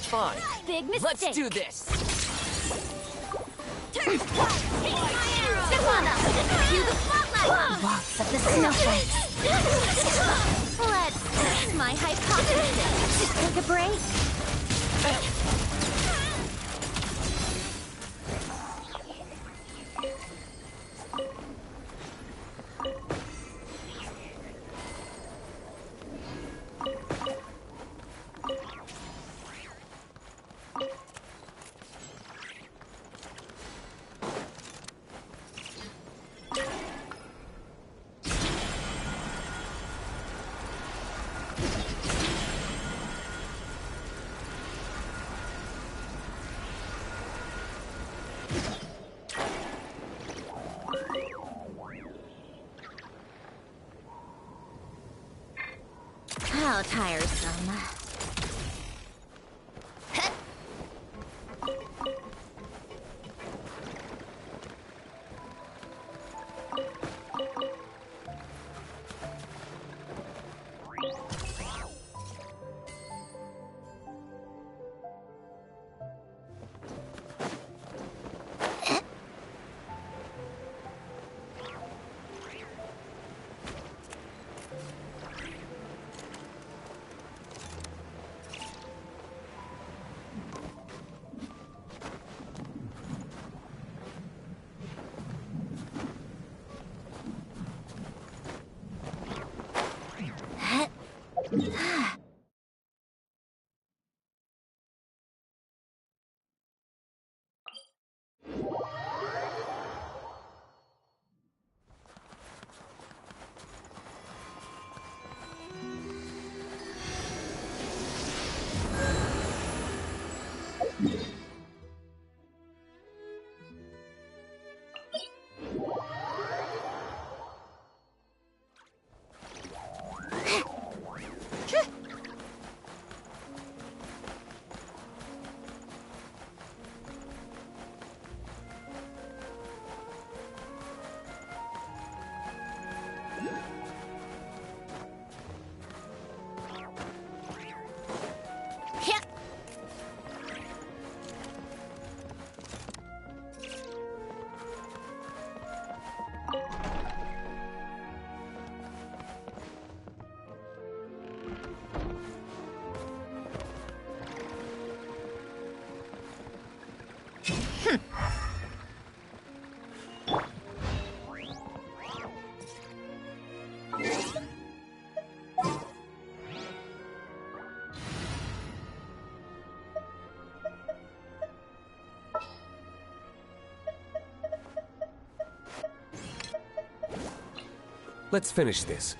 Fine. Big mistake. Let's do this. Turn fire. Take my arrow. Step on up. Cue the spotlight. Walks of the snowflakes. Let's test my hypothesis. Take a break. How tiresome. Let's finish this.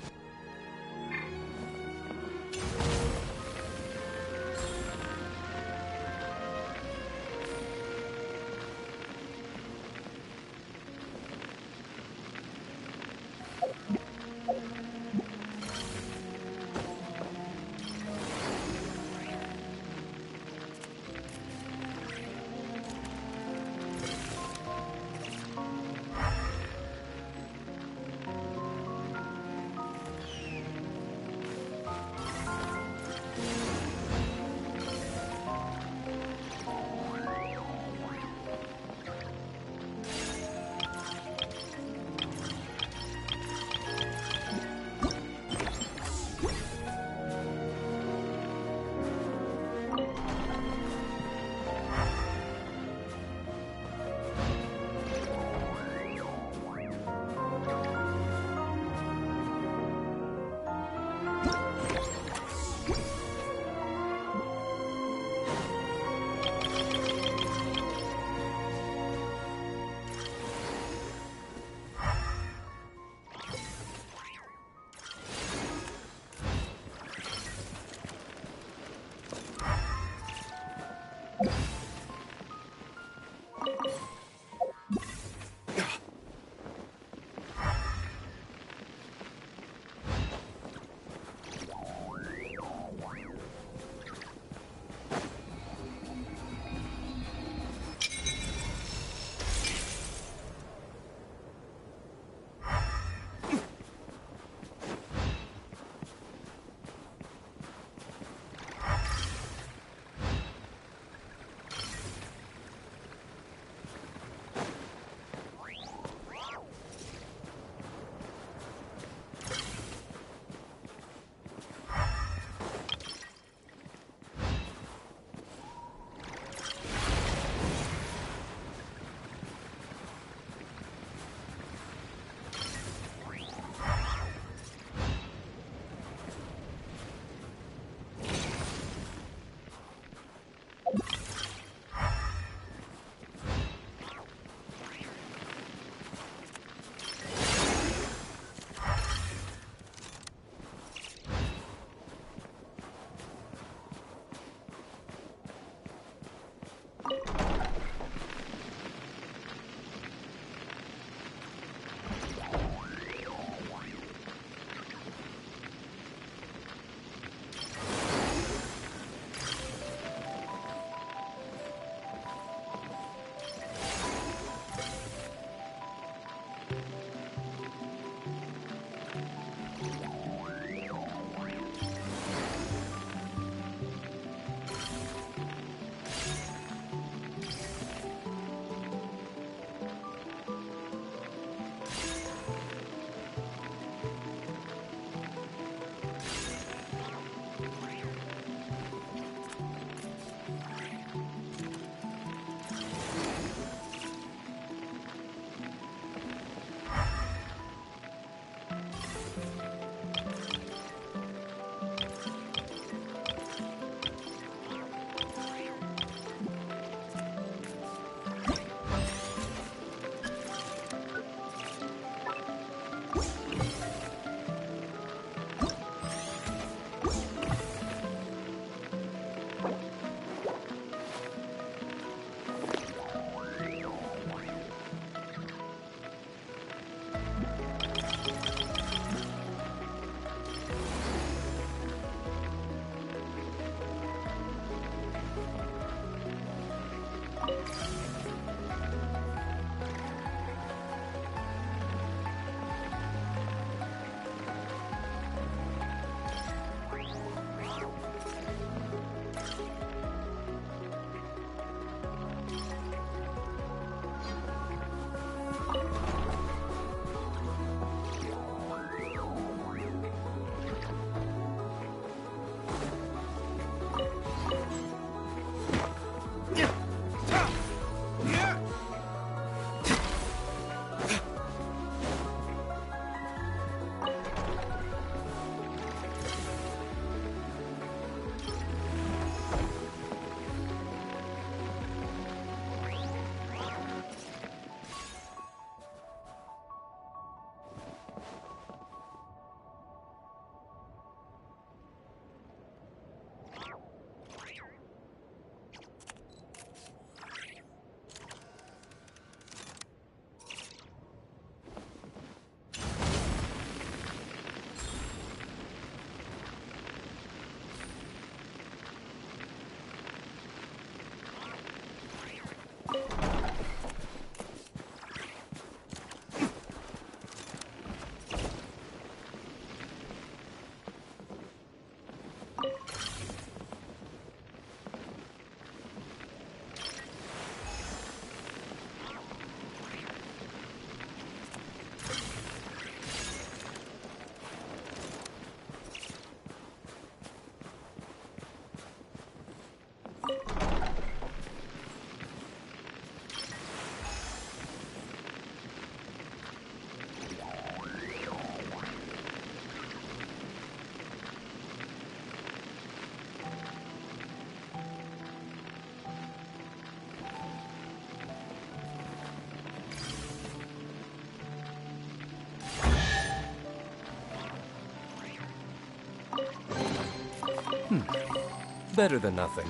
Better than nothing.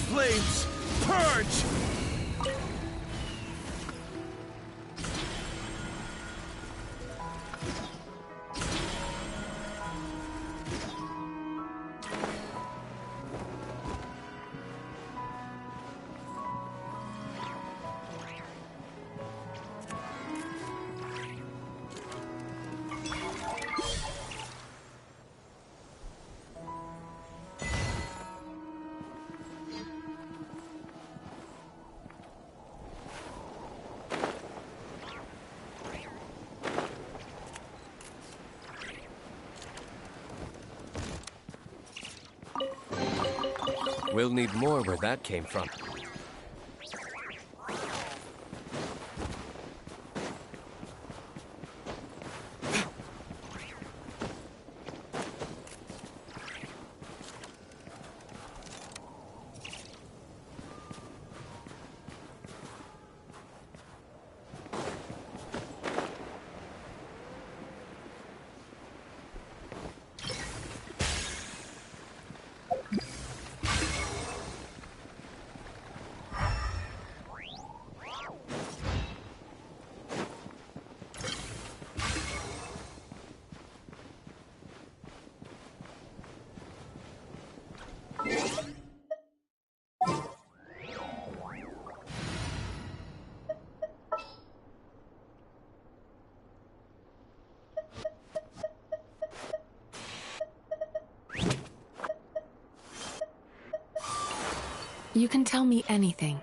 Flames, purge! We'll need more where that came from. You can tell me anything.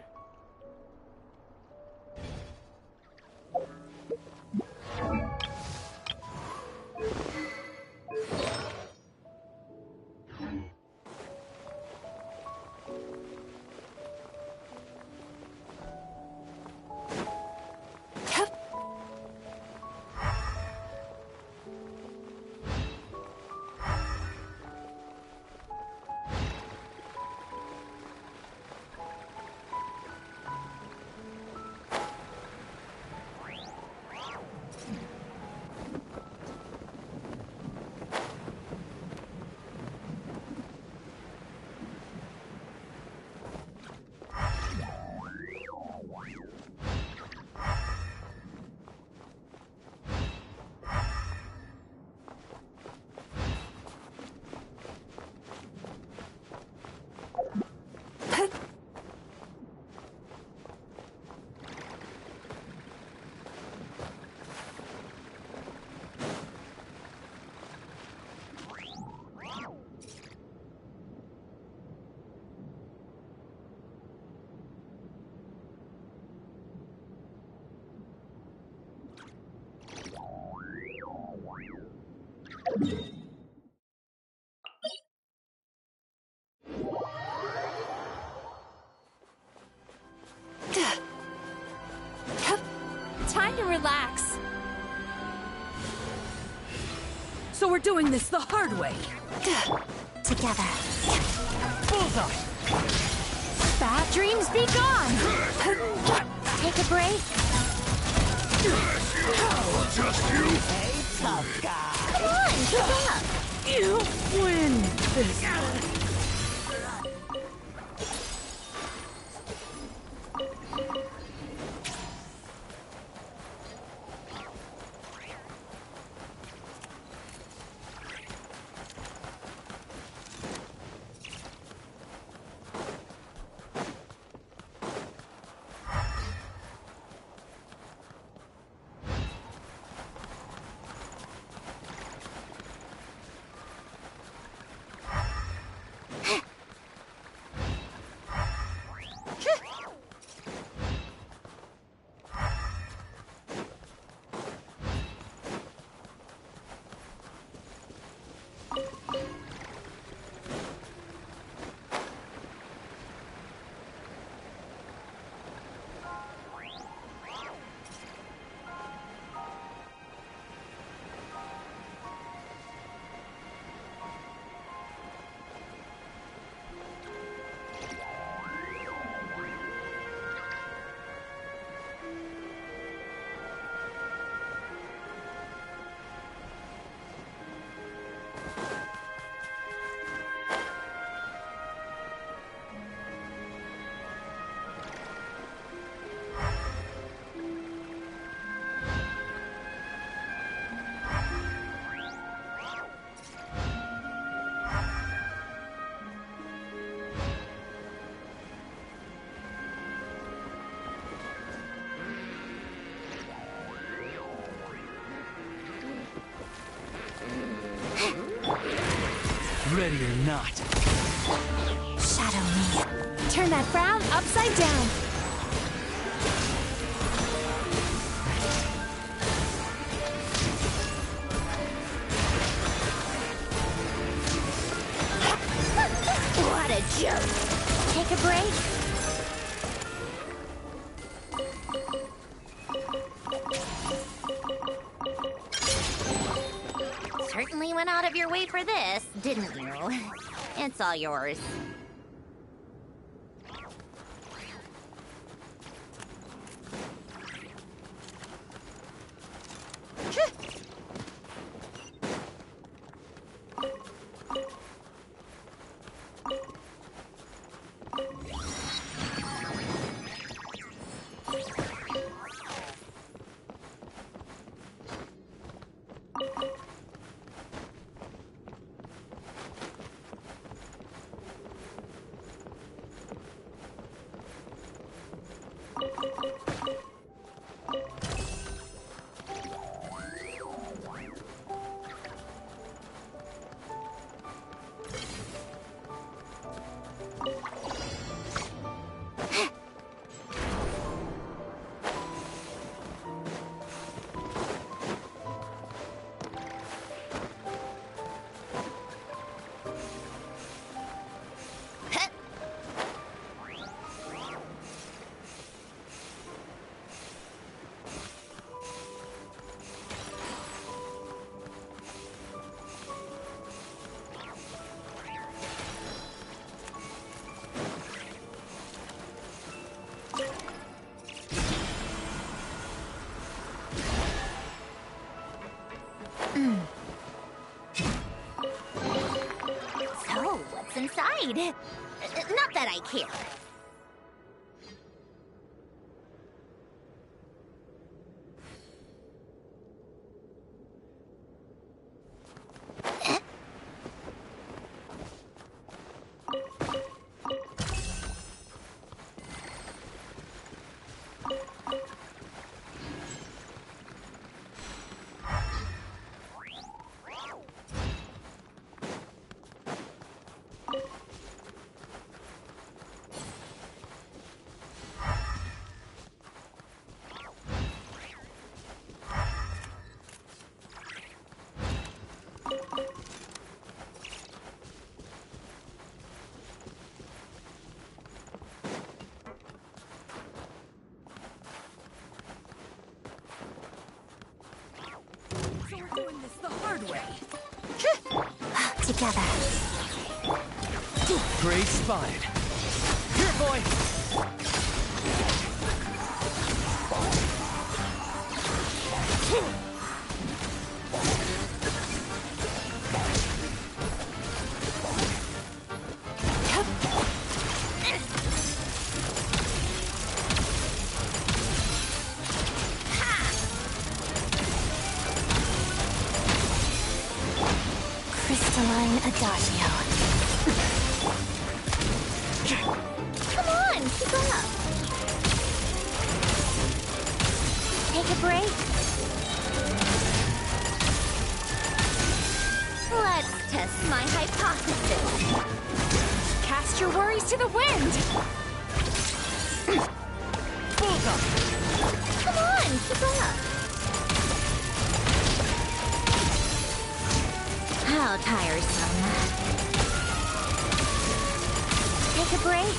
Time to relax. So we're doing this the hard way. Together. Bullseye! Bad dreams be gone. Take a break. Just you? Come on, keep up. You win this. Ready or not. Shadow me. Turn that frown upside down. What a joke. Take a break. Certainly went out of your way for this, didn't you? It's all yours. So, what's inside? Not that I care. So we're doing this the hard way. Together. Great spotted. Here, boy. Crystalline Adagio. Come on, keep up. Take a break. Let's test my hypothesis. Cast your worries to the wind. Bullseye. Come on, keep up. How tiresome. Take a break.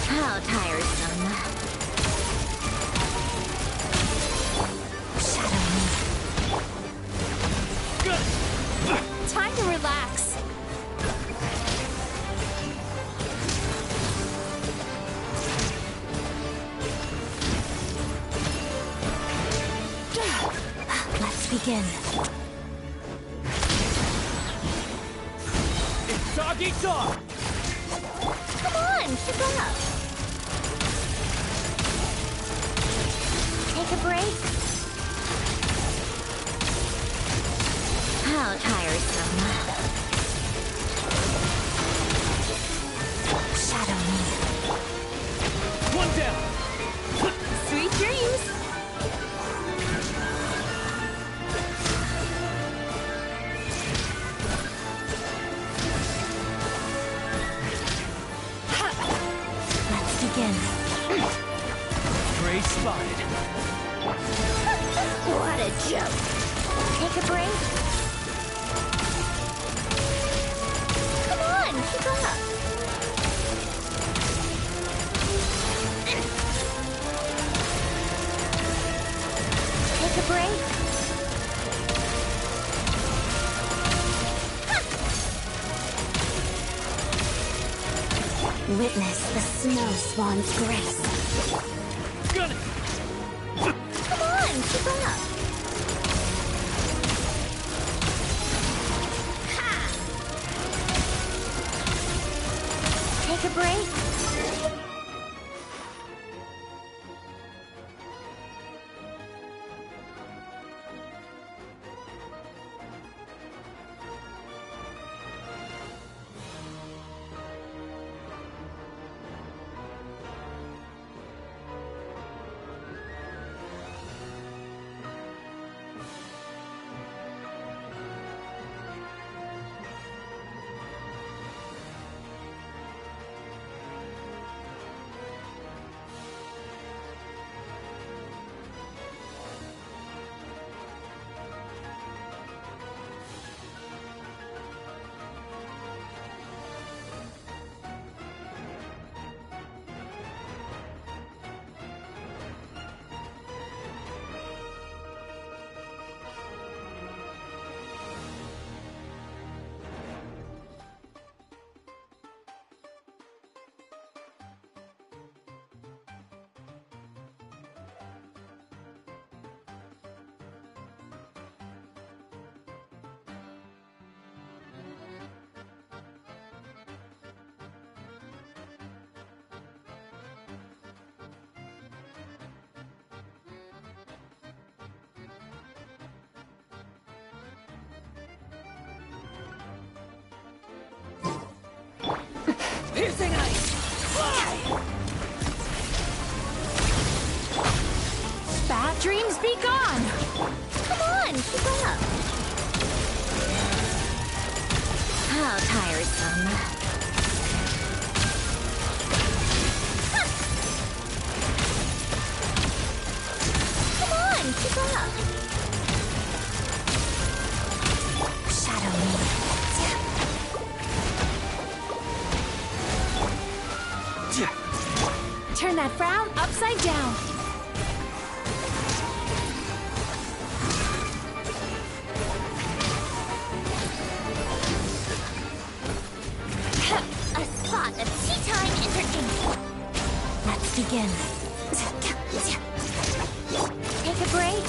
How tiresome. Shadow me. Good. Time to relax. Let's begin. It's doggy dog. Come on, keep up. Take a break. How tiresome. Shadow me. One down. Sweet dreams. Let's begin. Great spotted. What a joke. Take a break. Come on, keep up. Take a break. Witness the snow swan's grace. Gun it. Come on, keep up. Ha! Take a break. Be gone! Come on, keep up! How tiresome. Come on, keep up! Shadow me. Turn that frown upside down. A spot of tea time entertainment. Let's begin. Take a break.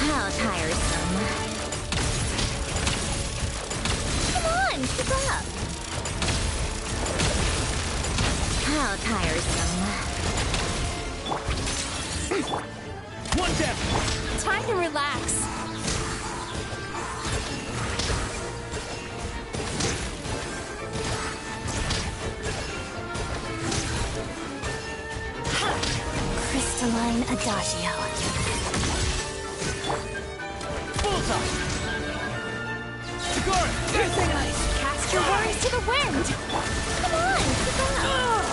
How tiresome. Come on, keep up. How tiresome. One down. Time to relax. Crystalline Adagio. Bullseye. Sakura. Piercing ice. Cast your worries to the wind. Come on, keep up.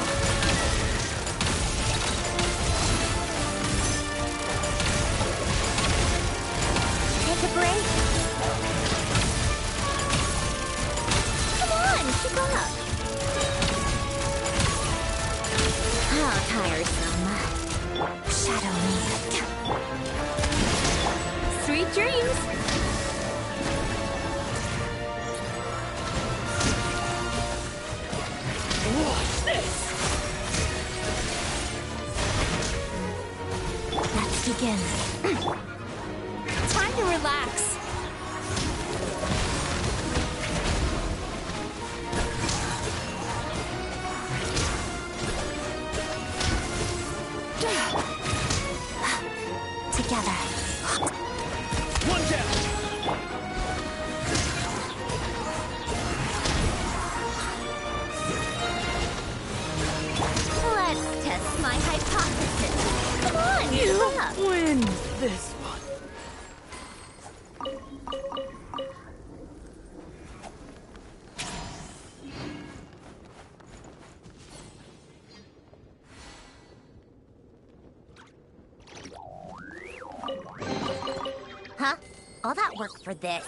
Take a break. Come on, keep up. How tiresome. Shadow me. Sweet dreams. Watch this. Let's begin. Time to relax. Together. One down. Let's test my hypothesis. Come on, You keep up. win this one. Huh? All that work for this.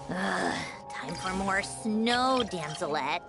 Time for more snow, damselettes.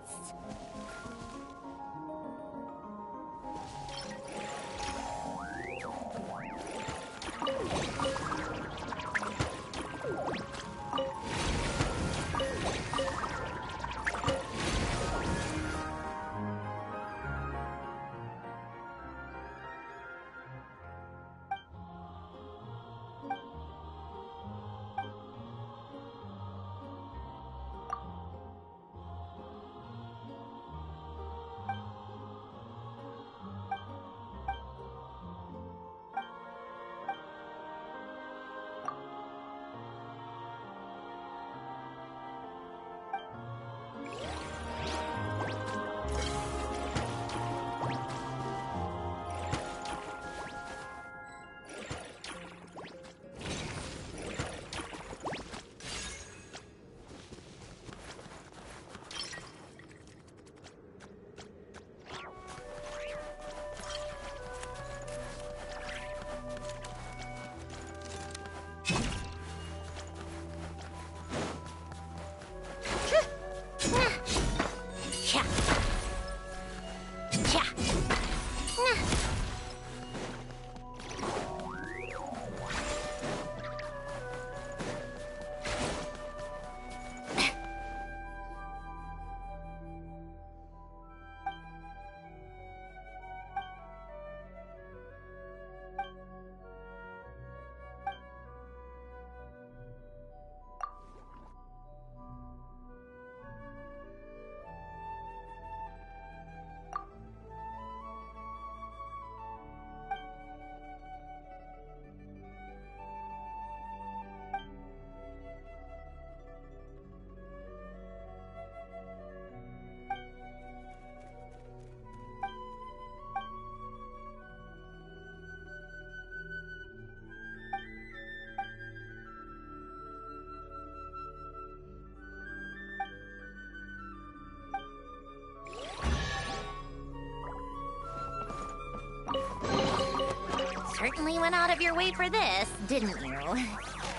certainly went out of your way for this, didn't you?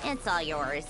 It's all yours.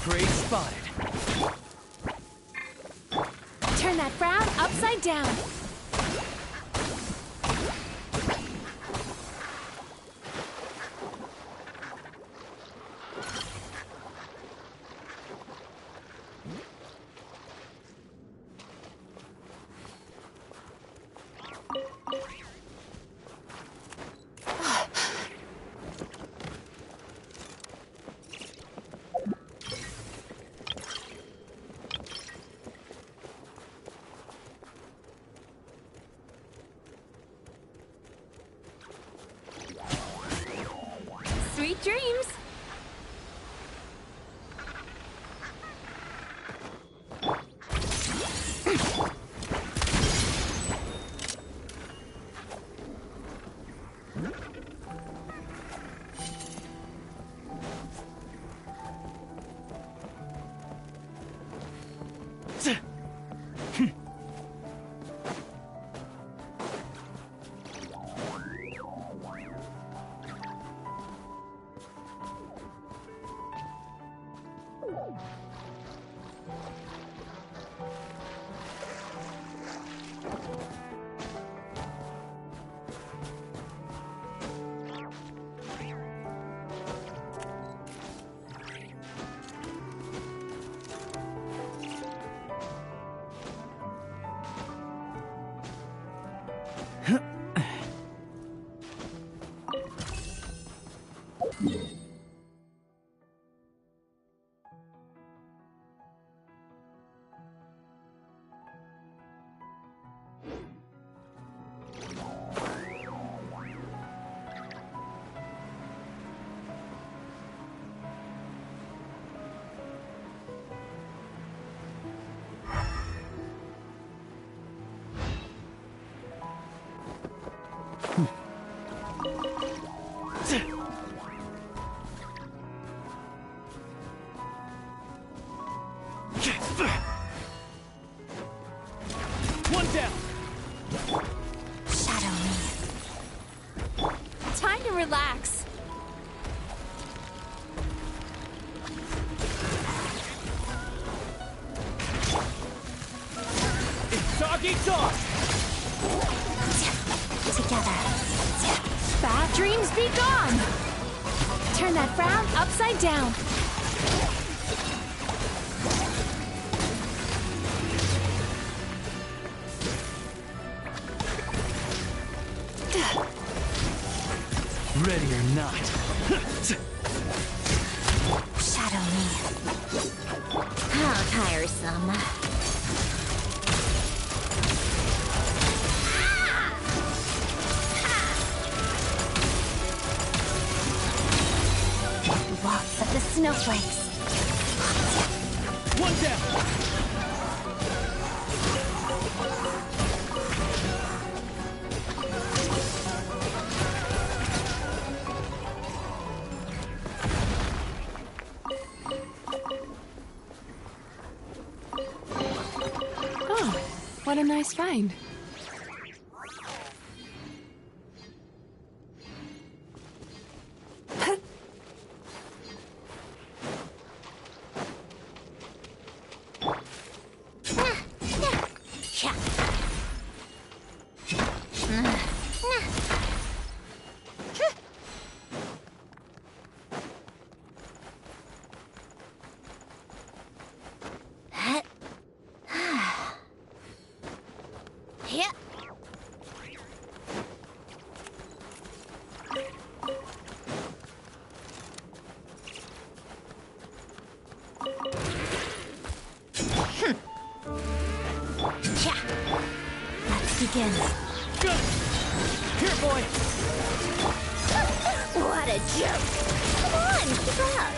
Great spotted. Turn that frown upside down. Sweet dreams! It's doggy dog. Together. Bad dreams be gone. Turn that frown upside down. Ready or not. Shadow me. How tiresome. Walks of the snowflakes. One down. Oh, what a nice find. Begin. Good. Here, boy. What a joke! Come on, keep up.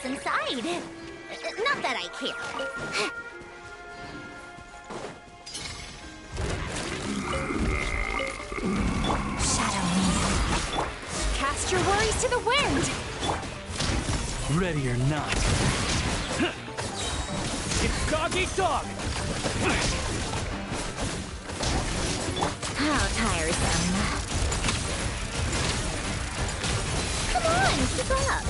Inside. Not that I care. Shadow me. Cast your worries to the wind. Ready or not. It's doggy dog. How tiresome. Come on, keep up.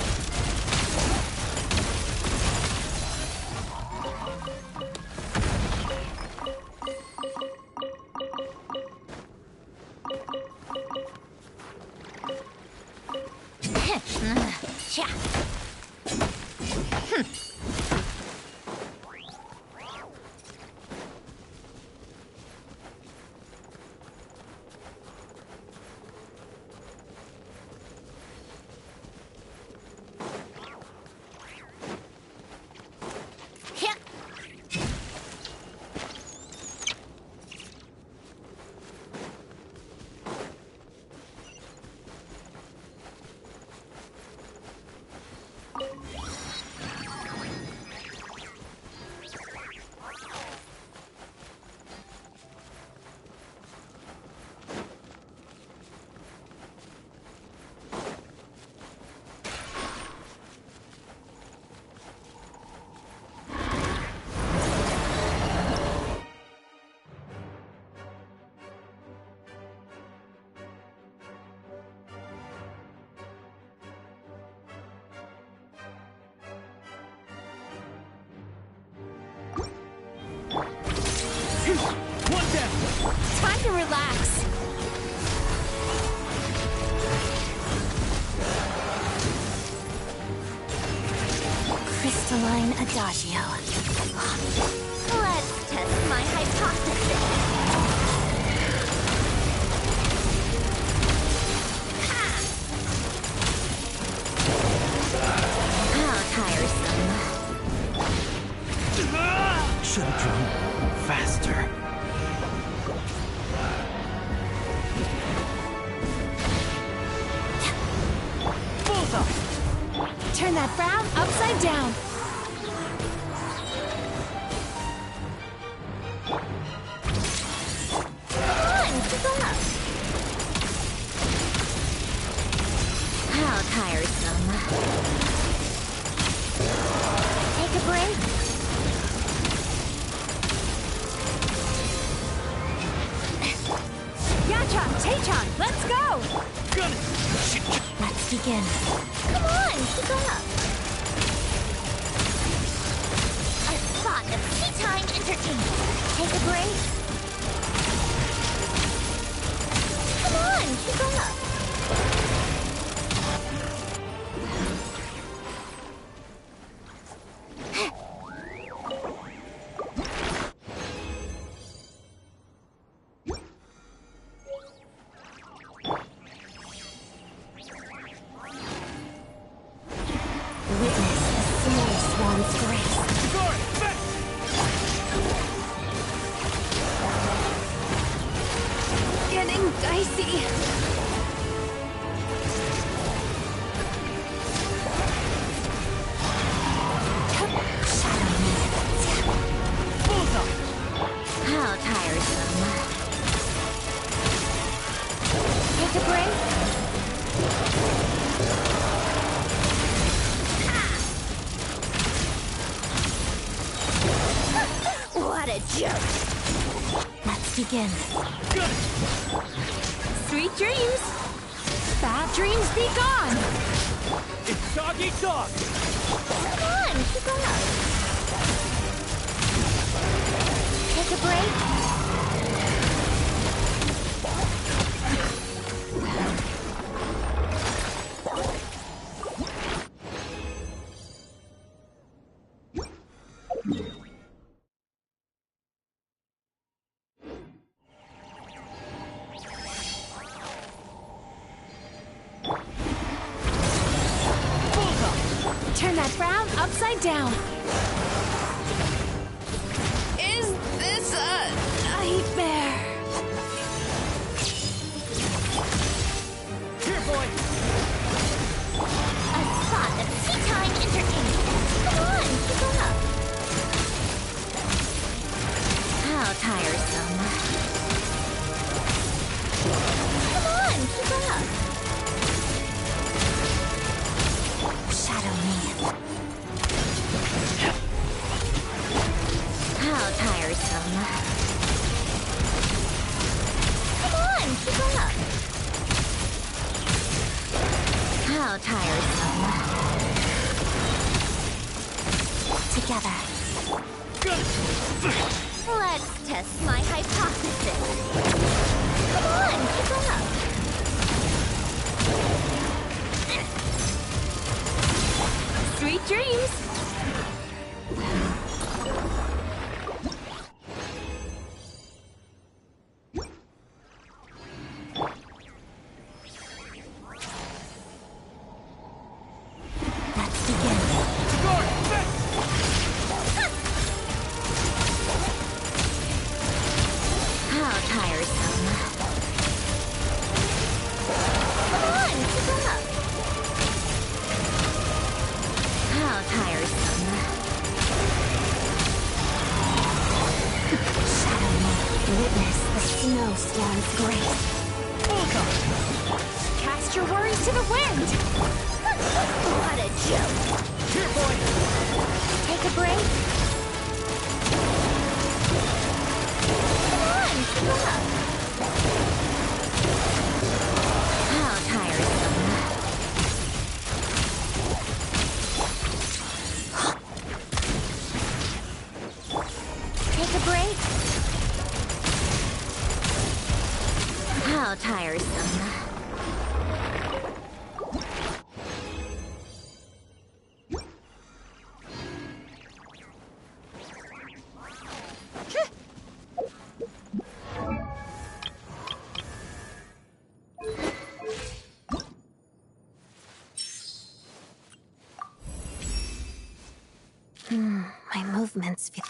One down. Time to relax. crystalline adagio. Let's test my hypothesis. How tiresome. Should have drawn faster. Bullseye! Turn that frown upside down. Come on, keep up. How tiresome. Take a break. Yachan, Taechan, let's go! Gun it! Let's begin. Come on, keep up. A spot of tea time entertainment. Take a break. Come on, keep up. Witness the snow swan's grace. Guard! Back! Getting dicey. Shadow me. Bullseye! How tiresome. Take a break. What a joke. Let's begin. Gun it! Sweet dreams. Bad dreams be gone. It's dog eat dog! Come on, keep up. Take a break. Turn that frown upside down. Is this a nightmare? Here, boy! A spot of tea time entertainment. Come on, keep up. How tiresome. Come on, keep up. Shadow me. How tiresome. Come on, keep up. How tiresome. Together. Gun it! Let's test my hypothesis. Come on, keep up. Sweet dreams. Let's begin. Guard! Back! How tiresome. Come on, keep up. How tiresome. Shadow me. Witness the snowstorm's grace. Bullseye! Cast your worries to the wind. What a joke. Here, boy! Take a break. Come on, keep up. How tiresome. Take a break. How tiresome. My movements feel...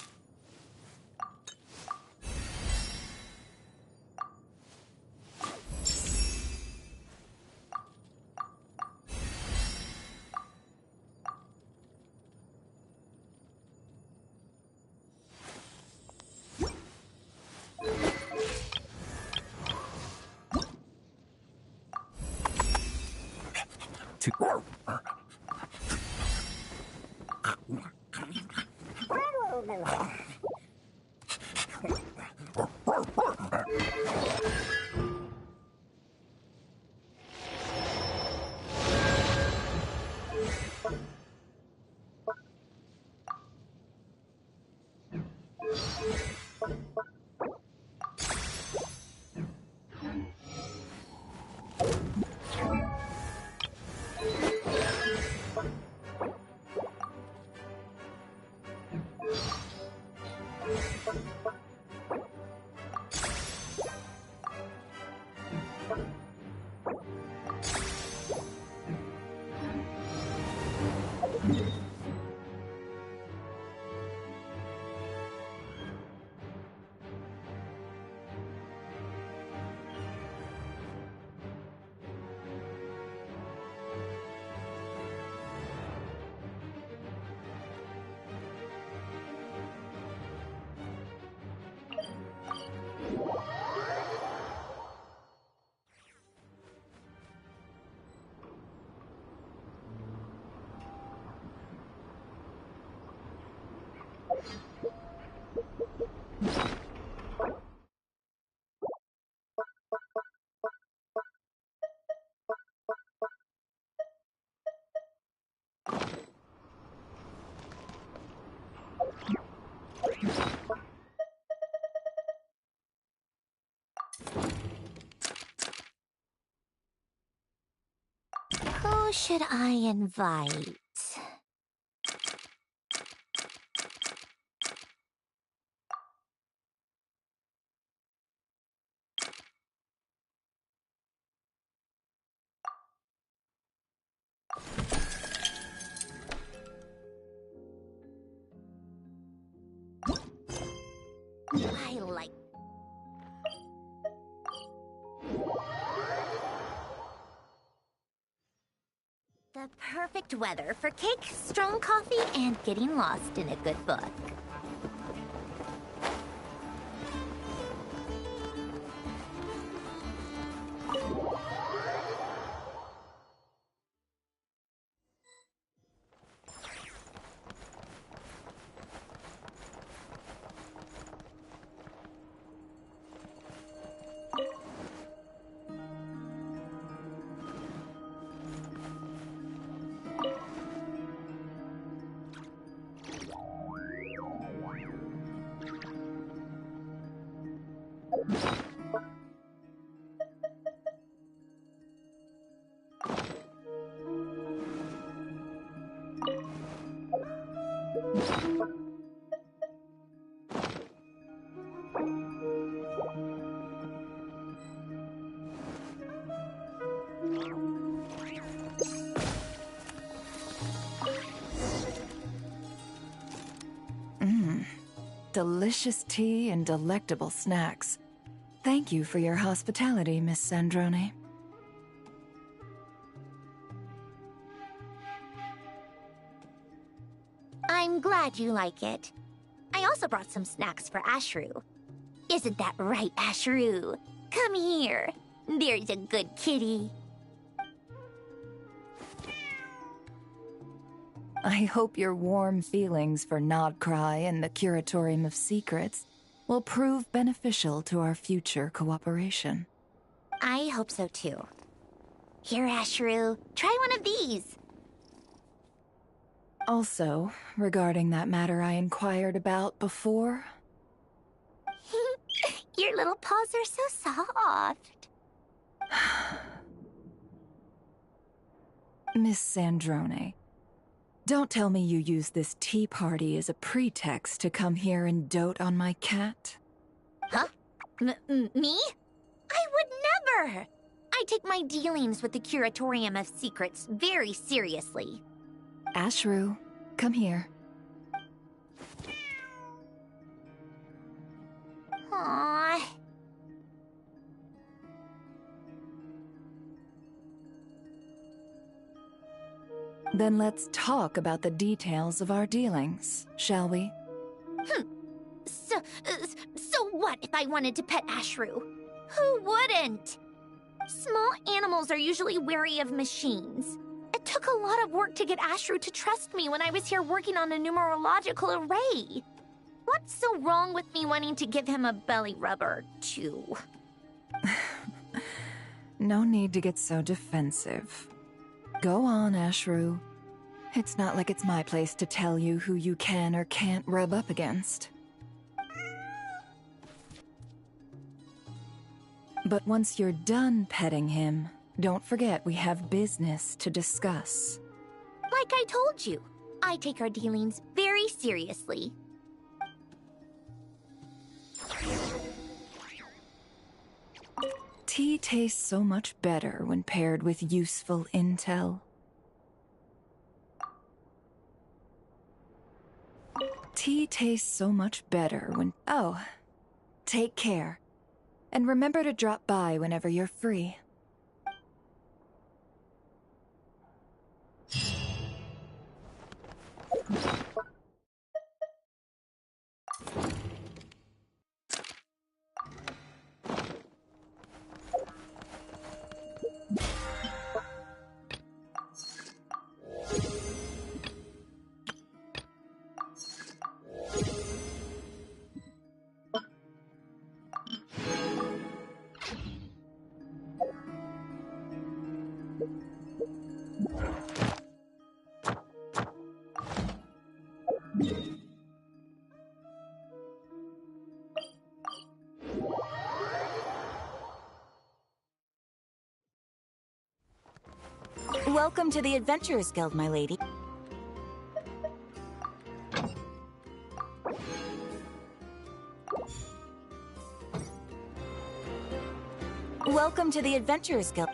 Who should I invite? I like... The perfect weather for cake, strong coffee, and getting lost in a good book. Delicious tea and delectable snacks. Thank you for your hospitality, Miss Sandrone. I'm glad you like it. I also brought some snacks for Ashru. Isn't that right, Ashru? Come here. There's a good kitty. I hope your warm feelings for Nodcry and the Curatorium of Secrets will prove beneficial to our future cooperation. I hope so too. Here, Ashru, try one of these. Also, regarding that matter I inquired about before... Your little paws are so soft. Miss Sandrone, don't tell me you use this tea party as a pretext to come here and dote on my cat. Huh? Me? I would never! I take my dealings with the Curatorium of Secrets very seriously. Ashru, come here. Aww. Then let's talk about the details of our dealings, shall we? So what if I wanted to pet Ashru? Who wouldn't? Small animals are usually wary of machines. It took a lot of work to get Ashru to trust me when I was here working on a numerological array. What's so wrong with me wanting to give him a belly rubber, too? No need to get so defensive. Go on, Ashru. It's not like it's my place to tell you who you can or can't rub up against. But once you're done petting him, don't forget we have business to discuss. Like I told you, I take our dealings very seriously. Tea tastes so much better when paired with useful intel. Tea tastes so much better when... Oh, take care. And remember to drop by whenever you're free. Welcome to the Adventurers Guild, my lady. Welcome to the Adventurers Guild.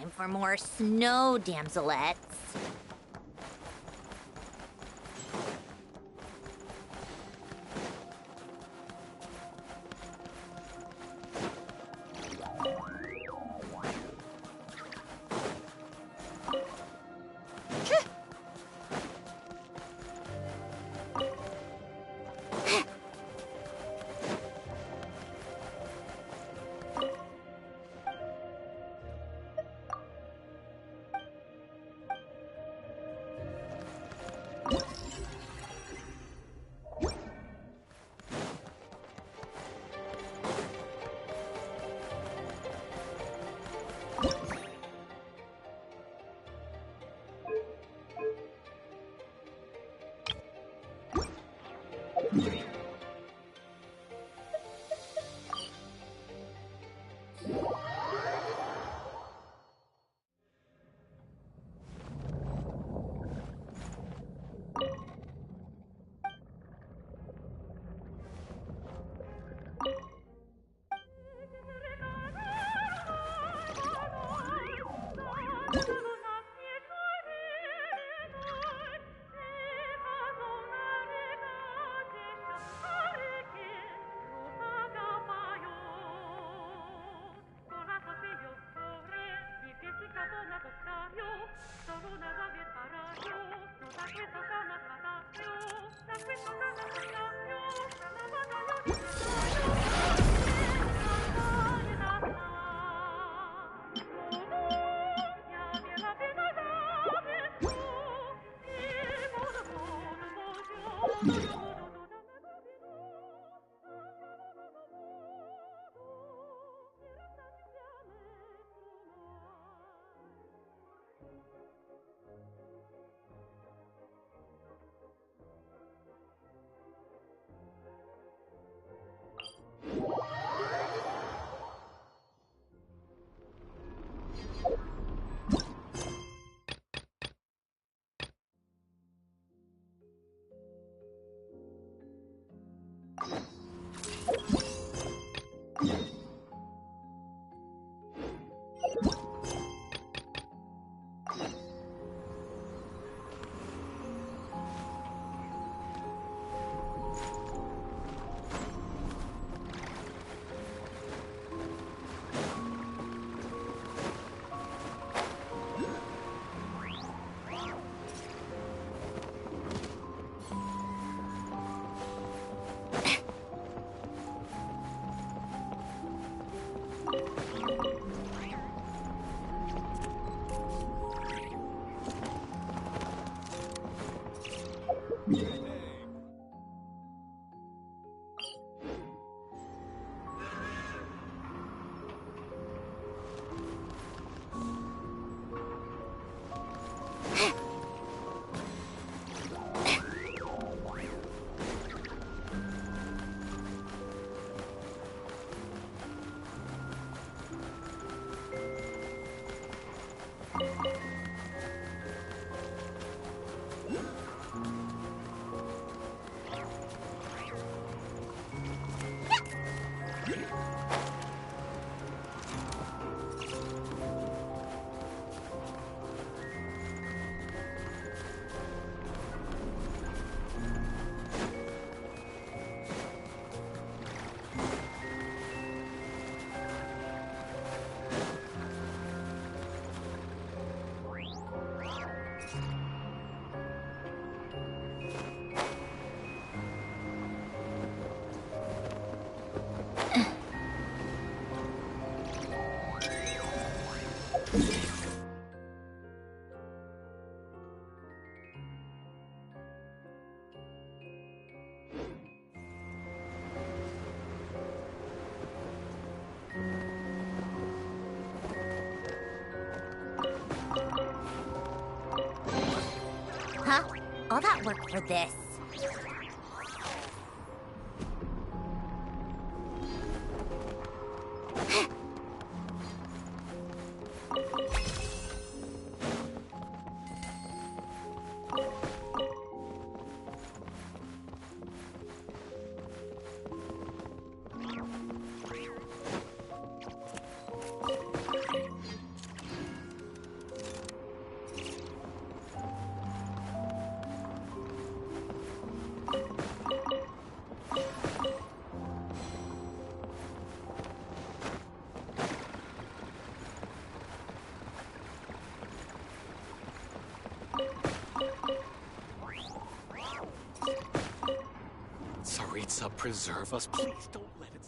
Time for more snow, damselettes. Huh? All that work for this. Tsaritsa, preserve us. Please don't let it...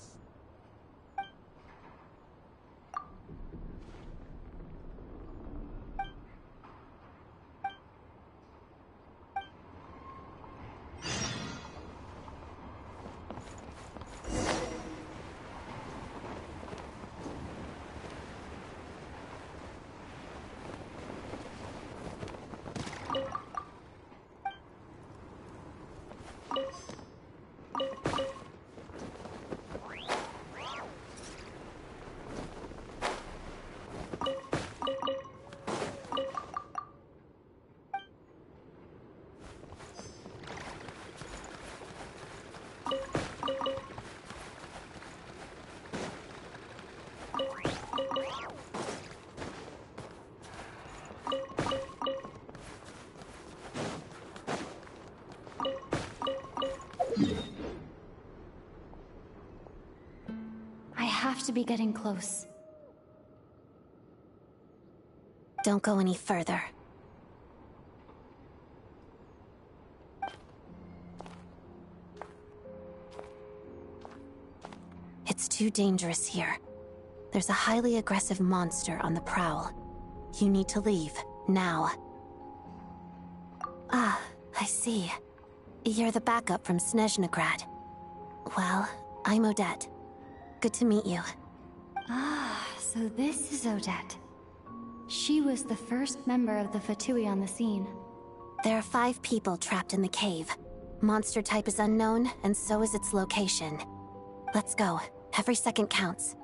I have to be getting close. Don't go any further. It's too dangerous here. There's a highly aggressive monster on the prowl. You need to leave, now. Ah, I see. You're the backup from Snezhnegrad. Well, I'm Odette. Good to meet you. Ah, so this is Odette. She was the first member of the Fatui on the scene. There are 5 people trapped in the cave. Monster type is unknown, and so is its location. Let's go. Every second counts.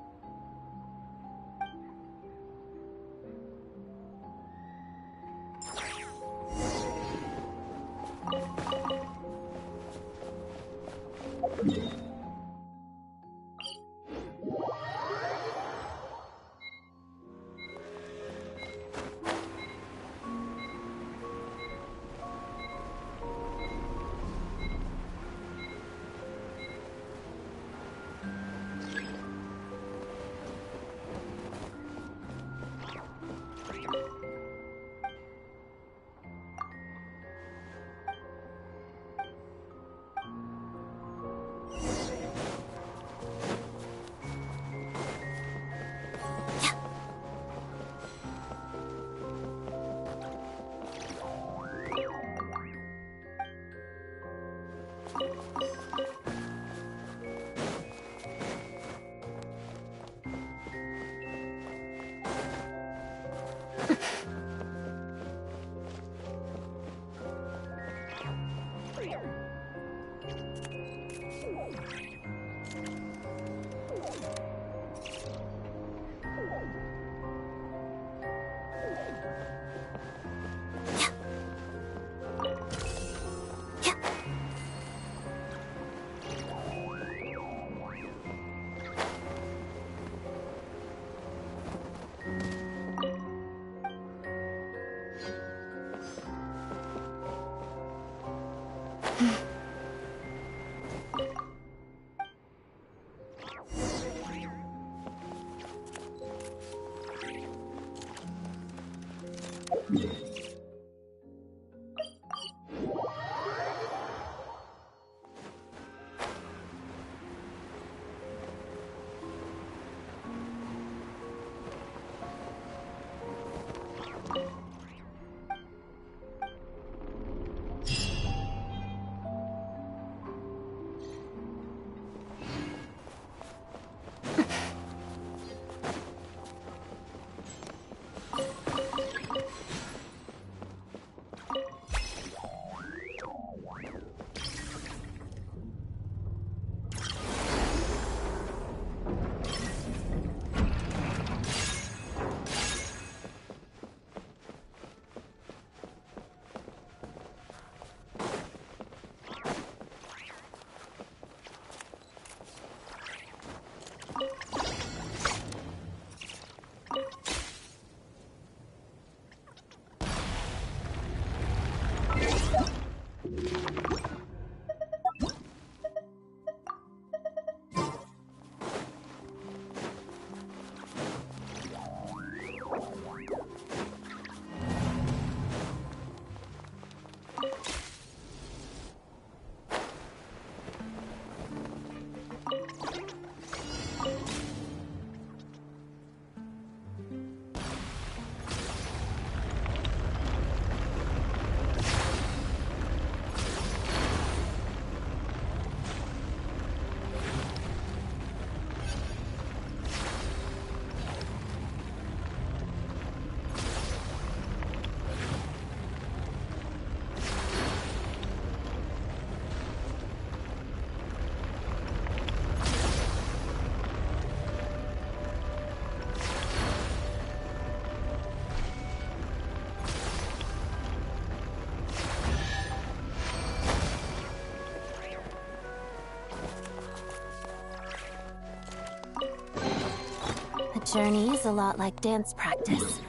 Journey is a lot like dance practice.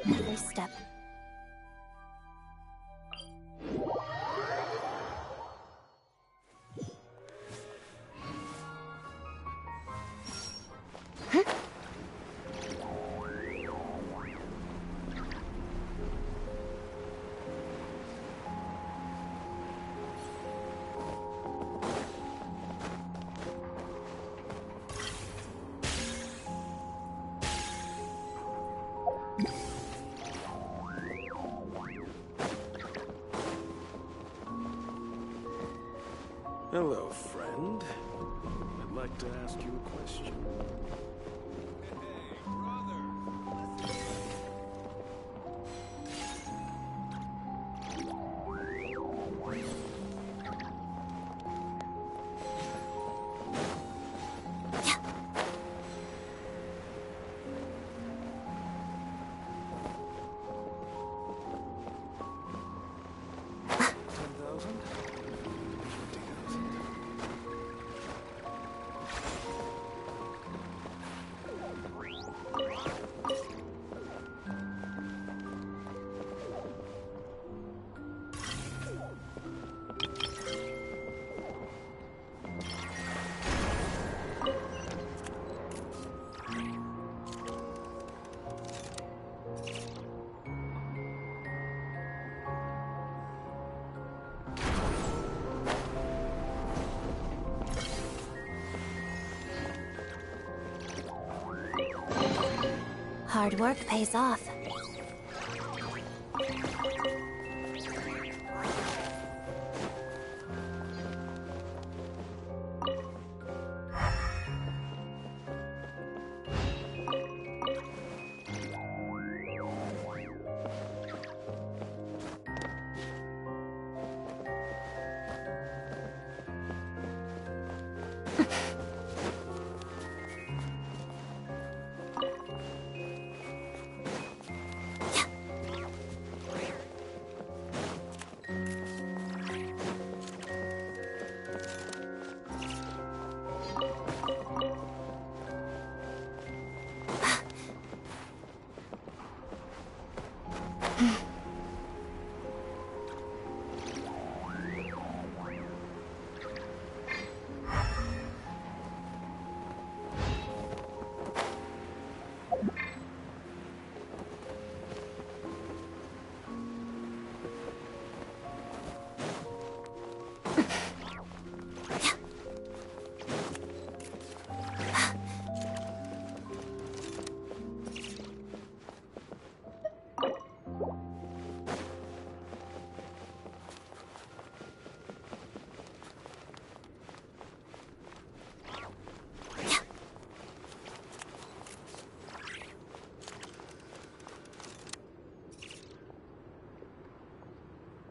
Every step. Hello, friend. I'd like to ask you a question. Hard work pays off.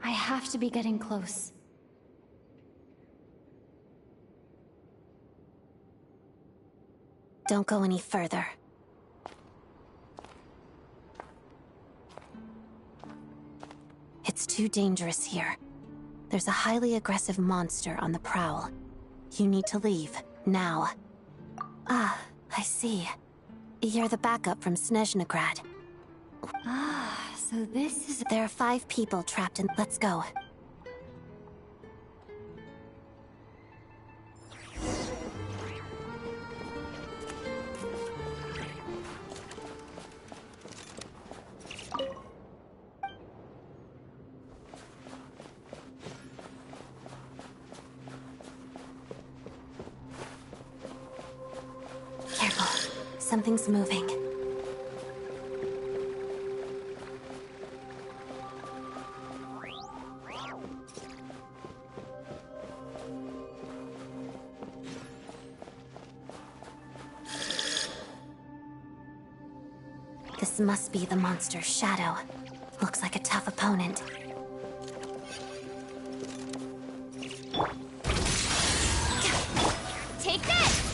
I have to be getting close. Don't go any further. It's too dangerous here. There's a highly aggressive monster on the prowl. You need to leave, now. Ah, I see. You're the backup from Snezhnegrad. Ah, so this is... There are 5 people trapped in... Let's go. Careful. Something's moving. This must be the monster's shadow. Looks like a tough opponent. Take this!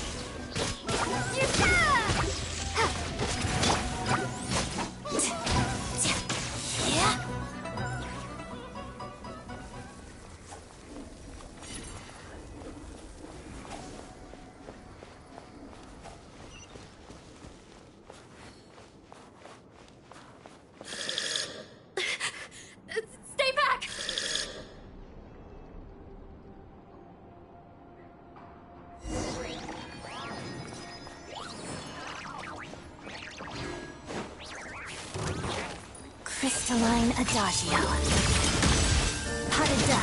Stay back! Crystalline Adagio. Padada.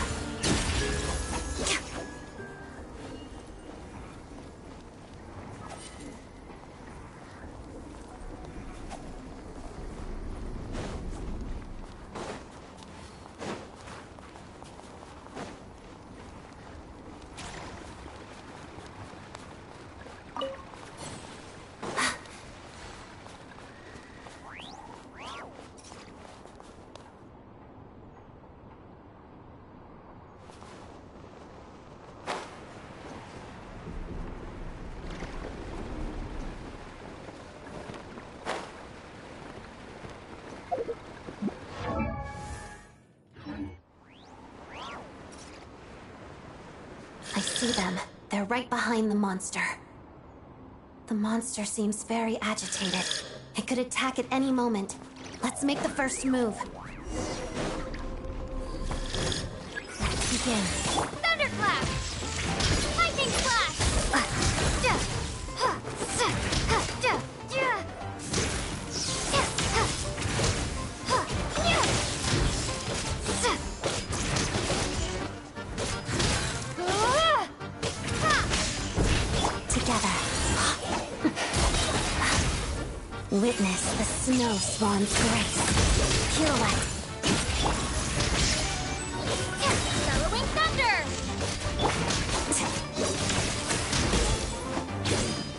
I see them. They're right behind the monster. The monster seems very agitated. It could attack at any moment. Let's make the first move. Let's begin. Thunderclap! Lightning Flash! Witness the snow swan's grace. Pirouette. Bellowing thunder!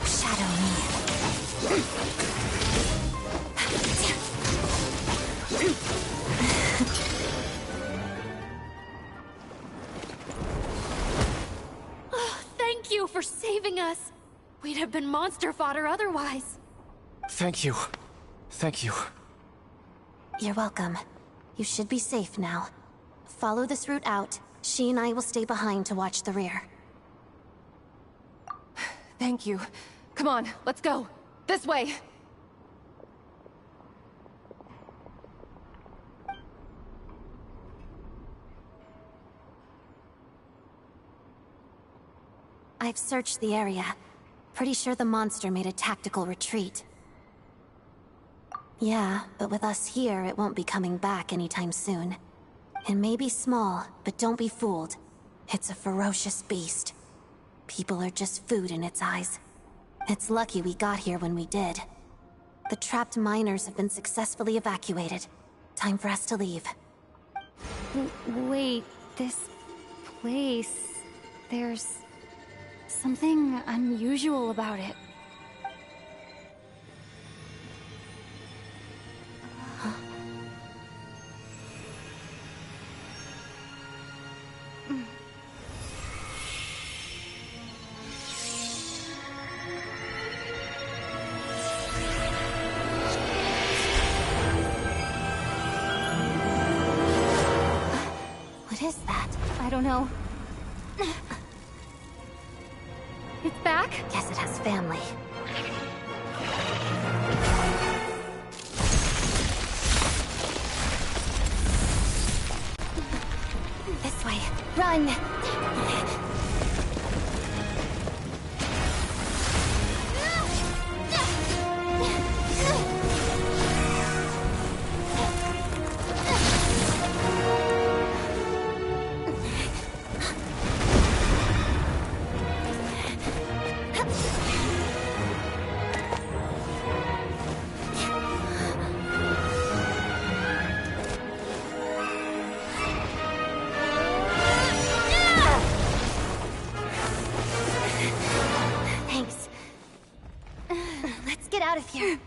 Shadow me. Oh, thank you for saving us. We'd have been monster fodder otherwise. Thank you. Thank you. You're welcome. You should be safe now. Follow this route out. She and I will stay behind to watch the rear. Thank you. Come on, let's go. This way. I've searched the area. Pretty sure the monster made a tactical retreat. Yeah, but with us here, it won't be coming back anytime soon. It may be small, but don't be fooled. It's a ferocious beast. People are just food in its eyes. It's lucky we got here when we did. The trapped miners have been successfully evacuated. Time for us to leave. Wait, this place... There's... something unusual about it. What is that? I don't know. It's back? Guess it has family. This way. Run! Thanks. Let's get out of here.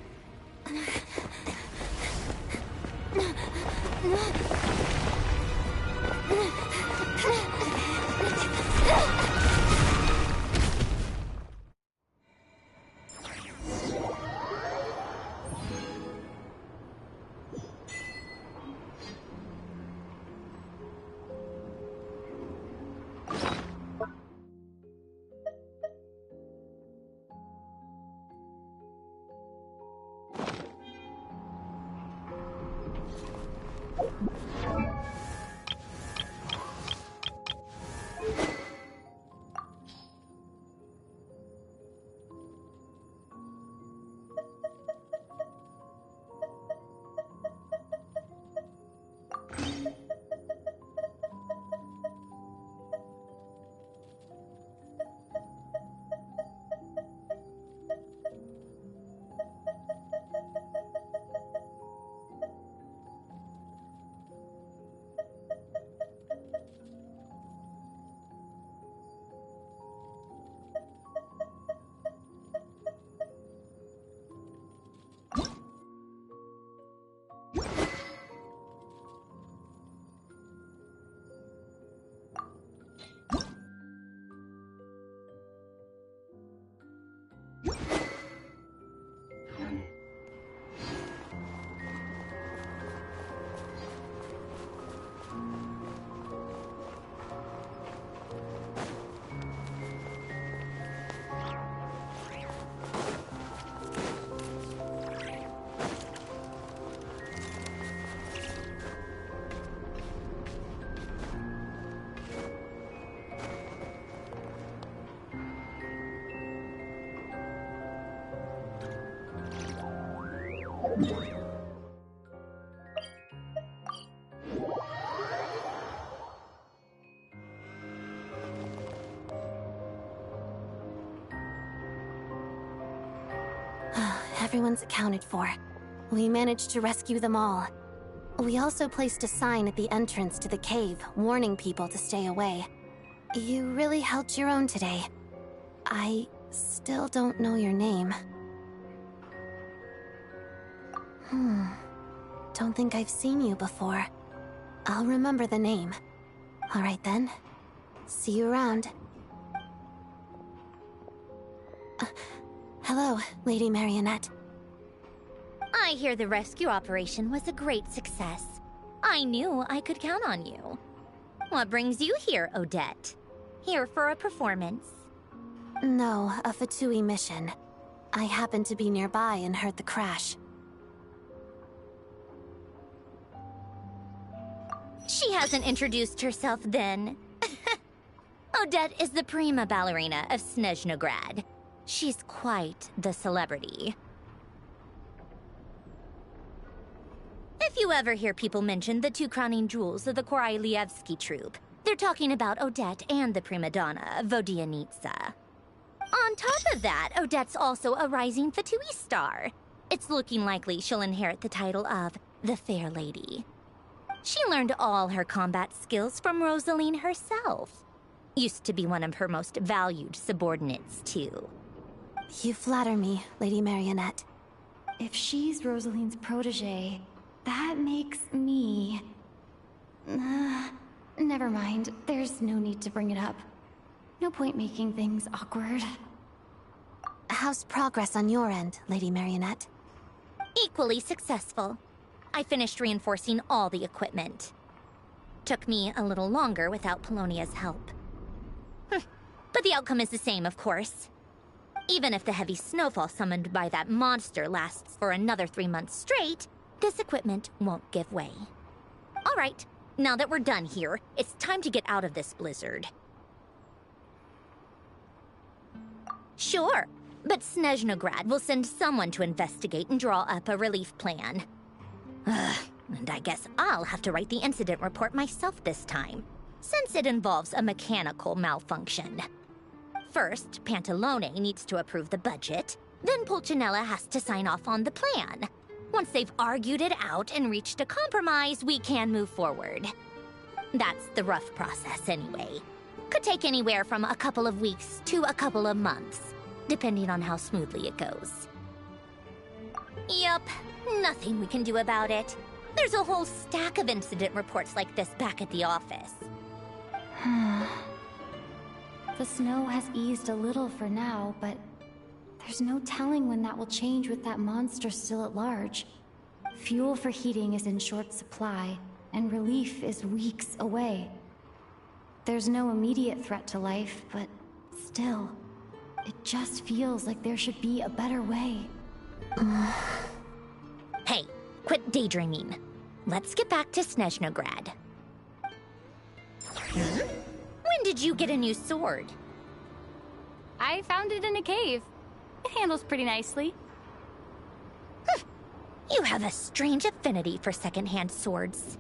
Everyone's accounted for. We managed to rescue them all. We also placed a sign at the entrance to the cave, warning people to stay away. You really held your own today. I still don't know your name. Don't think I've seen you before. I'll remember the name. All right then. See you around. Hello, Lady Marionette. I hear the rescue operation was a great success. I knew I could count on you. What brings you here, Odette? Here for a performance? No, a Fatui mission. I happened to be nearby and heard the crash. She hasn't introduced herself then. Odette is the prima ballerina of Snezhnograd. She's quite the celebrity. If you ever hear people mention the two crowning jewels of the Korailievsky troupe, they're talking about Odette and the prima donna, Vodianitsa. On top of that, Odette's also a rising Fatui star. It's looking likely she'll inherit the title of the Fair Lady. She learned all her combat skills from Rosaline herself. Used to be one of her most valued subordinates, too. You flatter me, Lady Marionette. If she's Rosaline's protege, that makes me... never mind. There's no need to bring it up. No point making things awkward. How's progress on your end, Lady Marionette? Equally successful. I finished reinforcing all the equipment. Took me a little longer without Polonia's help. But the outcome is the same, of course. Even if the heavy snowfall summoned by that monster lasts for another 3 months straight, this equipment won't give way. All right, now that we're done here, it's time to get out of this blizzard. Sure, but Snezhnograd will send someone to investigate and draw up a relief plan. And I guess I'll have to write the incident report myself this time, since it involves a mechanical malfunction. First, Pantalone needs to approve the budget, then Pulcinella has to sign off on the plan. Once they've argued it out and reached a compromise, we can move forward. That's the rough process anyway. Could take anywhere from a couple of weeks to a couple of months, depending on how smoothly it goes. Yup, nothing we can do about it. There's a whole stack of incident reports like this back at the office. The snow has eased a little for now, but there's no telling when that will change with that monster still at large. Fuel for heating is in short supply, and relief is weeks away. There's no immediate threat to life, but still, it just feels like there should be a better way. Hey, quit daydreaming. Let's get back to Snezhnograd. When did you get a new sword? I found it in a cave. It handles pretty nicely. You have a strange affinity for second-hand swords.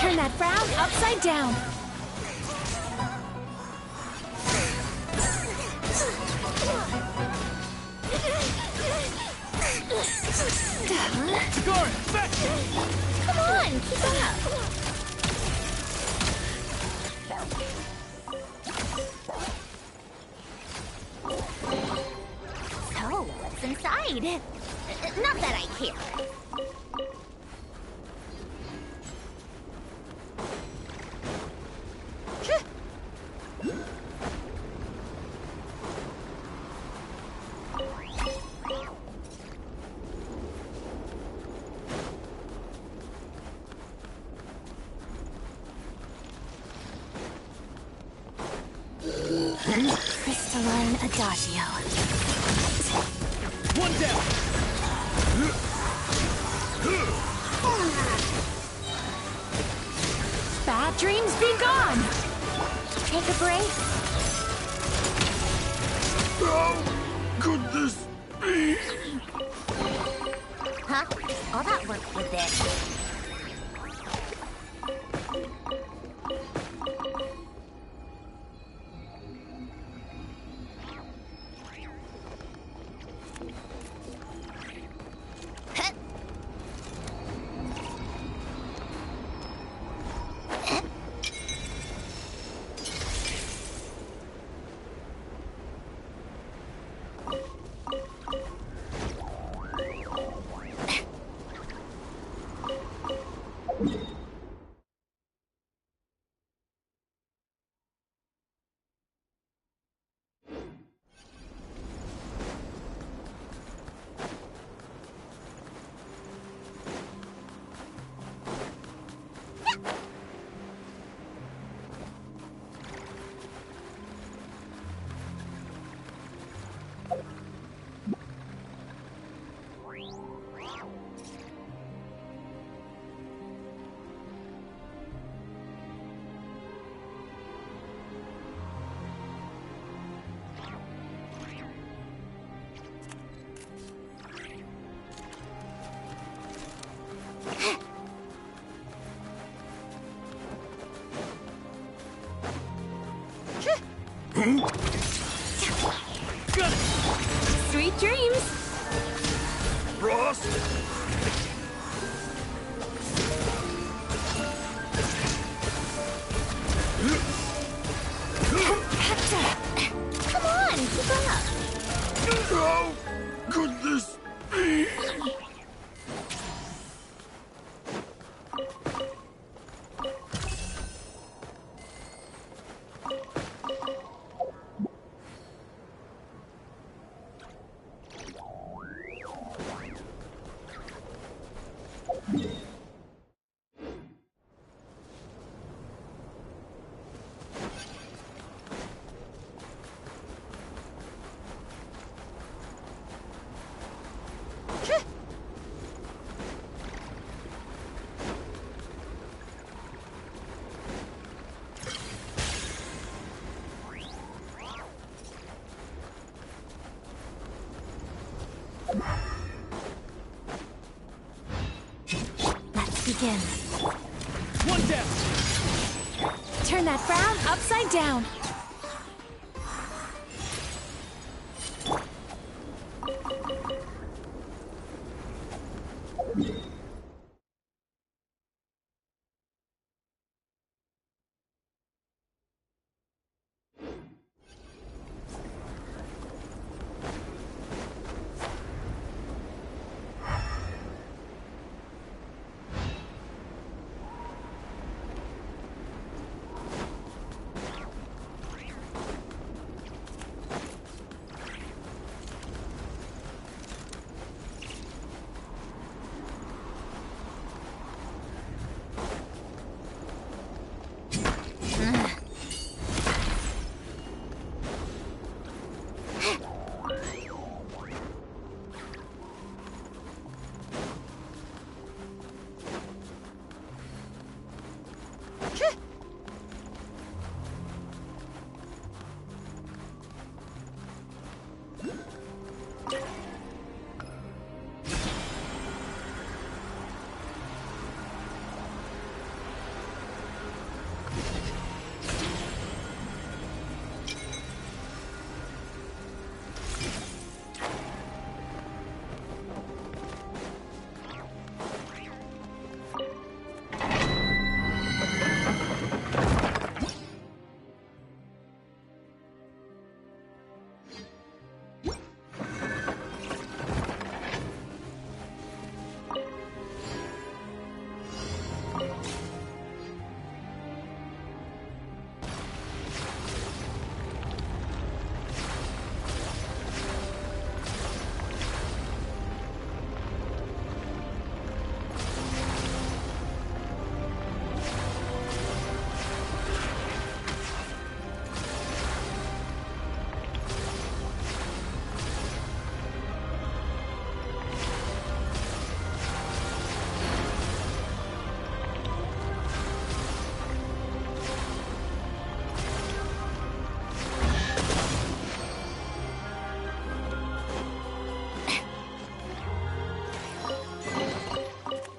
Turn that frown upside down. Score! Back! Come on, keep up. So, what's inside? Not that I care. Crystalline Adagio. One down! Bad dreams be gone. Take a break. How could this be? Huh? All that work with this. Sweet dreams. Frost? Come on, keep up. How could this be? Let's begin. One down. Turn that frown upside down.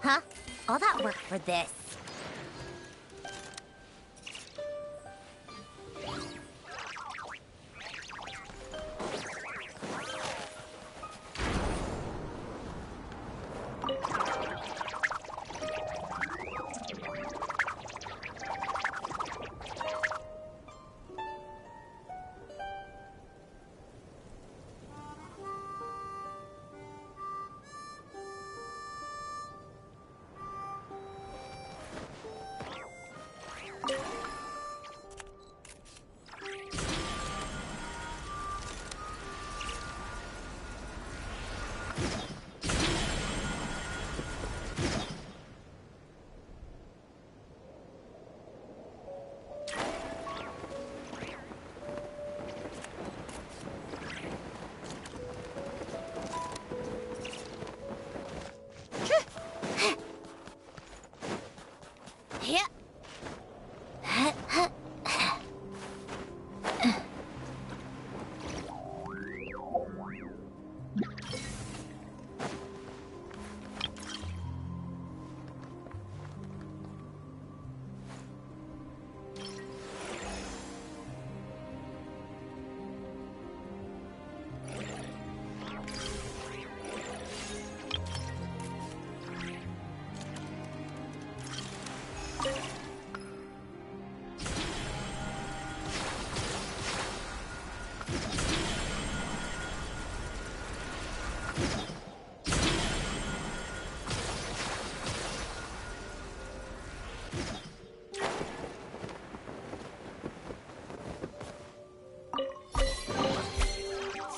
Huh? All that work for this.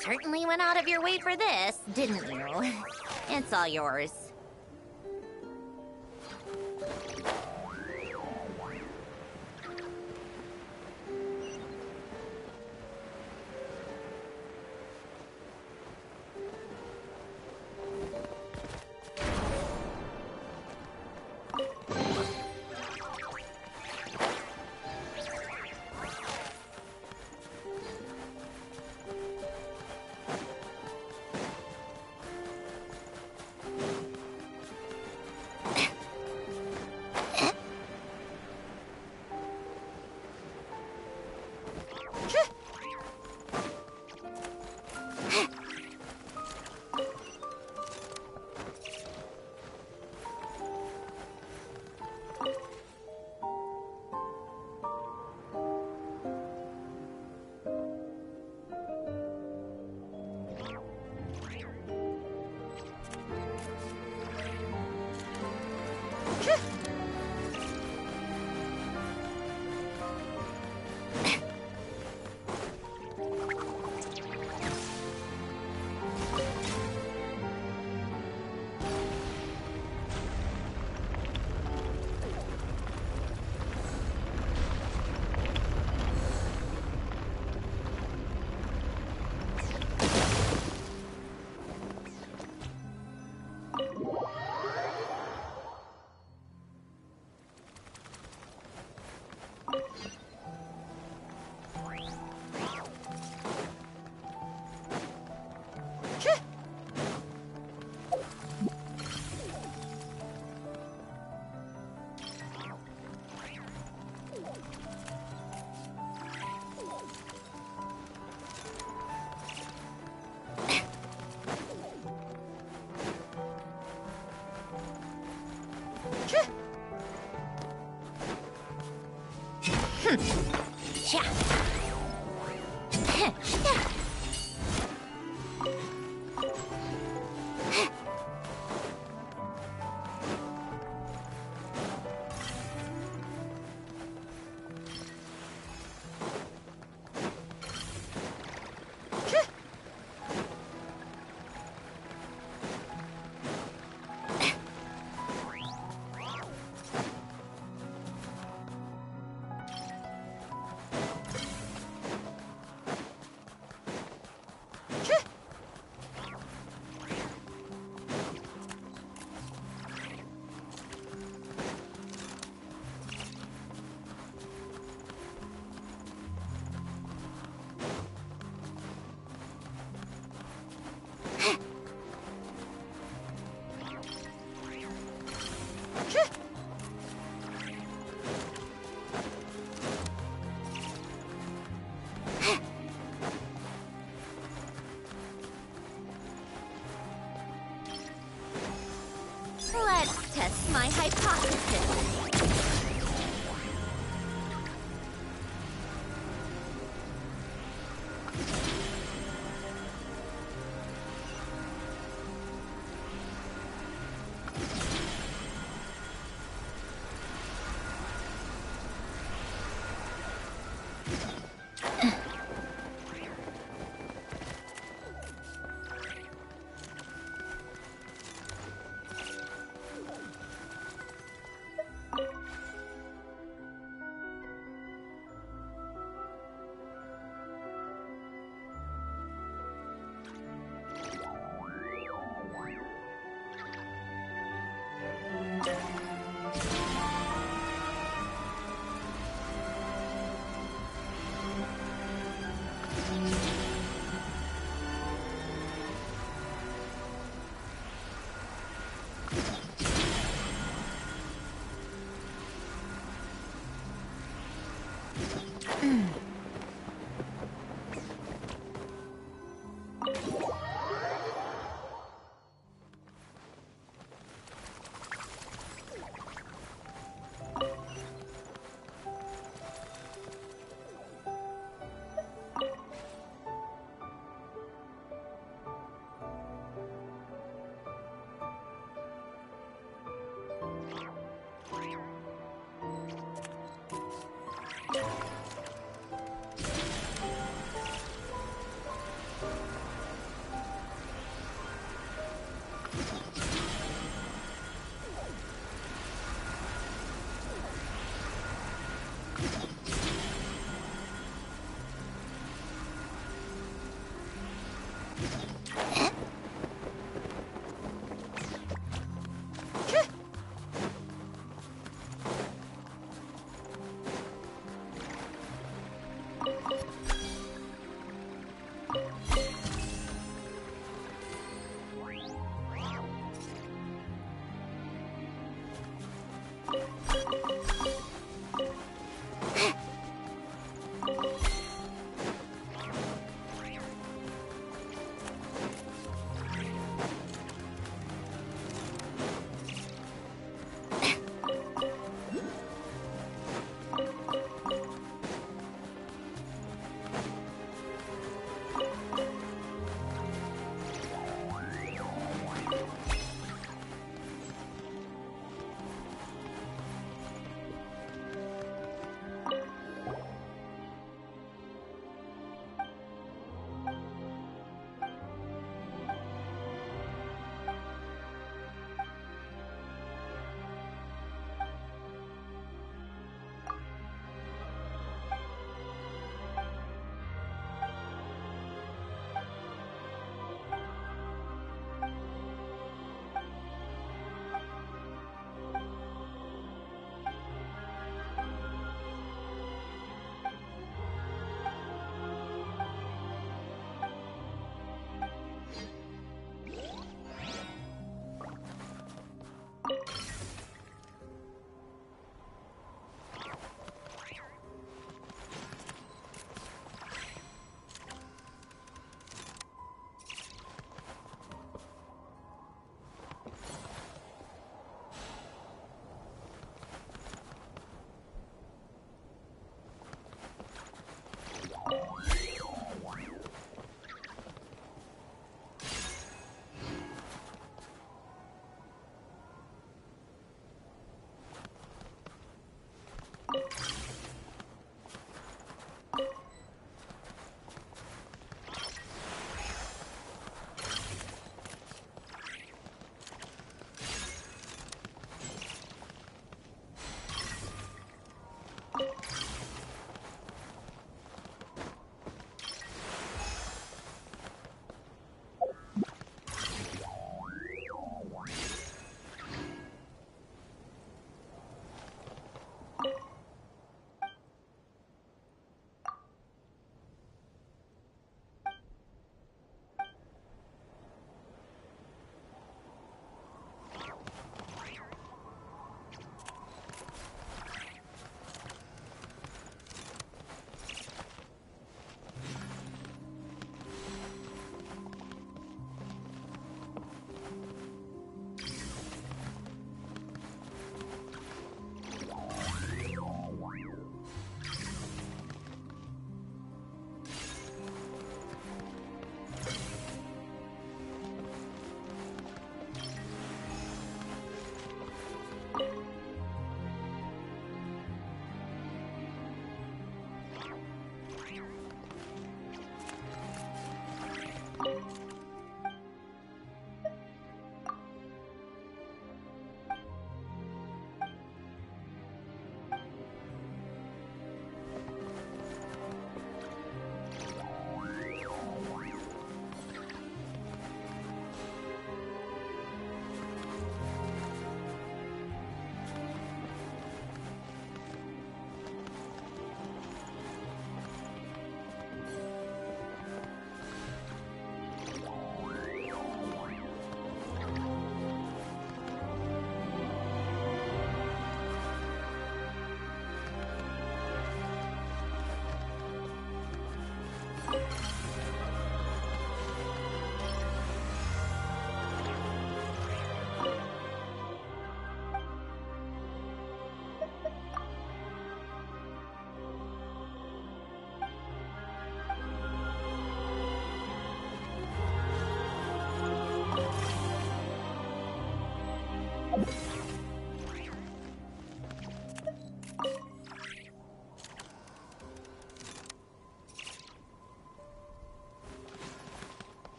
Certainly went out of your way for this, didn't you? It's all yours. Let's test my hypothesis.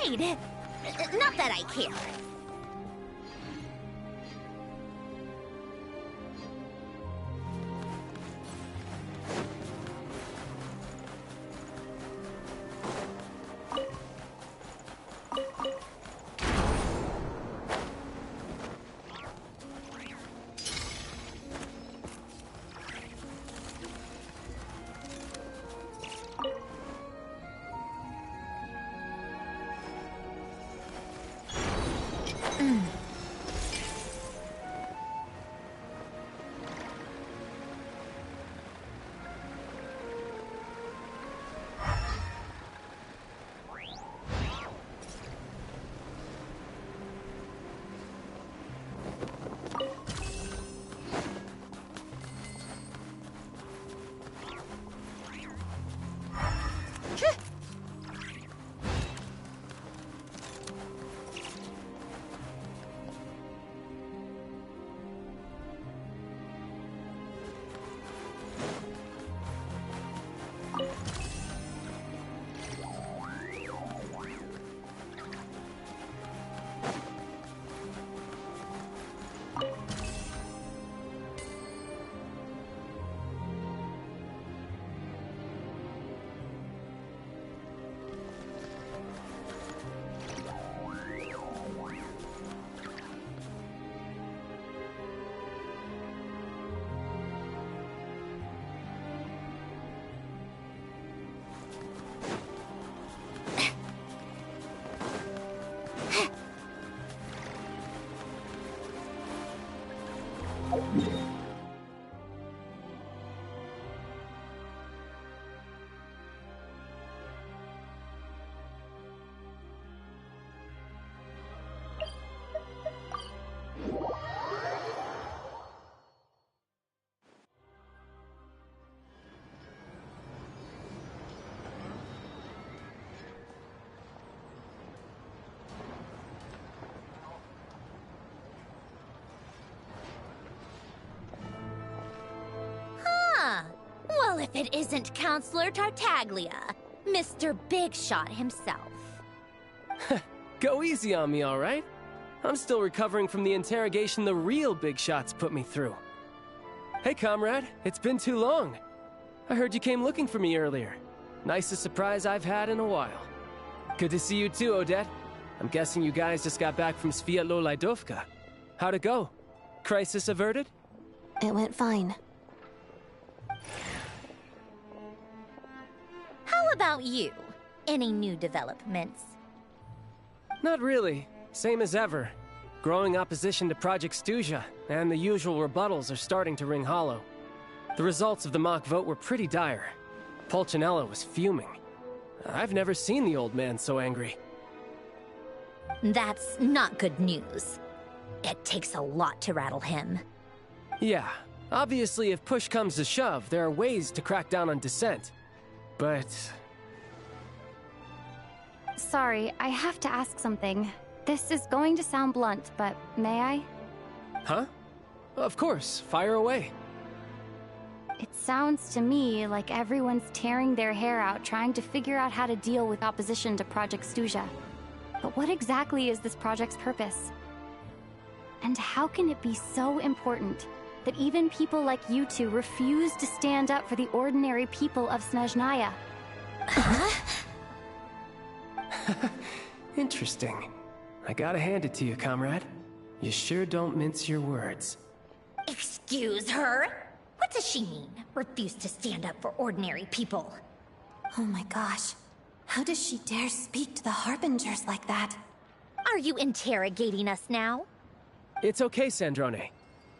afraid. Not that I care. Well, if it isn't Counselor Tartaglia, Mr. Big Shot himself. Go easy on me, all right? I'm still recovering from the interrogation the real big shots put me through. Hey, comrade, it's been too long. I heard you came looking for me earlier. Nicest surprise I've had in a while. Good to see you too, Odette. I'm guessing you guys just got back from Sviatlo Lajdovka. How'd it go? Crisis averted? It went fine. How about you? Any new developments? Not really. Same as ever. Growing opposition to Project Stuja, and the usual rebuttals are starting to ring hollow. The results of the mock vote were pretty dire. Pulcinella was fuming. I've never seen the old man so angry. That's not good news. It takes a lot to rattle him. Yeah, obviously if push comes to shove, there are ways to crack down on dissent. But... Sorry, I have to ask something. This is going to sound blunt, but may I? Huh? Of course, fire away. It sounds to me like everyone's tearing their hair out trying to figure out how to deal with opposition to Project Stuja. But what exactly is this project's purpose? And how can it be so important that even people like you two refuse to stand up for the ordinary people of Snezhnaya? Interesting. I gotta hand it to you, comrade. You sure don't mince your words. Excuse her? What does she mean? Refuse to stand up for ordinary people? Oh my gosh. How does she dare speak to the Harbingers like that? Are you interrogating us now? It's okay, Sandrone.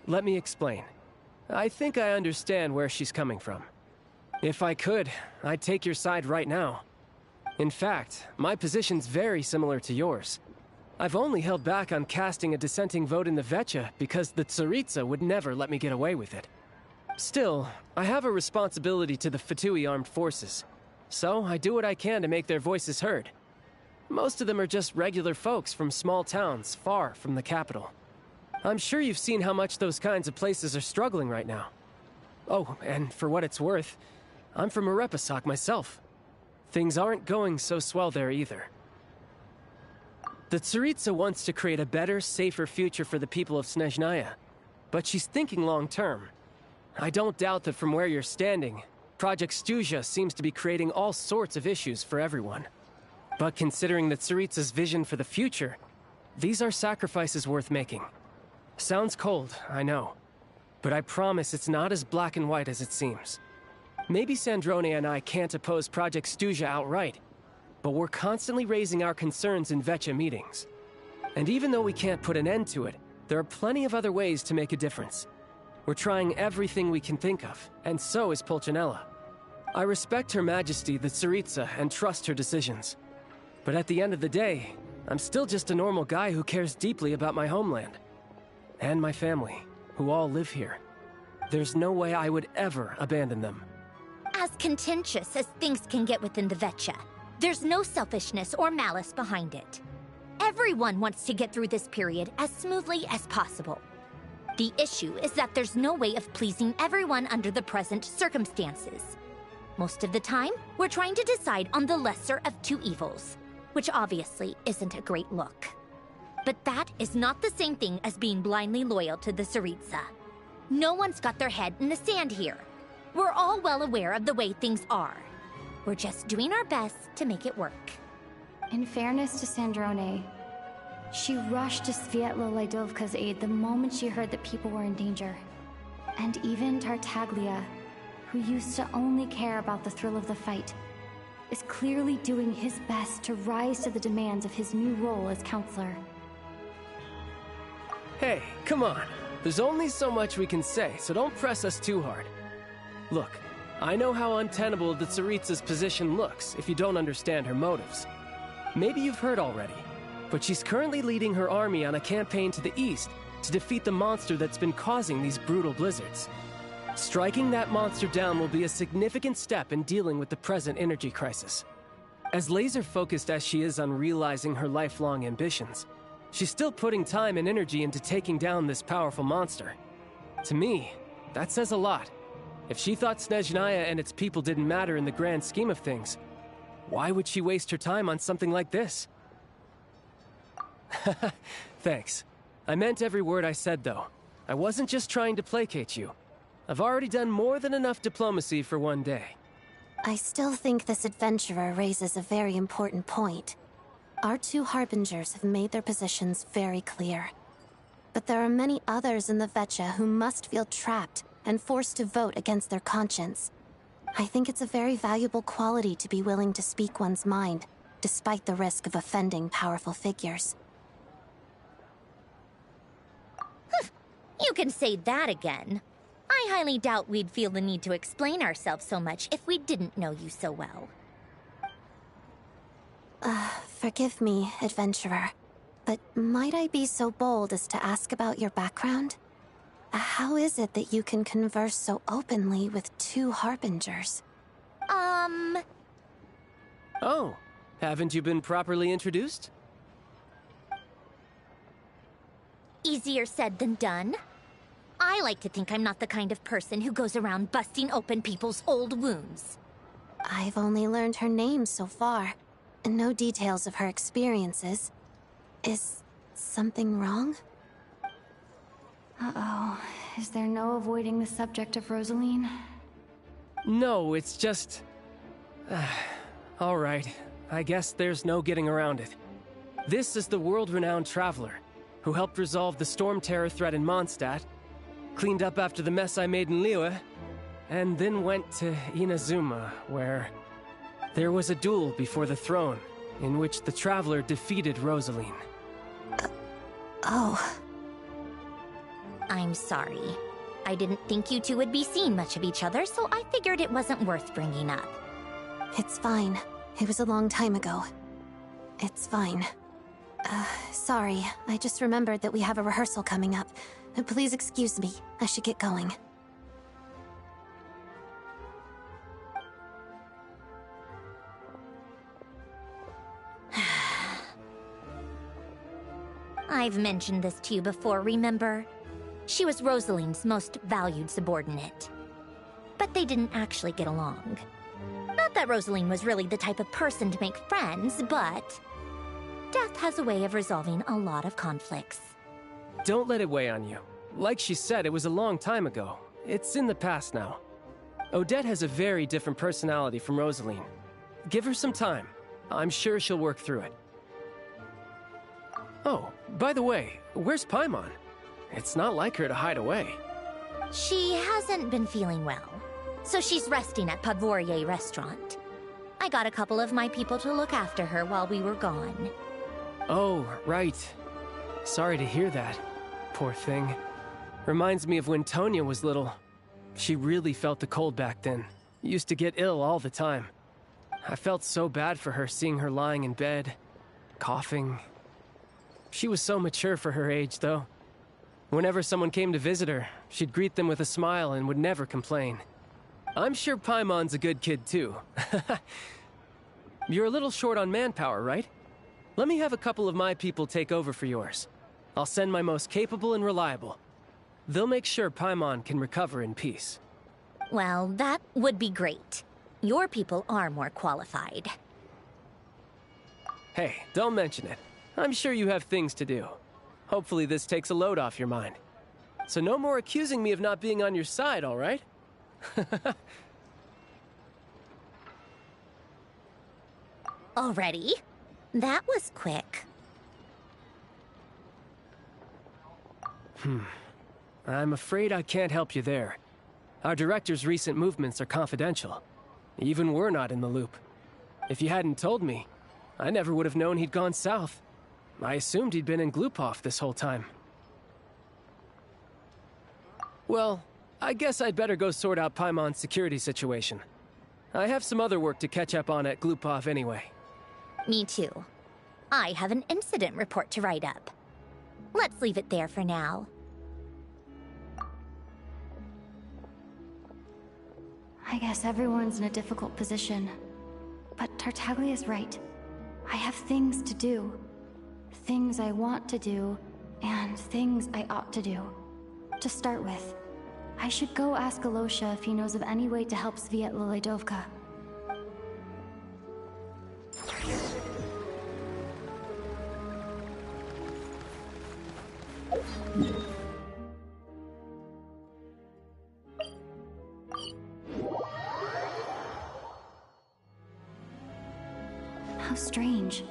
Let me explain. I think I understand where she's coming from. If I could, I'd take your side right now. In fact, my position's very similar to yours. I've only held back on casting a dissenting vote in the Vecha because the Tsaritsa would never let me get away with it. Still, I have a responsibility to the Fatui armed forces, so I do what I can to make their voices heard. Most of them are just regular folks from small towns far from the capital. I'm sure you've seen how much those kinds of places are struggling right now. Oh, and for what it's worth, I'm from Arepasak myself. Things aren't going so swell there either. The Tsaritsa wants to create a better, safer future for the people of Snezhnaya, but she's thinking long-term. I don't doubt that from where you're standing, Project Stuzha seems to be creating all sorts of issues for everyone. But considering the Tsaritsa's vision for the future, these are sacrifices worth making. Sounds cold, I know, but I promise it's not as black and white as it seems. Maybe Sandrone and I can't oppose Project Stuzha outright, but we're constantly raising our concerns in Vecha meetings. And even though we can't put an end to it, there are plenty of other ways to make a difference. We're trying everything we can think of, and so is Pulcinella. I respect Her Majesty the Tsaritsa and trust her decisions. But at the end of the day, I'm still just a normal guy who cares deeply about my homeland. And my family, who all live here. There's no way I would ever abandon them. As contentious as things can get within the Vecha, there's no selfishness or malice behind it. Everyone wants to get through this period as smoothly as possible. The issue is that there's no way of pleasing everyone under the present circumstances. Most of the time, we're trying to decide on the lesser of two evils, which obviously isn't a great look. But that is not the same thing as being blindly loyal to the Tsaritsa. No one's got their head in the sand here. We're all well aware of the way things are. We're just doing our best to make it work. In fairness to Sandrone, she rushed to Sviatlo Laidovka's aid the moment she heard that people were in danger. And even Tartaglia, who used to only care about the thrill of the fight, is clearly doing his best to rise to the demands of his new role as counselor. Hey, come on. There's only so much we can say, so don't press us too hard. Look, I know how untenable the Tsaritsa's position looks if you don't understand her motives. Maybe you've heard already, but she's currently leading her army on a campaign to the east to defeat the monster that's been causing these brutal blizzards. Striking that monster down will be a significant step in dealing with the present energy crisis. As laser-focused as she is on realizing her lifelong ambitions, she's still putting time and energy into taking down this powerful monster. To me, that says a lot. If she thought Snezhnaya and its people didn't matter in the grand scheme of things, why would she waste her time on something like this? Thanks. I meant every word I said, though. I wasn't just trying to placate you. I've already done more than enough diplomacy for one day. I still think this adventurer raises a very important point. Our two harbingers have made their positions very clear. But there are many others in the Vecha who must feel trapped and forced to vote against their conscience. I think it's a very valuable quality to be willing to speak one's mind, despite the risk of offending powerful figures. You can say that again. I highly doubt we'd feel the need to explain ourselves so much if we didn't know you so well. Forgive me, adventurer, but might I be so bold as to ask about your background? How is it that you can converse so openly with two harbingers? Oh, haven't you been properly introduced? Easier said than done. I like to think I'm not the kind of person who goes around busting open people's old wounds. I've only learned her name so far, and no details of her experiences. Is something wrong? Uh-oh. Is there no avoiding the subject of Rosaline? No, it's just... all right. I guess there's no getting around it. This is the world-renowned traveler, who helped resolve the storm terror threat in Mondstadt, cleaned up after the mess I made in Liyue, and then went to Inazuma, where there was a duel before the throne, in which the traveler defeated Rosaline. Oh. I'm sorry. I didn't think you two would be seeing much of each other, so I figured it wasn't worth bringing up. It's fine. It was a long time ago. It's fine. Sorry. I just remembered that we have a rehearsal coming up. Please excuse me. I should get going. I've mentioned this to you before, remember? She was Rosaline's most valued subordinate. But they didn't actually get along. Not that Rosaline was really the type of person to make friends, but... Death has a way of resolving a lot of conflicts. Don't let it weigh on you. Like she said, it was a long time ago. It's in the past now. Odette has a very different personality from Rosaline. Give her some time. I'm sure she'll work through it. Oh, by the way, where's Paimon? It's not like her to hide away. She hasn't been feeling well, so she's resting at Pavorier Restaurant. I got a couple of my people to look after her while we were gone. Oh, right. Sorry to hear that. Poor thing. Reminds me of when Tonya was little. She really felt the cold back then. Used to get ill all the time. I felt so bad for her seeing her lying in bed, coughing. She was so mature for her age, though. Whenever someone came to visit her, she'd greet them with a smile and would never complain. I'm sure Paimon's a good kid, too. You're a little short on manpower, right? Let me have a couple of my people take over for yours. I'll send my most capable and reliable. They'll make sure Paimon can recover in peace. Well, that would be great. Your people are more qualified. Hey, don't mention it. I'm sure you have things to do. Hopefully this takes a load off your mind. So no more accusing me of not being on your side, all right? Already? That was quick. I'm afraid I can't help you there. Our director's recent movements are confidential. Even we're not in the loop. If you hadn't told me, I never would have known he'd gone south. I assumed he'd been in Glupov this whole time. Well, I guess I'd better go sort out Paimon's security situation. I have some other work to catch up on at Glupov anyway. Me too. I have an incident report to write up. Let's leave it there for now. I guess everyone's in a difficult position. But Tartaglia's right. I have things to do. Things I want to do, and things I ought to do. To start with, I should go ask Alosha if he knows of any way to help Sviet Liledovka. How strange.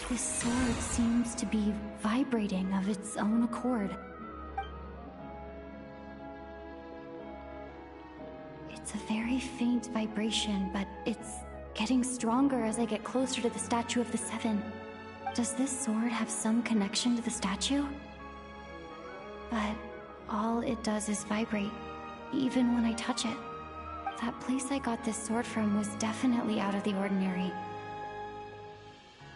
This sword seems to be vibrating of its own accord. It's a very faint vibration, but it's getting stronger as I get closer to the Statue of the Seven. Does this sword have some connection to the statue? But all it does is vibrate, even when I touch it. That place I got this sword from was definitely out of the ordinary.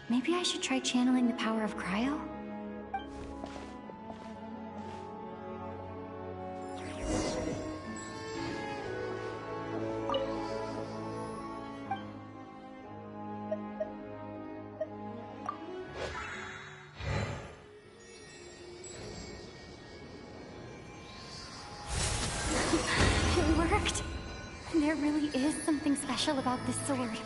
Maybe I should try channeling the power of cryo? It worked! There really is something special about this sword.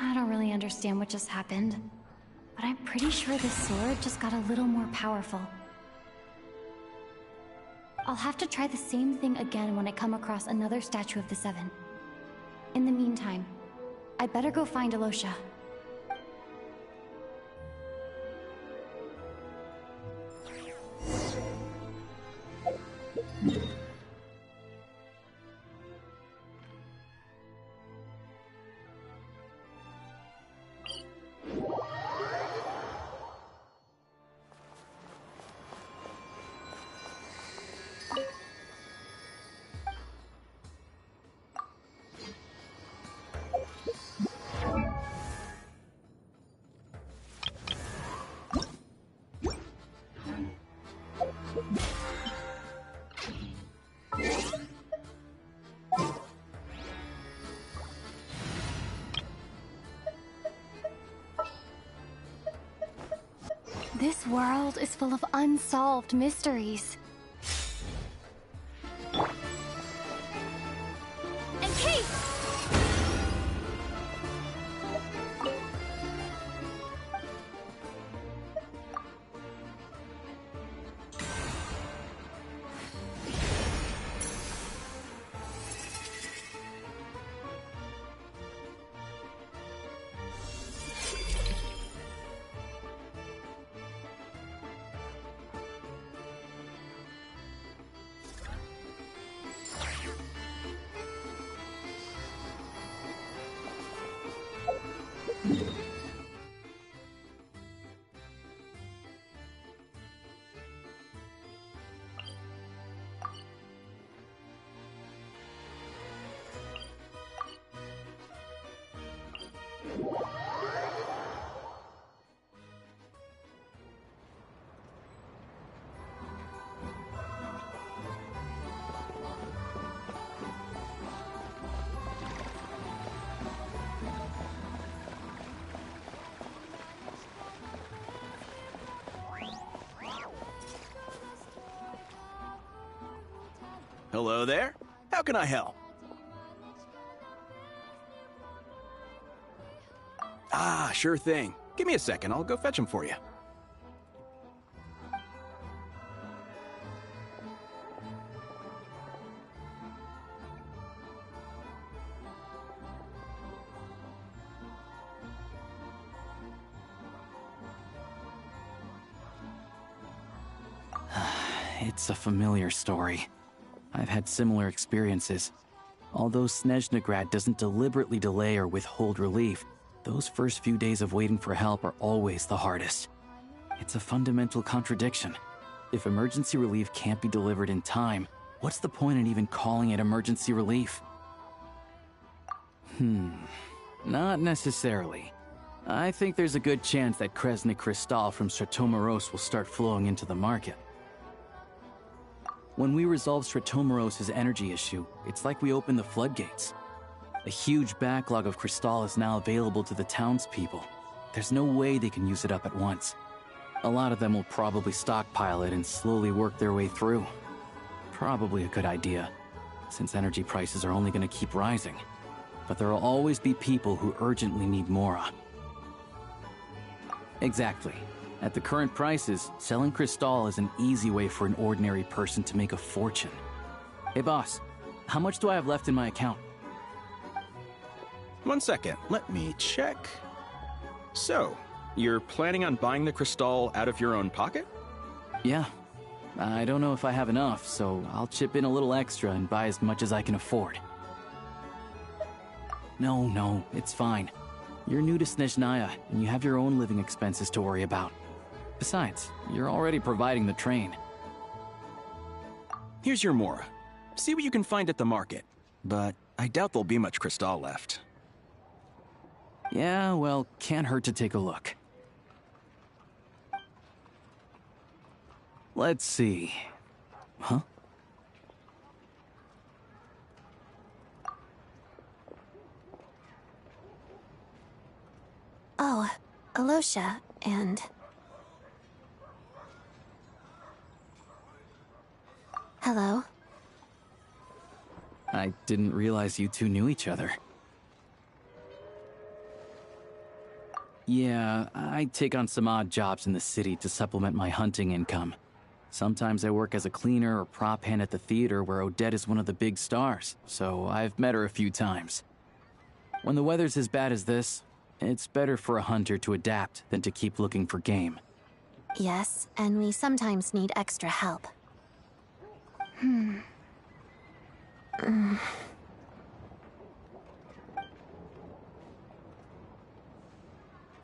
I don't really understand what just happened, but I'm pretty sure this sword just got a little more powerful. I'll have to try the same thing again when I come across another Statue of the Seven. In the meantime, I better go find Alosha. This world is full of unsolved mysteries. And Kate! Hello there. How can I help? Ah, sure thing. Give me a second. I'll go fetch him for you. It's a familiar story. I've had similar experiences. Although Snezhnegrad doesn't deliberately delay or withhold relief, those first few days of waiting for help are always the hardest. It's a fundamental contradiction. If emergency relief can't be delivered in time, what's the point in even calling it emergency relief? Not necessarily. I think there's a good chance that Kresny Crystal from Stratomeros will start flowing into the market. When we resolve Stratomeros' energy issue, it's like we open the floodgates. A huge backlog of crystal is now available to the townspeople. There's no way they can use it up at once. A lot of them will probably stockpile it and slowly work their way through. Probably a good idea, since energy prices are only going to keep rising. But there will always be people who urgently need Mora. Exactly. At the current prices, selling crystal is an easy way for an ordinary person to make a fortune. Hey boss, how much do I have left in my account? 1 second, let me check. So, you're planning on buying the crystal out of your own pocket? Yeah. I don't know if I have enough, so I'll chip in a little extra and buy as much as I can afford. No, it's fine. You're new to Snezhnaya, and you have your own living expenses to worry about. Besides, you're already providing the train. Here's your Mora. See what you can find at the market. But I doubt there'll be much crystal left. Yeah, well, can't hurt to take a look. Let's see. Huh? Oh, Alosha, and... Hello? I didn't realize you two knew each other. Yeah, I take on some odd jobs in the city to supplement my hunting income. Sometimes I work as a cleaner or prop hand at the theater where Odette is one of the big stars, so I've met her a few times. When the weather's as bad as this, it's better for a hunter to adapt than to keep looking for game. Yes, and we sometimes need extra help.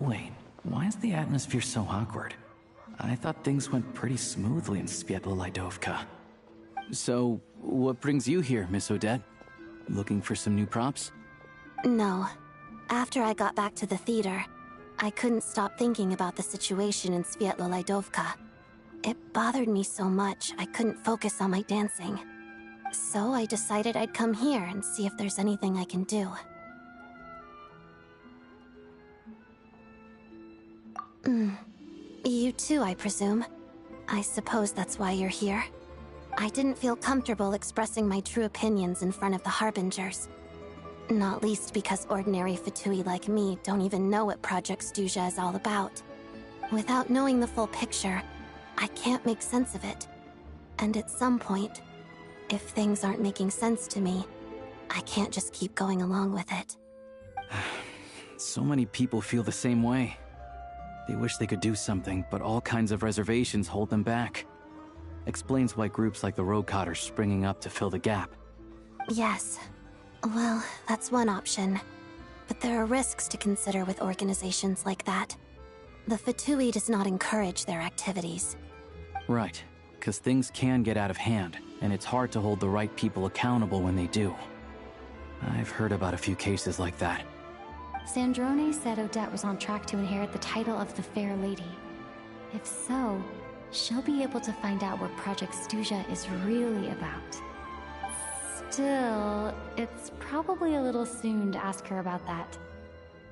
Wait, why is the atmosphere so awkward? I thought things went pretty smoothly in Sviatlo-Lidovka. So, what brings you here, Miss Odette? Looking for some new props? No. After I got back to the theater, I couldn't stop thinking about the situation in Sviatlo-Lidovka. It bothered me so much, I couldn't focus on my dancing. So I decided I'd come here and see if there's anything I can do. You too, I presume. I suppose that's why you're here. I didn't feel comfortable expressing my true opinions in front of the Harbingers. Not least because ordinary Fatui like me don't even know what Project Stuja is all about. Without knowing the full picture, I can't make sense of it. And at some point, if things aren't making sense to me, I can't just keep going along with it. So many people feel the same way. They wish they could do something, but all kinds of reservations hold them back. Explains why groups like the Roadcott are springing up to fill the gap. Yes. Well, that's one option. But there are risks to consider with organizations like that. The Fatui does not encourage their activities. Right, because things can get out of hand, and it's hard to hold the right people accountable when they do. I've heard about a few cases like that. Sandrone said Odette was on track to inherit the title of the Fair Lady. If so, she'll be able to find out what Project Stuja is really about. Still, it's probably a little soon to ask her about that.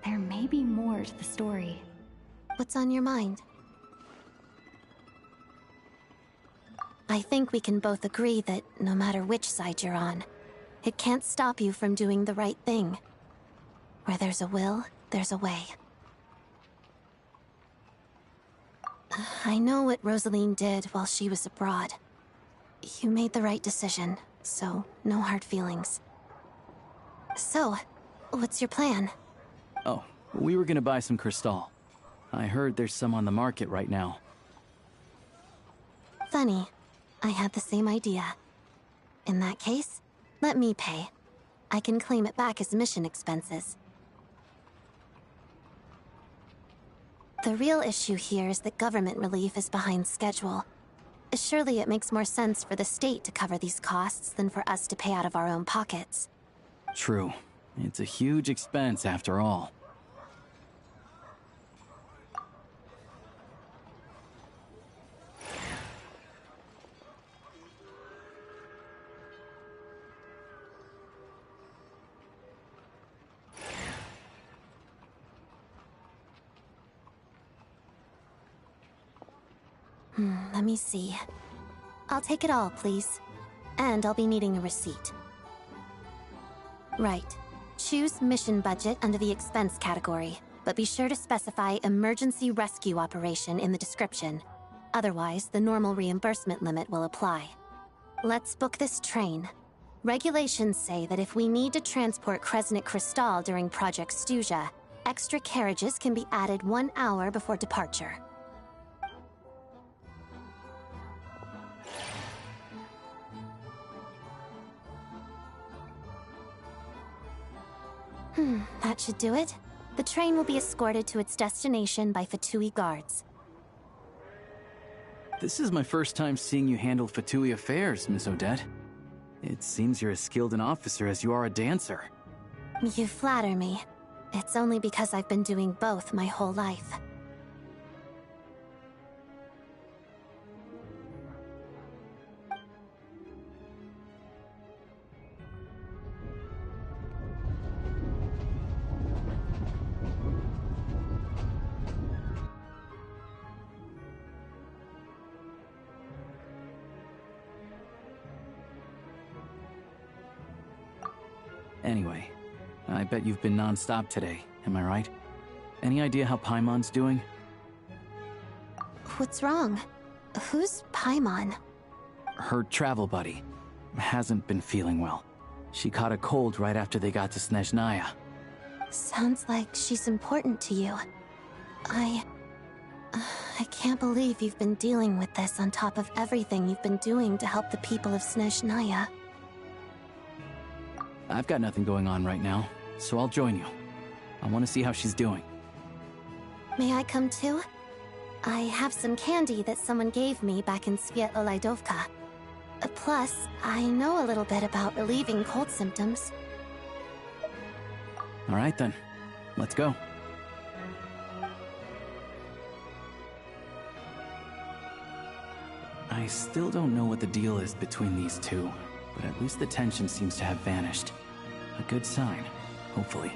There may be more to the story. What's on your mind? I think we can both agree that no matter which side you're on, it can't stop you from doing the right thing. Where there's a will, there's a way. I know what Rosaline did while she was abroad. You made the right decision, so no hard feelings. So, what's your plan? Oh, we were gonna buy some Crystal. I heard there's some on the market right now. Funny. I had the same idea. In that case, let me pay. I can claim it back as mission expenses. The real issue here is that government relief is behind schedule. Surely it makes more sense for the state to cover these costs than for us to pay out of our own pockets. True. It's a huge expense after all. Let me see. I'll take it all, please. And I'll be needing a receipt. Right. Choose mission budget under the expense category, but be sure to specify emergency rescue operation in the description. Otherwise, the normal reimbursement limit will apply. Let's book this train. Regulations say that if we need to transport Kresnik Crystal during Project Stuja, extra carriages can be added 1 hour before departure. That should do it. The train will be escorted to its destination by Fatui guards. This is my first time seeing you handle Fatui affairs, Miss Odette. It seems you're as skilled an officer as you are a dancer. You flatter me. It's only because I've been doing both my whole life. Anyway, I bet you've been non-stop today, am I right? Any idea how Paimon's doing? What's wrong? Who's Paimon? Her travel buddy hasn't been feeling well. She caught a cold right after they got to Snezhnaya. Sounds like she's important to you. I can't believe you've been dealing with this on top of everything you've been doing to help the people of Snezhnaya. I've got nothing going on right now, so I'll join you. I want to see how she's doing. May I come too? I have some candy that someone gave me back in Sviet Olaydovka. Plus, I know a little bit about relieving cold symptoms. All right then, let's go. I still don't know what the deal is between these two, but at least the tension seems to have vanished. A good sign, hopefully.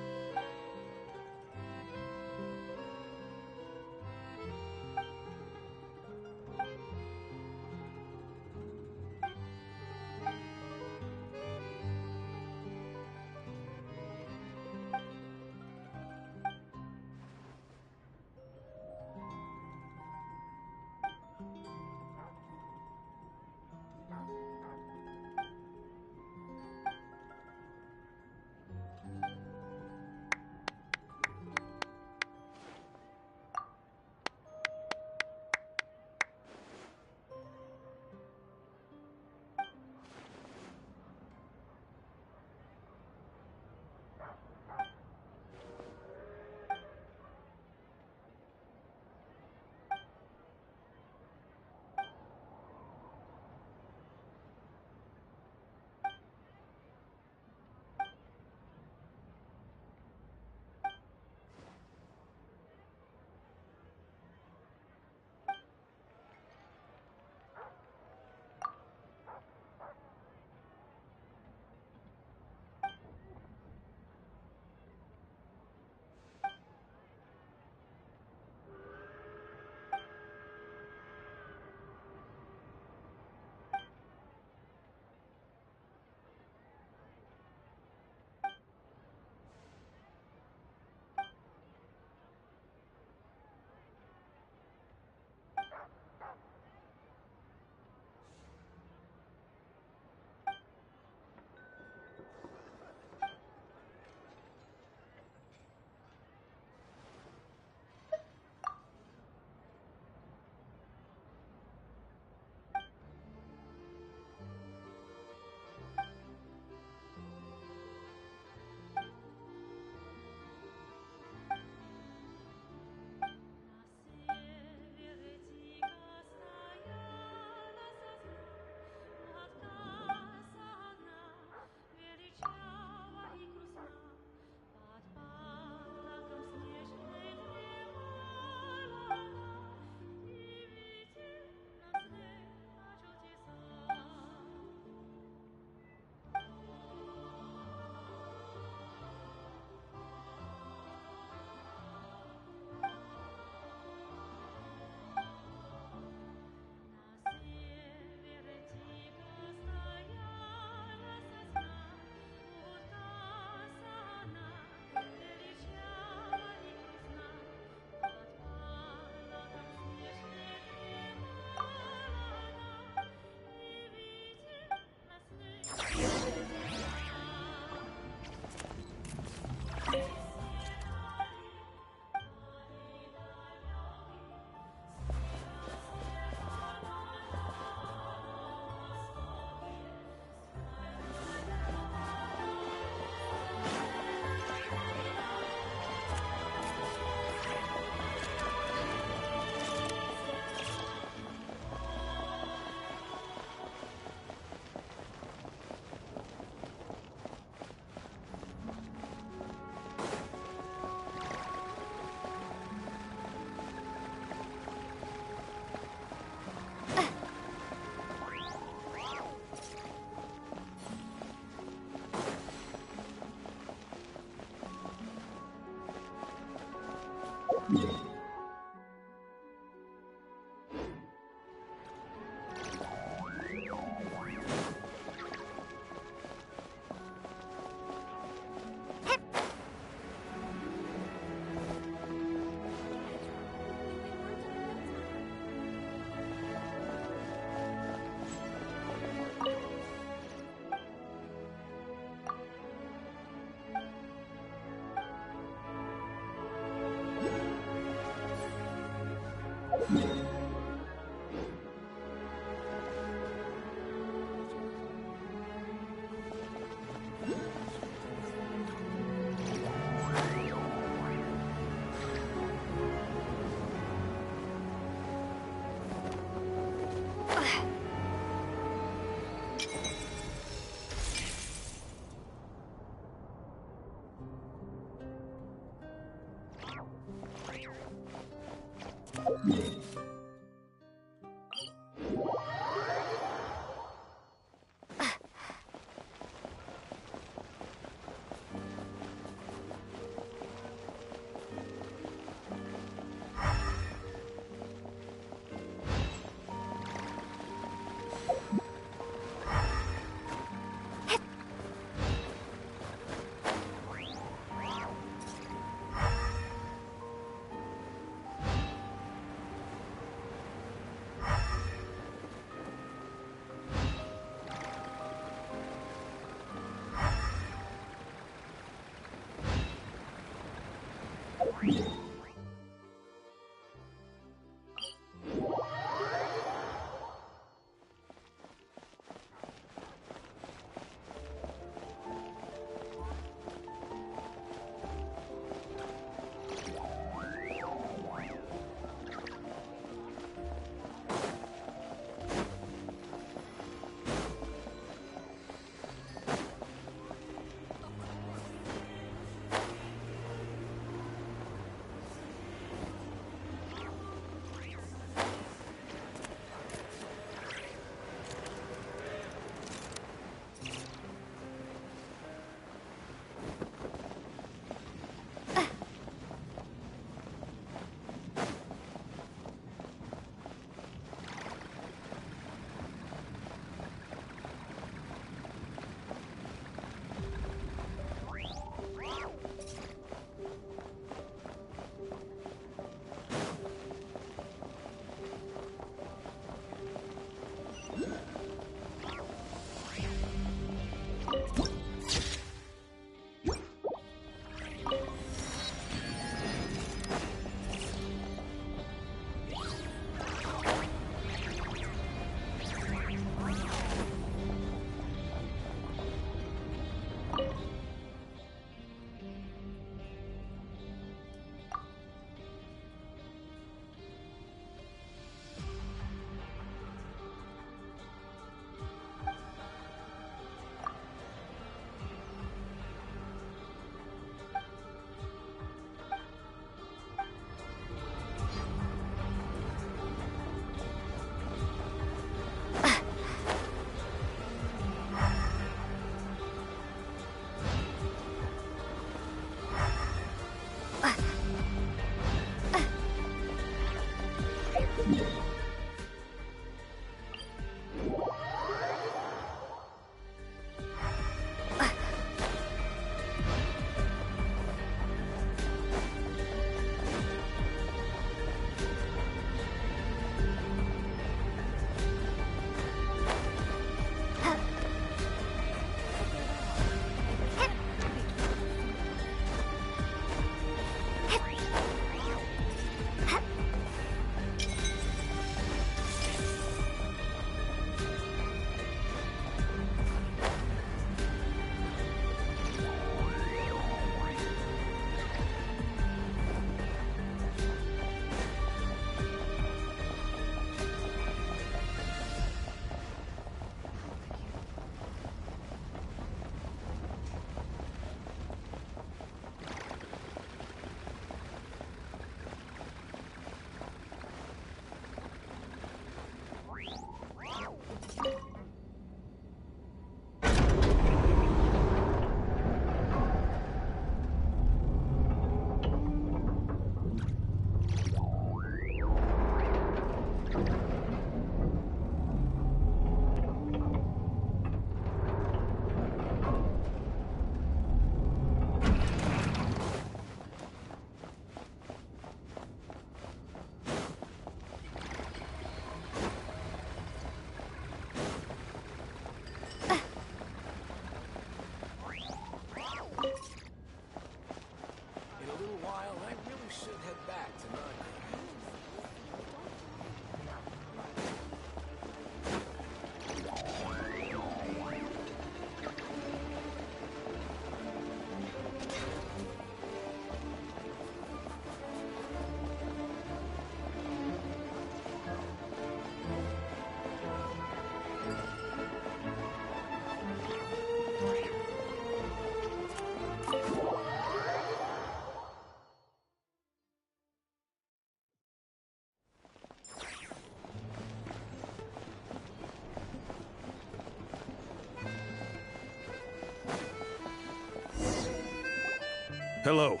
Hello.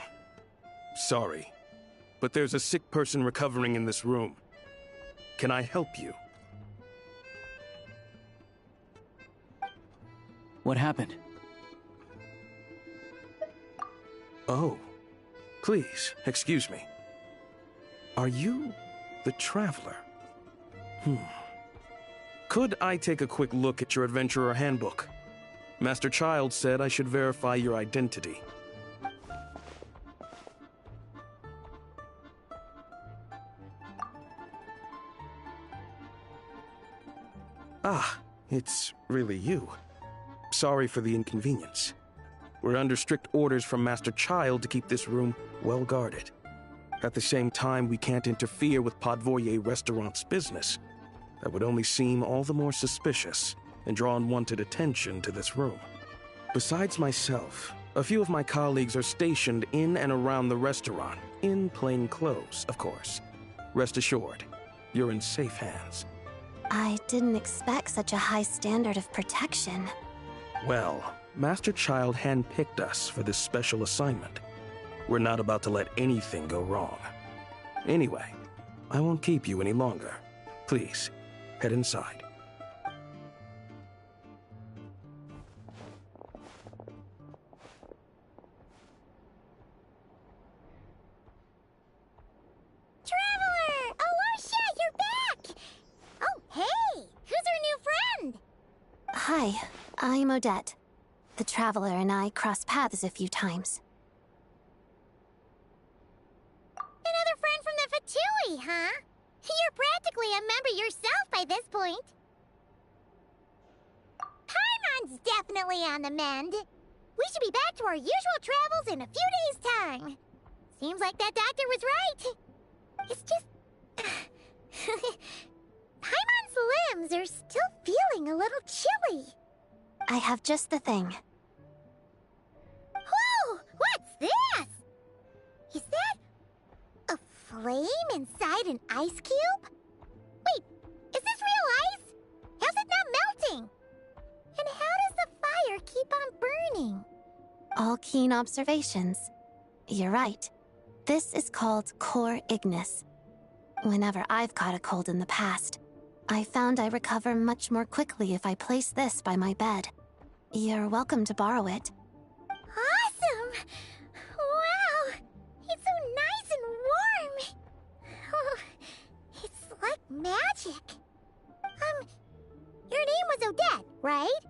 Sorry, but there's a sick person recovering in this room. Can I help you? What happened? Oh, please, excuse me. Are you the Traveler? Could I take a quick look at your Adventurer Handbook? Master Child said I should verify your identity. Ah, it's really you. Sorry for the inconvenience. We're under strict orders from Master Child to keep this room well guarded. At the same time, we can't interfere with Podvoye Restaurant's business. That would only seem all the more suspicious and draw unwanted attention to this room. Besides myself, a few of my colleagues are stationed in and around the restaurant, in plain clothes, of course. Rest assured, you're in safe hands. I didn't expect such a high standard of protection. Well, Master Child handpicked us for this special assignment. We're not about to let anything go wrong. Anyway, I won't keep you any longer. Please, head inside. Traveler! Aloysia, you're back! Oh, hey! Who's our new friend? Hi, I'm Odette. The Traveler and I crossed paths a few times. Another friend from the Fatui, huh? You're practically a member yourself by this point. Paimon's definitely on the mend. We should be back to our usual travels in a few days' time. Seems like that doctor was right. It's just... Paimon's limbs are still feeling a little chilly. I have just the thing. Whoa! What's this? Is that... a flame inside an ice cube? Wait, is this real ice? How's it not melting? And how does the fire keep on burning? All keen observations. You're right. This is called Core Ignis. Whenever I've caught a cold in the past, I found I recover much more quickly if I place this by my bed. You're welcome to borrow it. Awesome! Wow! It's so nice and warm! Oh, it's like magic. Your name was Odette, right?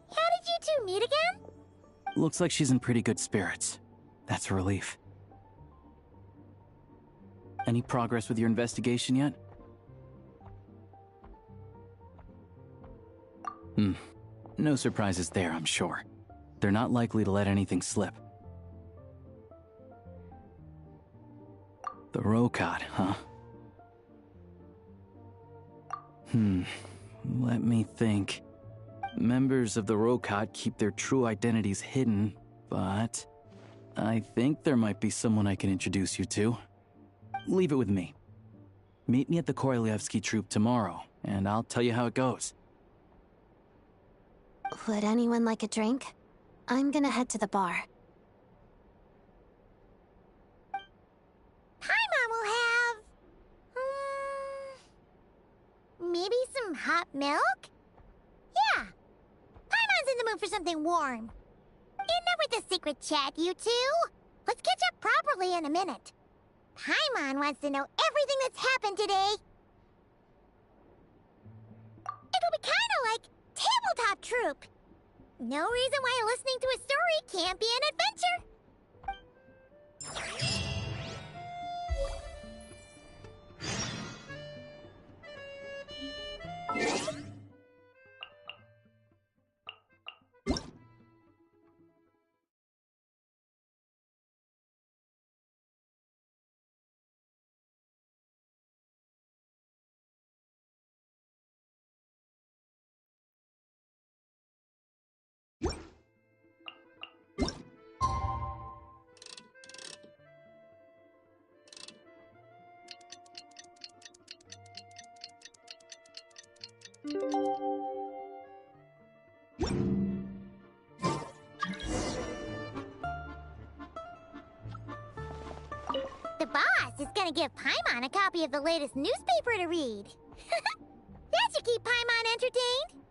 How did you two meet again? Looks like she's in pretty good spirits. That's a relief. Any progress with your investigation yet? No surprises there, I'm sure. They're not likely to let anything slip. The Rokad, huh? Let me think. Members of the Rokad keep their true identities hidden, but... I think there might be someone I can introduce you to. Leave it with me. Meet me at the Korolyevsky Troop tomorrow, and I'll tell you how it goes. Would anyone like a drink? I'm gonna head to the bar. Paimon will have... maybe some hot milk? Yeah. Paimon's in the mood for something warm. Enough with the secret chat, you two. Let's catch up properly in a minute. Paimon wants to know everything that's happened today. It'll be kinda like Tabletop Troop. No reason why listening to a story can't be an adventure. gonna give Paimon a copy of the latest newspaper to read. That should keep Paimon entertained.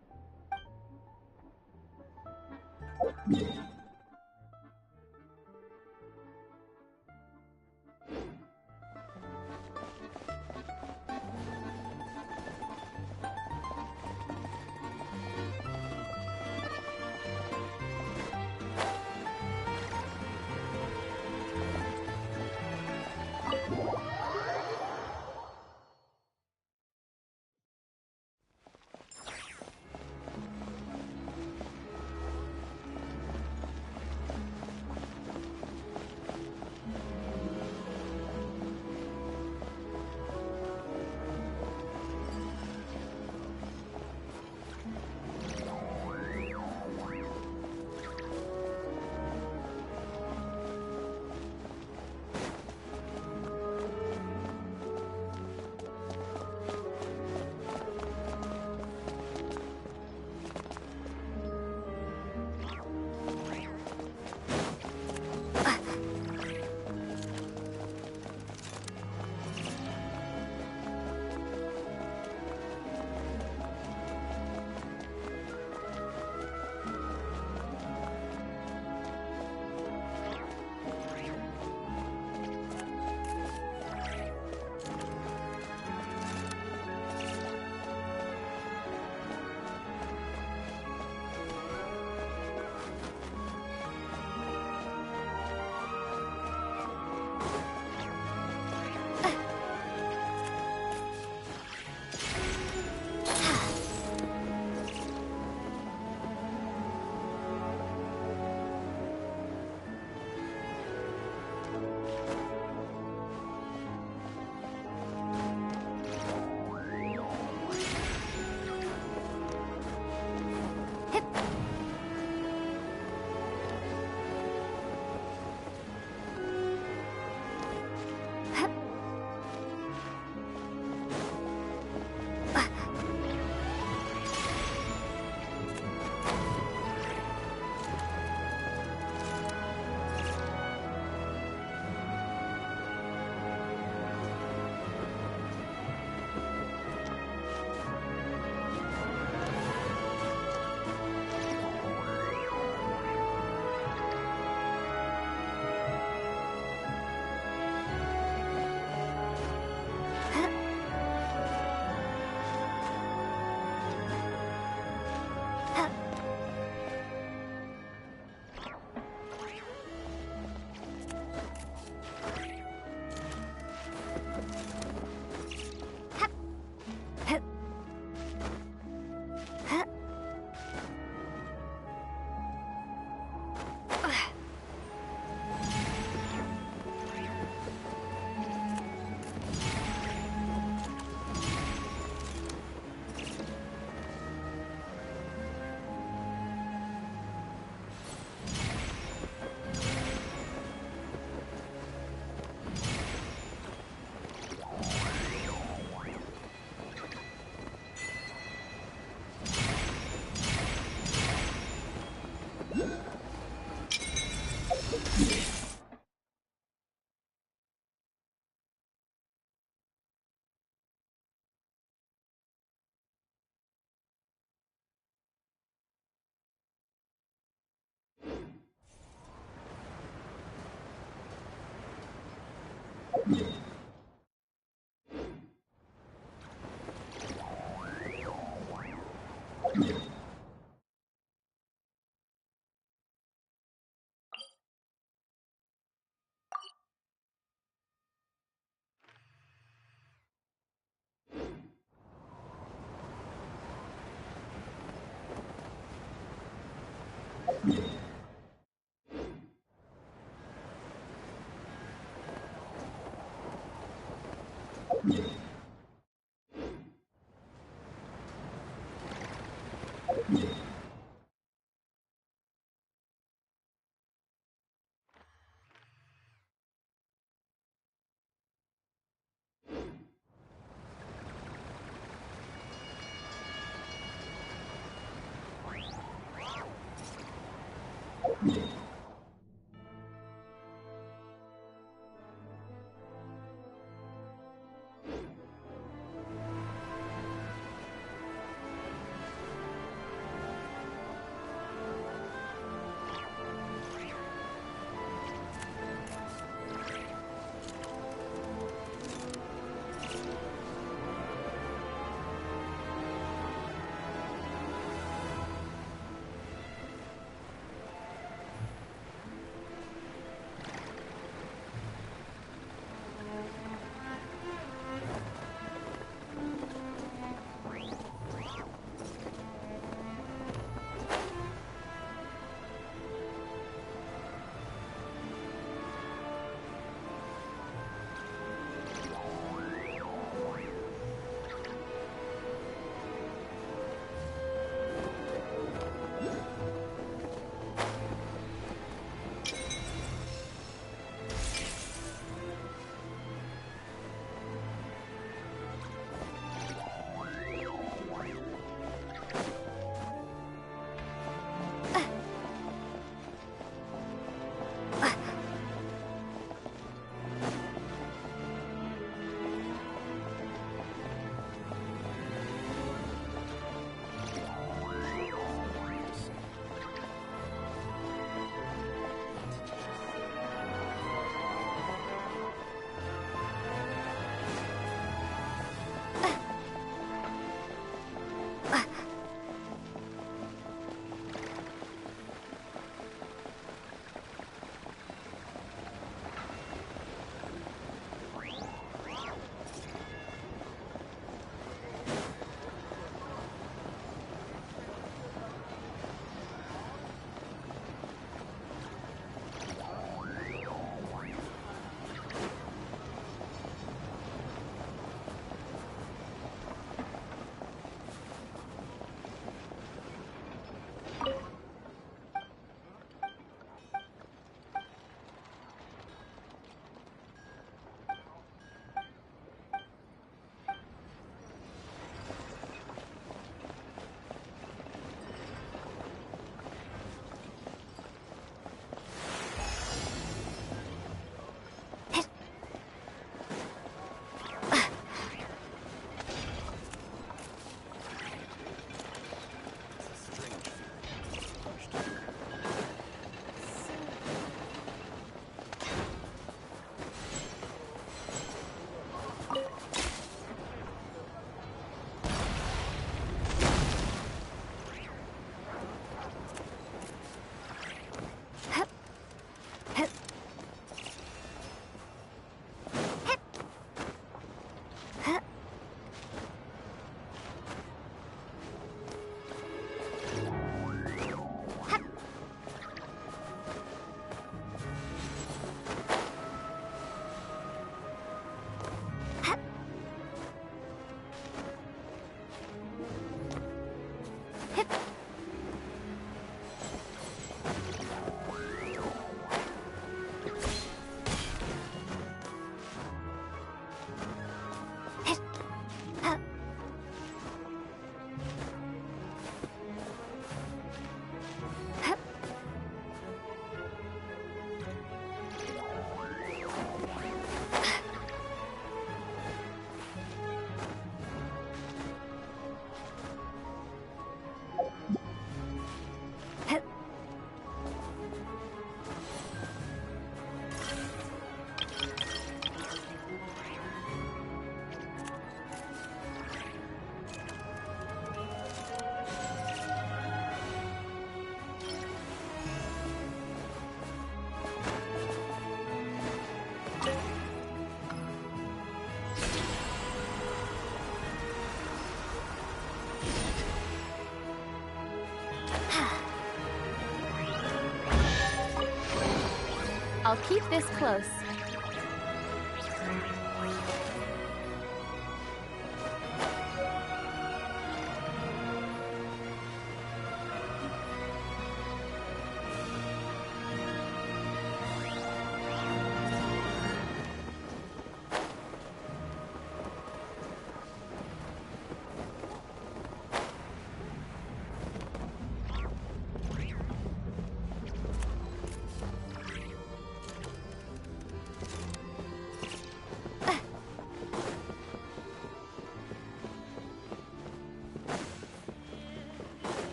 I'll keep this close.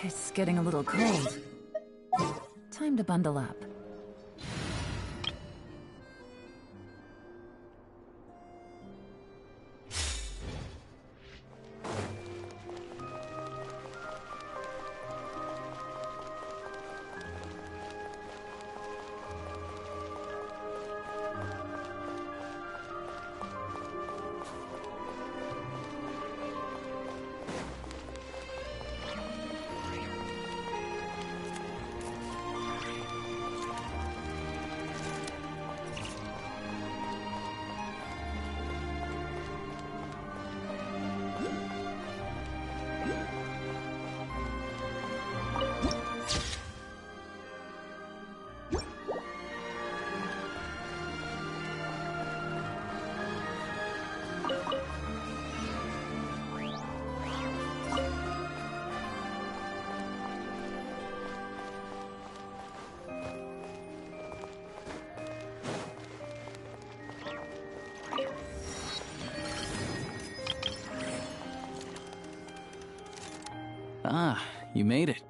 It's getting a little cold. Time to bundle up. Ah, you made it.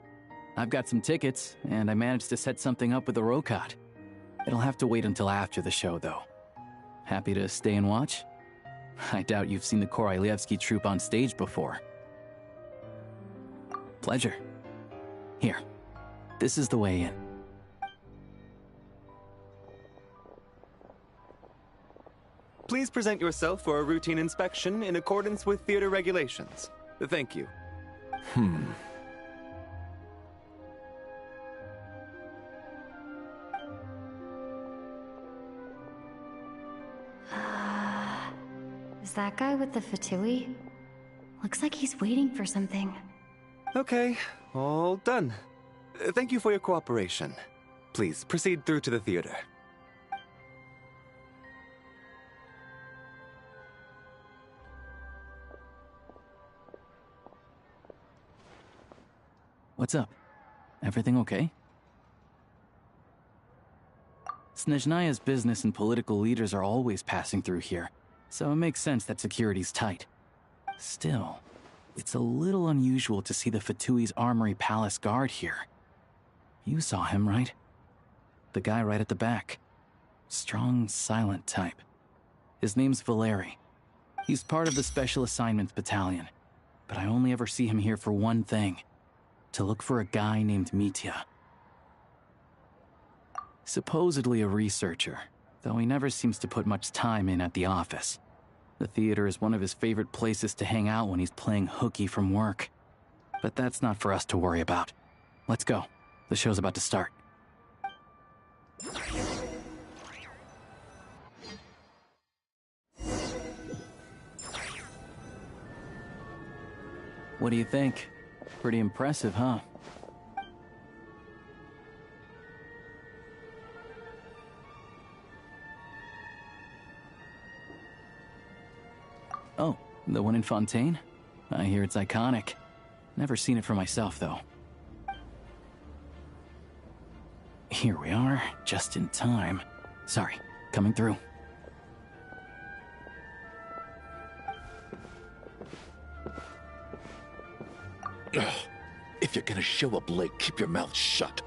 I've got some tickets, and I managed to set something up with the Rokot. It'll have to wait until after the show, though. Happy to stay and watch? I doubt you've seen the Korolyevsky troupe on stage before. Pleasure. Here, this is the way in. Please present yourself for a routine inspection in accordance with theater regulations. Thank you. Is that guy with the fatui? Looks like he's waiting for something. Okay, all done. Thank you for your cooperation. Please proceed through to the theater. What's up? Everything okay? Snezhnaya's business and political leaders are always passing through here, so it makes sense that security's tight. Still, it's a little unusual to see the Fatui's Armory Palace guard here. You saw him, right? The guy right at the back. Strong, silent type. His name's Valeri. He's part of the Special Assignments Battalion, but I only ever see him here for one thing. To look for a guy named Mitya. Supposedly a researcher, though he never seems to put much time in at the office. The theater is one of his favorite places to hang out when he's playing hooky from work. But that's not for us to worry about. Let's go. The show's about to start. What do you think? Pretty impressive, huh? Oh, the one in Fontaine? I hear it's iconic. Never seen it for myself, though. Here we are, just in time. Sorry, coming through. If you're gonna show up late, keep your mouth shut.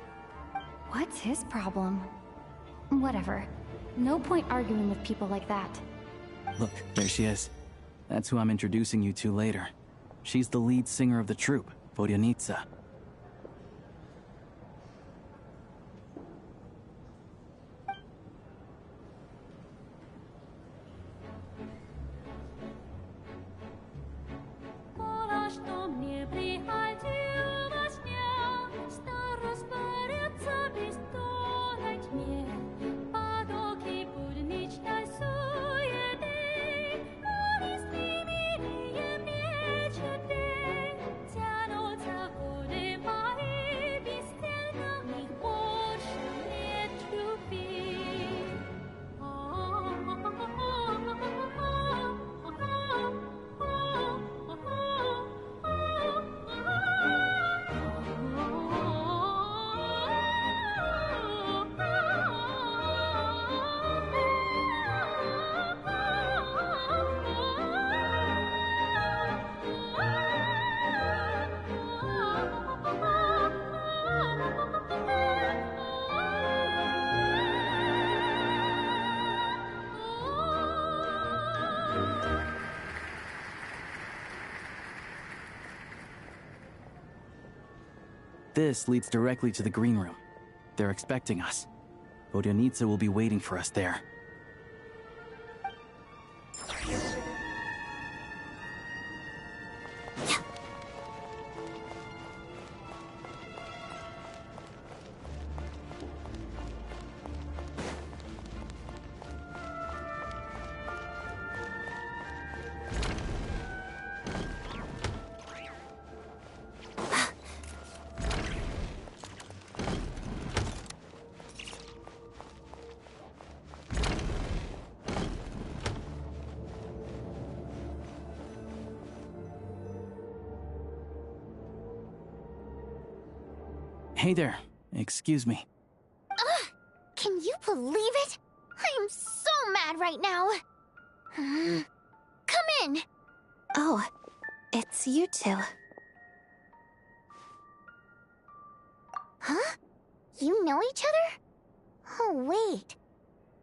What's his problem? Whatever. No point arguing with people like that. Look, there she is. That's who I'm introducing you to later. She's the lead singer of the troupe, Vodyanitsa. This leads directly to the green room. They're expecting us. Vodyanitsa will be waiting for us there. Hey there. Excuse me. Ugh! Can you believe it? I'm so mad right now. Come in. Oh, it's you two. Huh? You know each other? Oh, wait.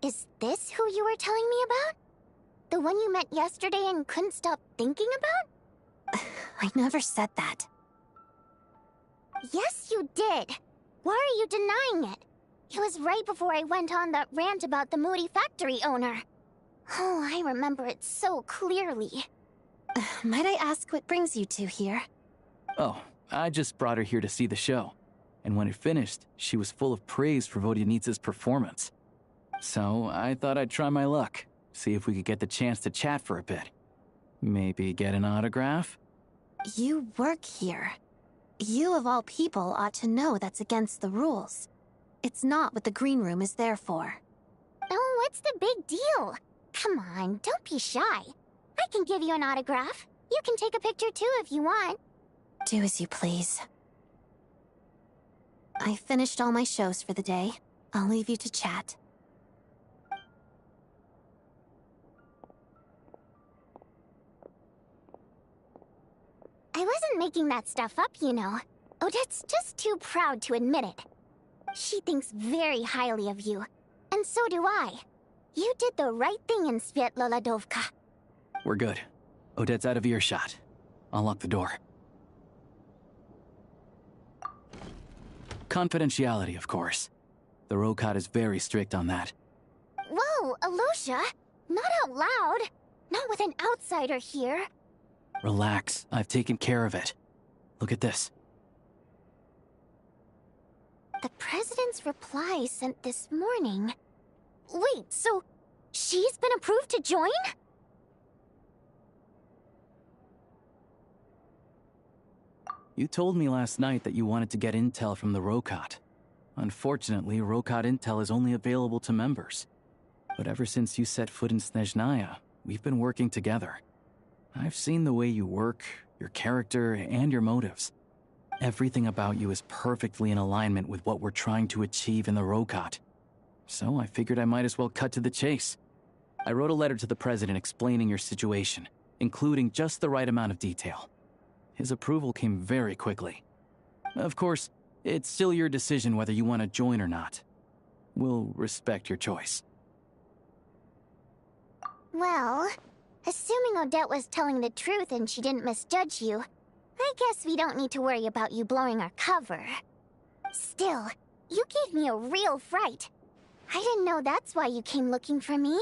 Is this who you were telling me about? The one you met yesterday and couldn't stop thinking about? I never said that. Yes, you did. Why are you denying it? It was right before I went on that rant about the moody factory owner. Oh, I remember it so clearly. Might I ask what brings you two here? Oh, I just brought her here to see the show. And when it finished, she was full of praise for Vodyanitsa's performance. So I thought I'd try my luck, see if we could get the chance to chat for a bit. Maybe get an autograph? You work here. You of all people ought to know that's against the rules. It's not what the green room is there for. Oh, what's the big deal? Come on, don't be shy. I can give you an autograph. You can take a picture too if you want. Do as you please. I finished all my shows for the day. I'll leave you to chat. I wasn't making that stuff up, you know. Odette's just too proud to admit it. She thinks very highly of you. And so do I. You did the right thing in Svietloladovka. We're good. Odette's out of earshot. I'll lock the door. Confidentiality, of course. The Rokot is very strict on that. Whoa, Alosha! Not out loud! Not with an outsider here. Relax. I've taken care of it. Look at this. The President's reply sent this morning. Wait, so she's been approved to join? You told me last night that you wanted to get intel from the Rokot. Unfortunately, Rokot intel is only available to members. But ever since you set foot in Snezhnaya, we've been working together. I've seen the way you work, your character, and your motives. Everything about you is perfectly in alignment with what we're trying to achieve in the Rokot. So I figured I might as well cut to the chase. I wrote a letter to the President explaining your situation, including just the right amount of detail. His approval came very quickly. Of course, it's still your decision whether you want to join or not. We'll respect your choice. Well, assuming Odette was telling the truth and she didn't misjudge you, I guess we don't need to worry about you blowing our cover. Still, you gave me a real fright. I didn't know that's why you came looking for me.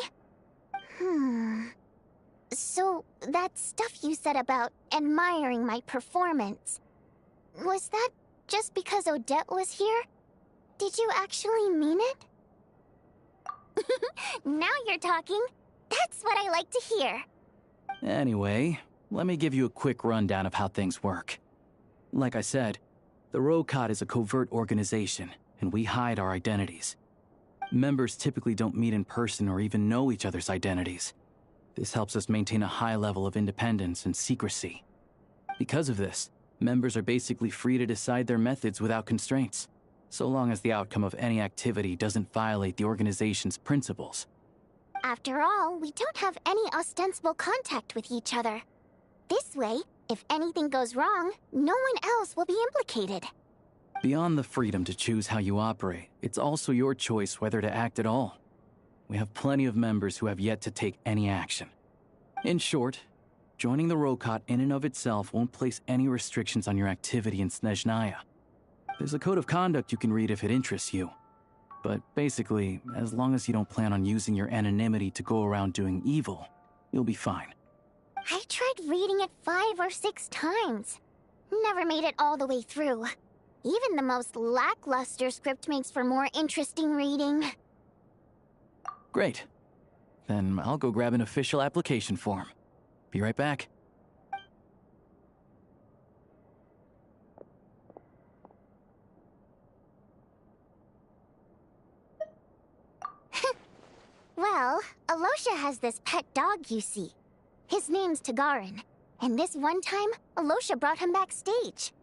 So, that stuff you said about admiring my performance, was that just because Odette was here? Did you actually mean it? Now you're talking. That's what I like to hear. Anyway, let me give you a quick rundown of how things work. Like I said, the Rokot is a covert organization, and we hide our identities. Members typically don't meet in person or even know each other's identities. This helps us maintain a high level of independence and secrecy. Because of this, members are basically free to decide their methods without constraints, so long as the outcome of any activity doesn't violate the organization's principles. After all, we don't have any ostensible contact with each other. This way, if anything goes wrong, no one else will be implicated. Beyond the freedom to choose how you operate, it's also your choice whether to act at all. We have plenty of members who have yet to take any action. In short, joining the Rokot in and of itself won't place any restrictions on your activity in Snezhnaya. There's a code of conduct you can read if it interests you. But basically, as long as you don't plan on using your anonymity to go around doing evil, you'll be fine. I tried reading it 5 or 6 times. Never made it all the way through. Even the most lackluster script makes for more interesting reading. Great. Then I'll go grab an official application form. Be right back. Well, Alosha has this pet dog, you see. His name's Tagarin, and this one time, Alosha brought him backstage.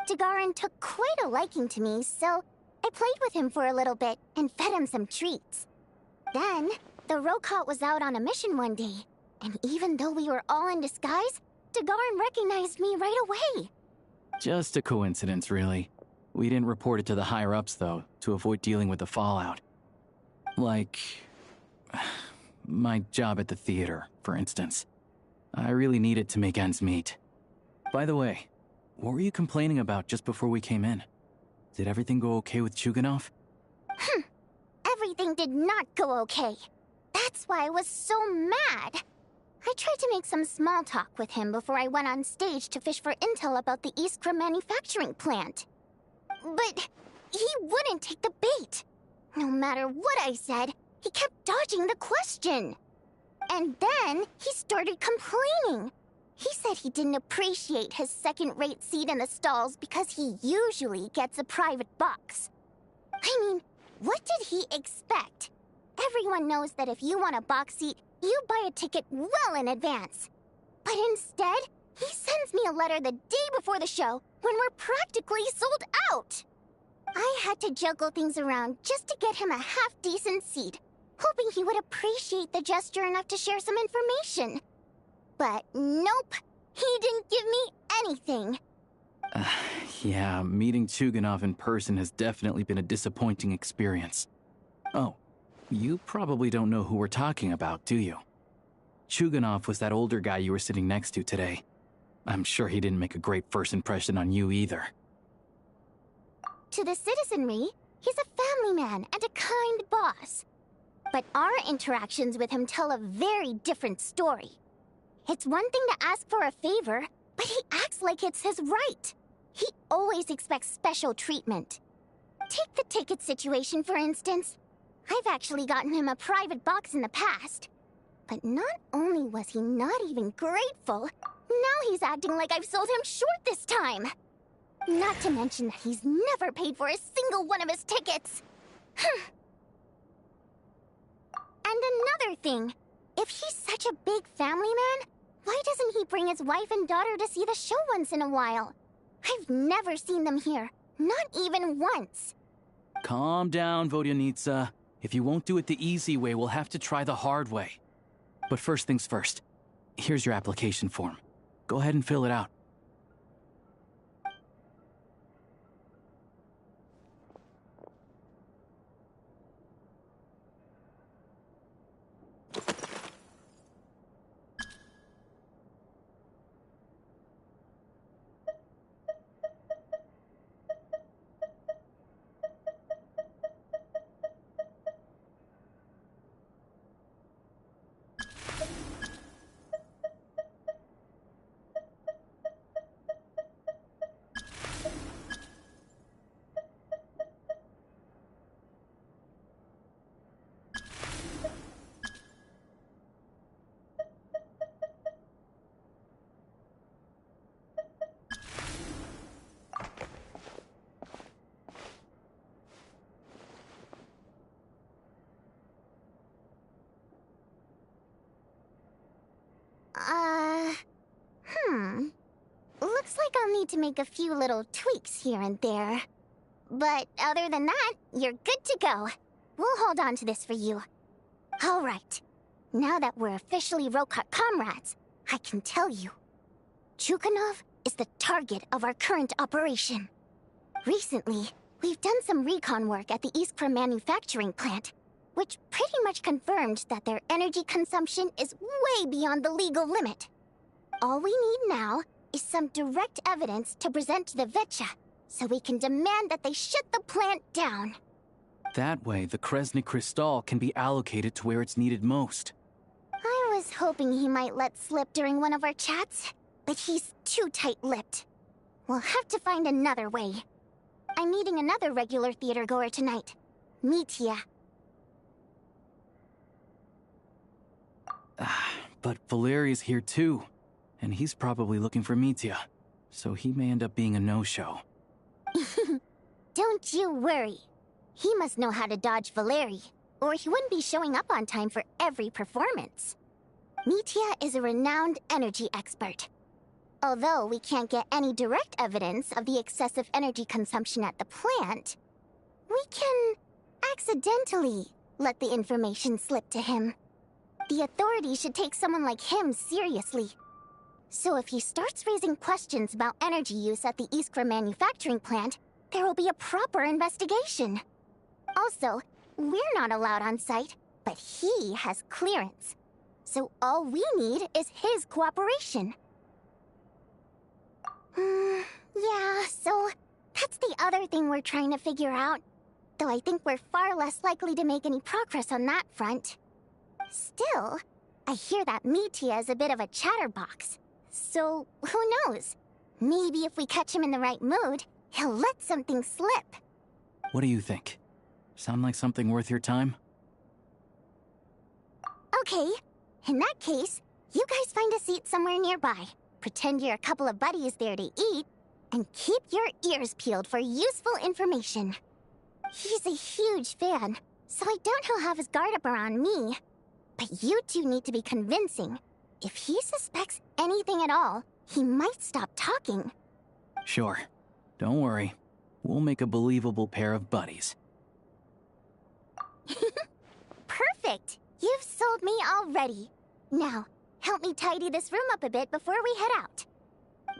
Tagarin took quite a liking to me, so I played with him for a little bit and fed him some treats. Then, the Rokot was out on a mission one day, and even though we were all in disguise, Tagarin recognized me right away. Just a coincidence, really. We didn't report it to the higher-ups, though, to avoid dealing with the fallout. Like my job at the theater, for instance. I really needed to make ends meet. By the way, what were you complaining about just before we came in? Did everything go okay with Chuganov? Everything did not go okay. That's why I was so mad. I tried to make some small talk with him before I went on stage to fish for intel about the Iskra manufacturing plant. But he wouldn't take the bait. No matter what I said, he kept dodging the question. And then he started complaining. He said he didn't appreciate his second-rate seat in the stalls because he usually gets a private box. I mean, what did he expect? Everyone knows that if you want a box seat, you buy a ticket well in advance. But instead, he sends me a letter the day before the show when we're practically sold out. I had to juggle things around just to get him a half-decent seat, hoping he would appreciate the gesture enough to share some information. But nope, he didn't give me anything. Yeah, meeting Chuganov in person has definitely been a disappointing experience. Oh, you probably don't know who we're talking about, do you? Chuganov was that older guy you were sitting next to today. I'm sure he didn't make a great first impression on you either. To the citizenry, he's a family man and a kind boss. But our interactions with him tell a very different story. It's one thing to ask for a favor, but he acts like it's his right. He always expects special treatment. Take the ticket situation, for instance. I've actually gotten him a private box in the past. But not only was he not even grateful, now he's acting like I've sold him short this time. Not to mention that he's never paid for a single one of his tickets. And another thing, if he's such a big family man, why doesn't he bring his wife and daughter to see the show once in a while? I've never seen them here, not even once. Calm down, Vodyanitsa. If you won't do it the easy way, we'll have to try the hard way. But first things first. Here's your application form. Go ahead and fill it out. need to make a few little tweaks here and there. But other than that, you're good to go. We'll hold on to this for you. All right. Now that we're officially Rokot comrades, I can tell you. Chukhanov is the target of our current operation. Recently, we've done some recon work at the Iskra manufacturing plant, which pretty much confirmed that their energy consumption is way beyond the legal limit. All we need now is some direct evidence to present to the Vetcha, so we can demand that they shut the plant down. That way, the Kresny Crystal can be allocated to where it's needed most. I was hoping he might let slip during one of our chats, but he's too tight-lipped. We'll have to find another way. I'm meeting another regular theater-goer tonight, Mitya. But Valeria's here too, and he's probably looking for Mitya, so he may end up being a no-show. Don't you worry. He must know how to dodge Valeri, or he wouldn't be showing up on time for every performance. Mitya is a renowned energy expert. Although we can't get any direct evidence of the excessive energy consumption at the plant, we can accidentally let the information slip to him. The authorities should take someone like him seriously. So if he starts raising questions about energy use at the Iskra manufacturing plant, there will be a proper investigation. Also, we're not allowed on site, but he has clearance. So all we need is his cooperation. Yeah, so that's the other thing we're trying to figure out. Though I think we're far less likely to make any progress on that front. Still, I hear that Mitya is a bit of a chatterbox. So, who knows? Maybe if we catch him in the right mood, he'll let something slip. What do you think? Sound like something worth your time? Okay. In that case, you guys find a seat somewhere nearby. Pretend you're a couple of buddies there to eat, and keep your ears peeled for useful information. He's a huge fan, so I doubt he'll have his guard up around me. But you two need to be convincing. If he suspects anything at all, he might stop talking. Sure. Don't worry. We'll make a believable pair of buddies. Perfect! You've sold me already. Now, help me tidy this room up a bit before we head out.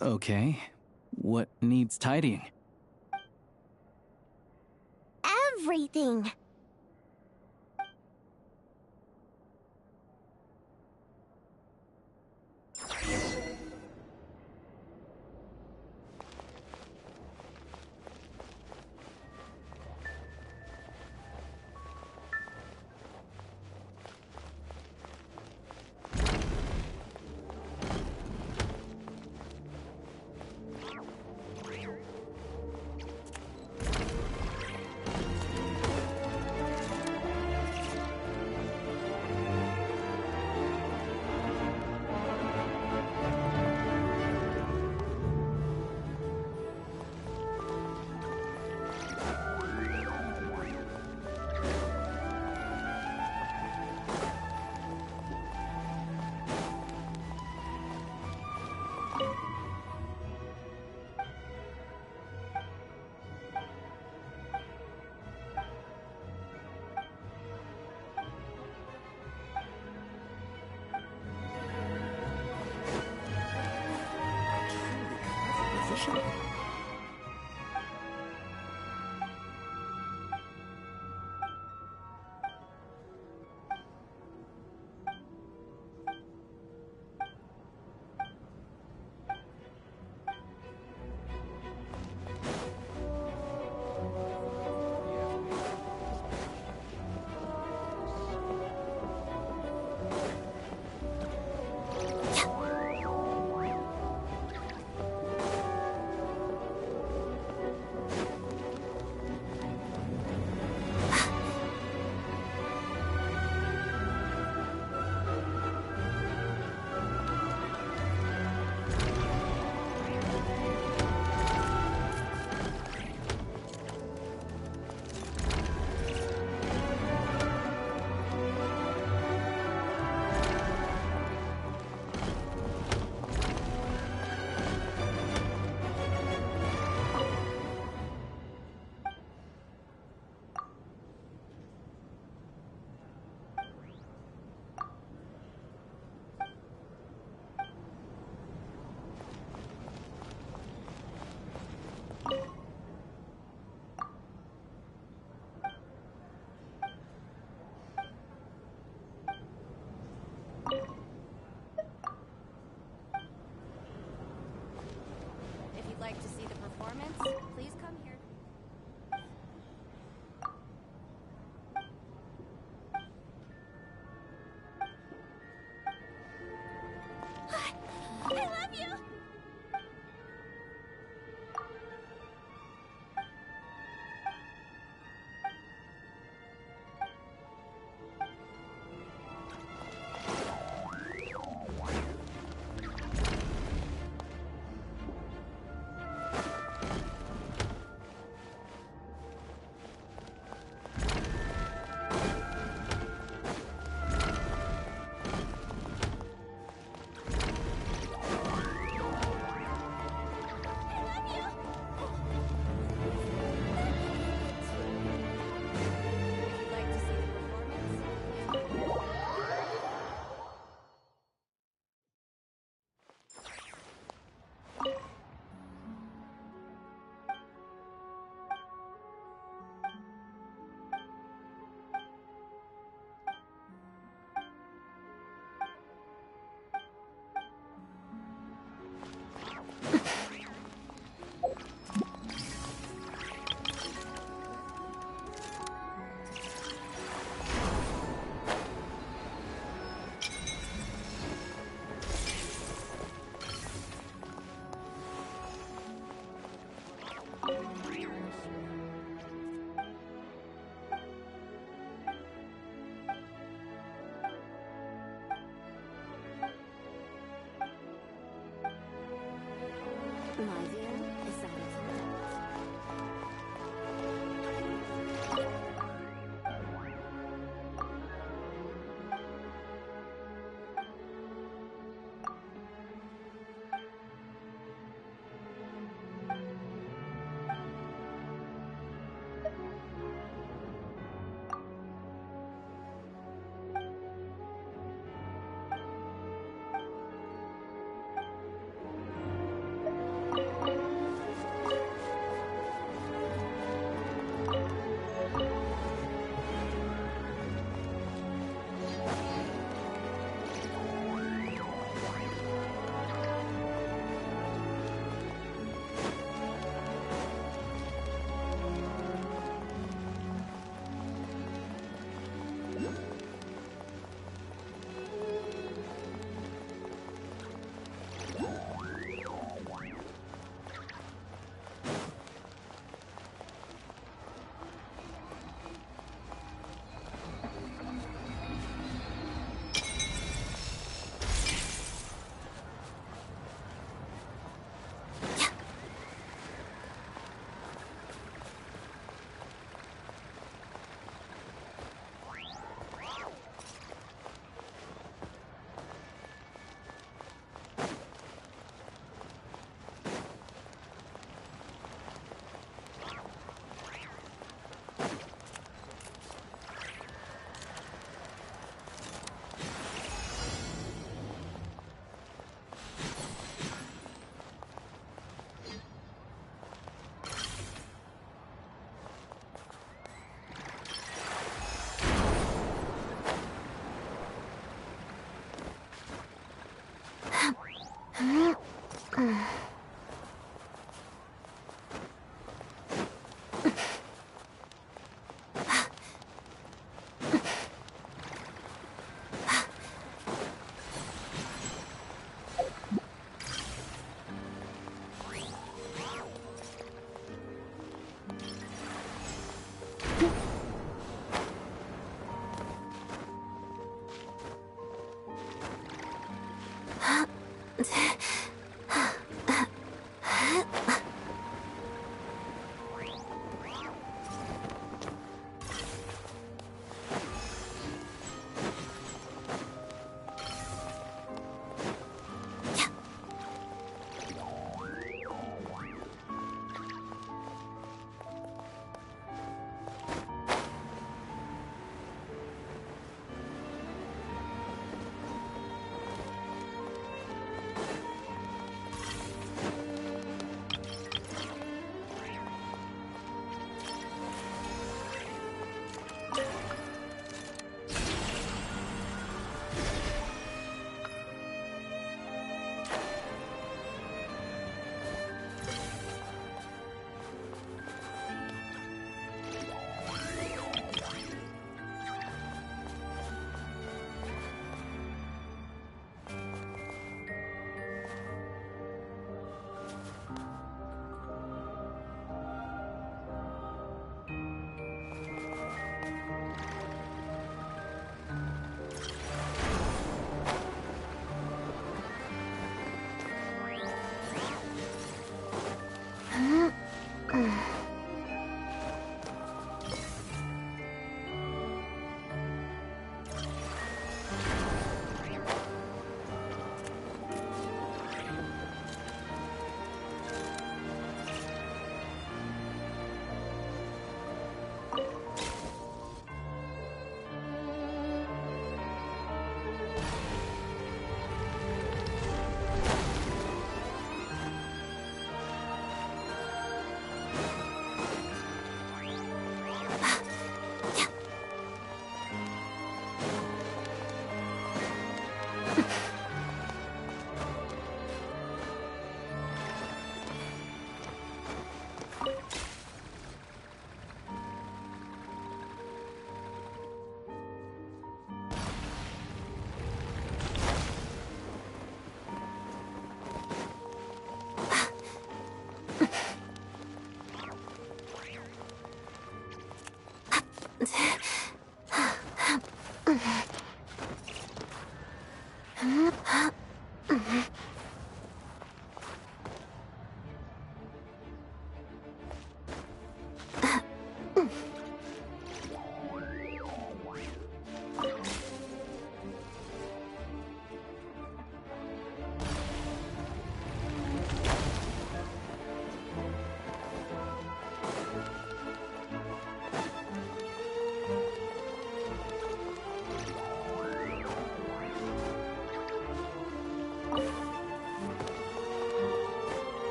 Okay. What needs tidying? Everything!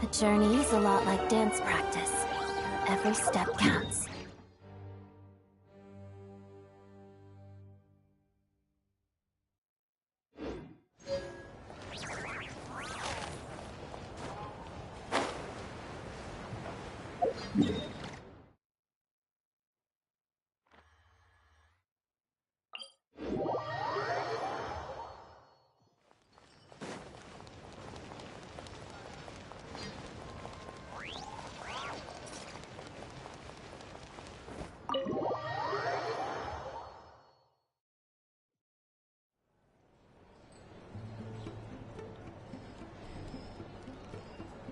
The journey is a lot like dance practice. Every step counts.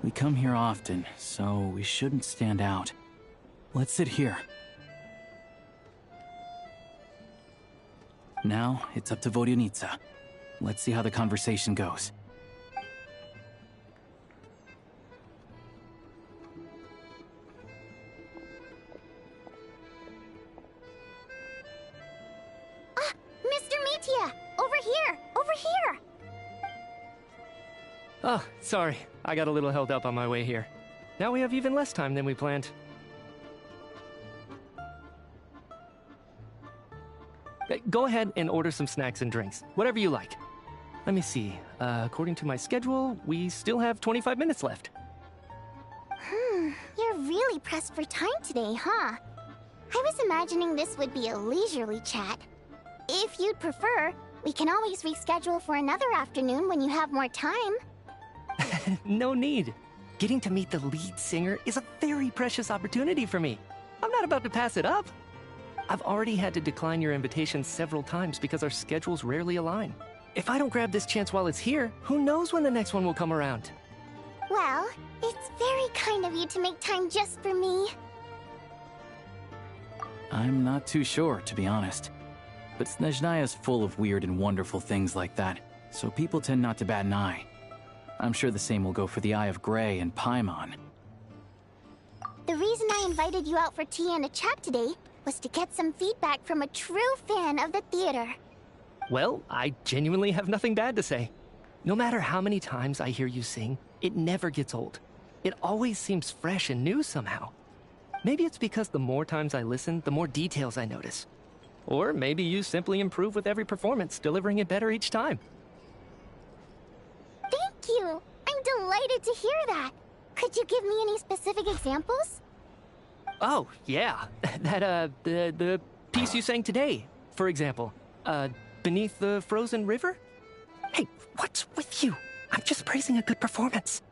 We come here often, so we shouldn't stand out. Let's sit here. Now, it's up to Vodyanitsa. Let's see how the conversation goes. Mr. Mitya! Over here! Over here! Oh, sorry. I got a little held up on my way here. Now we have even less time than we planned. Go ahead and order some snacks and drinks. Whatever you like. Let me see. According to my schedule, we still have 25 minutes left. You're really pressed for time today, huh? I was imagining this would be a leisurely chat. If you'd prefer, we can always reschedule for another afternoon when you have more time. No need. Getting to meet the lead singer is a very precious opportunity for me. I'm not about to pass it up. I've already had to decline your invitation several times because our schedules rarely align. If I don't grab this chance while it's here, who knows when the next one will come around? Well, it's very kind of you to make time just for me. I'm not too sure, to be honest. But Snezhnaya's full of weird and wonderful things like that, so people tend not to bat an eye. I'm sure the same will go for the Eye of Grey and Paimon. The reason I invited you out for tea and a chat today was to get some feedback from a true fan of the theater. Well, I genuinely have nothing bad to say. No matter how many times I hear you sing, it never gets old. It always seems fresh and new somehow. Maybe it's because the more times I listen, the more details I notice. Or maybe you simply improve with every performance, delivering it better each time. Thank you! I'm delighted to hear that. Could you give me any specific examples? Oh, yeah. The piece you sang today, for example. Beneath the Frozen River? Hey, what's with you? I'm just praising a good performance.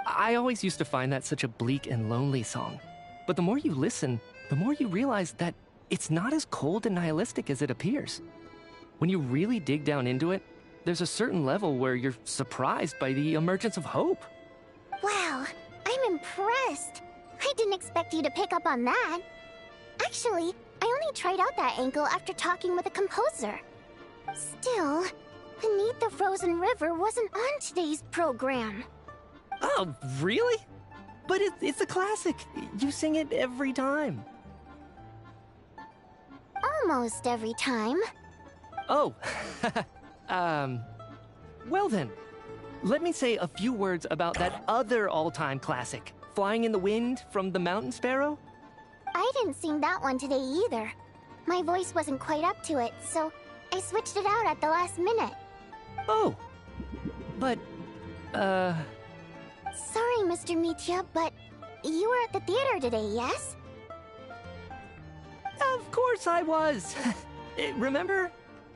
I always used to find that such a bleak and lonely song. But the more you listen, the more you realize that it's not as cold and nihilistic as it appears. When you really dig down into it, there's a certain level where you're surprised by the emergence of hope. Wow, I'm impressed. I didn't expect you to pick up on that. Actually, I only tried out that angle after talking with a composer. Still, Beneath the Frozen River wasn't on today's program. Oh, really? But it's a classic. You sing it every time. Almost every time. Oh, well then, let me say a few words about that other all-time classic, Flying in the Wind from the Mountain Sparrow. I didn't sing that one today either. My voice wasn't quite up to it, so I switched it out at the last minute. Oh, but, Sorry, Mr. Mitya, but you were at the theater today, yes? Of course I was. Remember?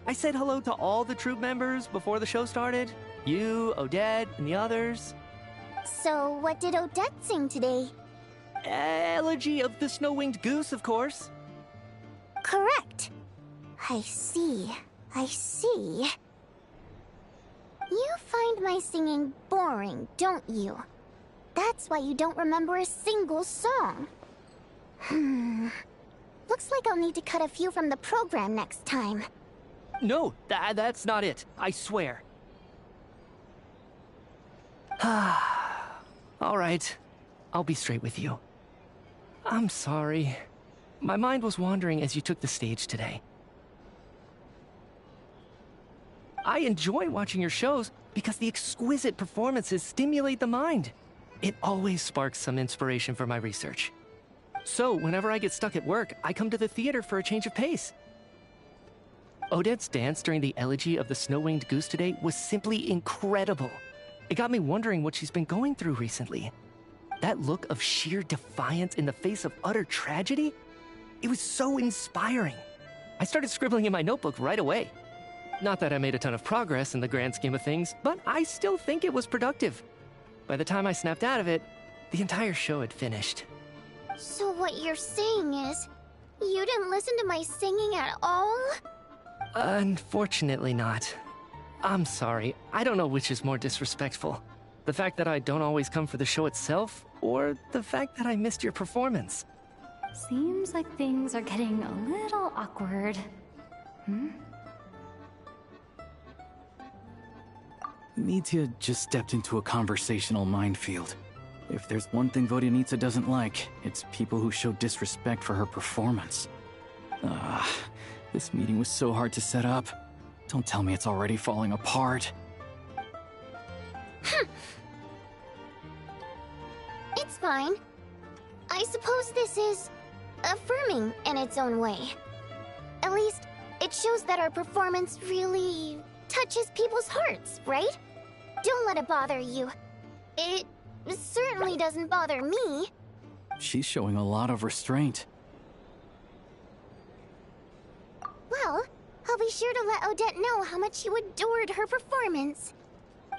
I said hello to all the troupe members before the show started. You, Odette, and the others. So what did Odette sing today? Elegy of the Snow-Winged Goose, of course. Correct. I see. I see. You find my singing boring, don't you? That's why you don't remember a single song. Looks like I'll need to cut a few from the program next time. No, that's not it. I swear. All right. I'll be straight with you. I'm sorry. My mind was wandering as you took the stage today. I enjoy watching your shows because the exquisite performances stimulate the mind. It always sparks some inspiration for my research. So, whenever I get stuck at work, I come to the theater for a change of pace. Odette's dance during the Elegy of the Snow-Winged Goose today was simply incredible. It got me wondering what she's been going through recently. That look of sheer defiance in the face of utter tragedy? It was so inspiring. I started scribbling in my notebook right away. Not that I made a ton of progress in the grand scheme of things, but I still think it was productive. By the time I snapped out of it, the entire show had finished. So what you're saying is, you didn't listen to my singing at all? Unfortunately not. I'm sorry, I don't know which is more disrespectful. The fact that I don't always come for the show itself, or the fact that I missed your performance. Seems like things are getting a little awkward. Mitya just stepped into a conversational minefield. If there's one thing Vodyanitsa doesn't like, it's people who show disrespect for her performance. This meeting was so hard to set up. Don't tell me it's already falling apart. It's fine. I suppose this is affirming in its own way. At least, it shows that our performance really touches people's hearts, right? Don't let it bother you. It certainly doesn't bother me. She's showing a lot of restraint. Well, I'll be sure to let Odette know how much you adored her performance.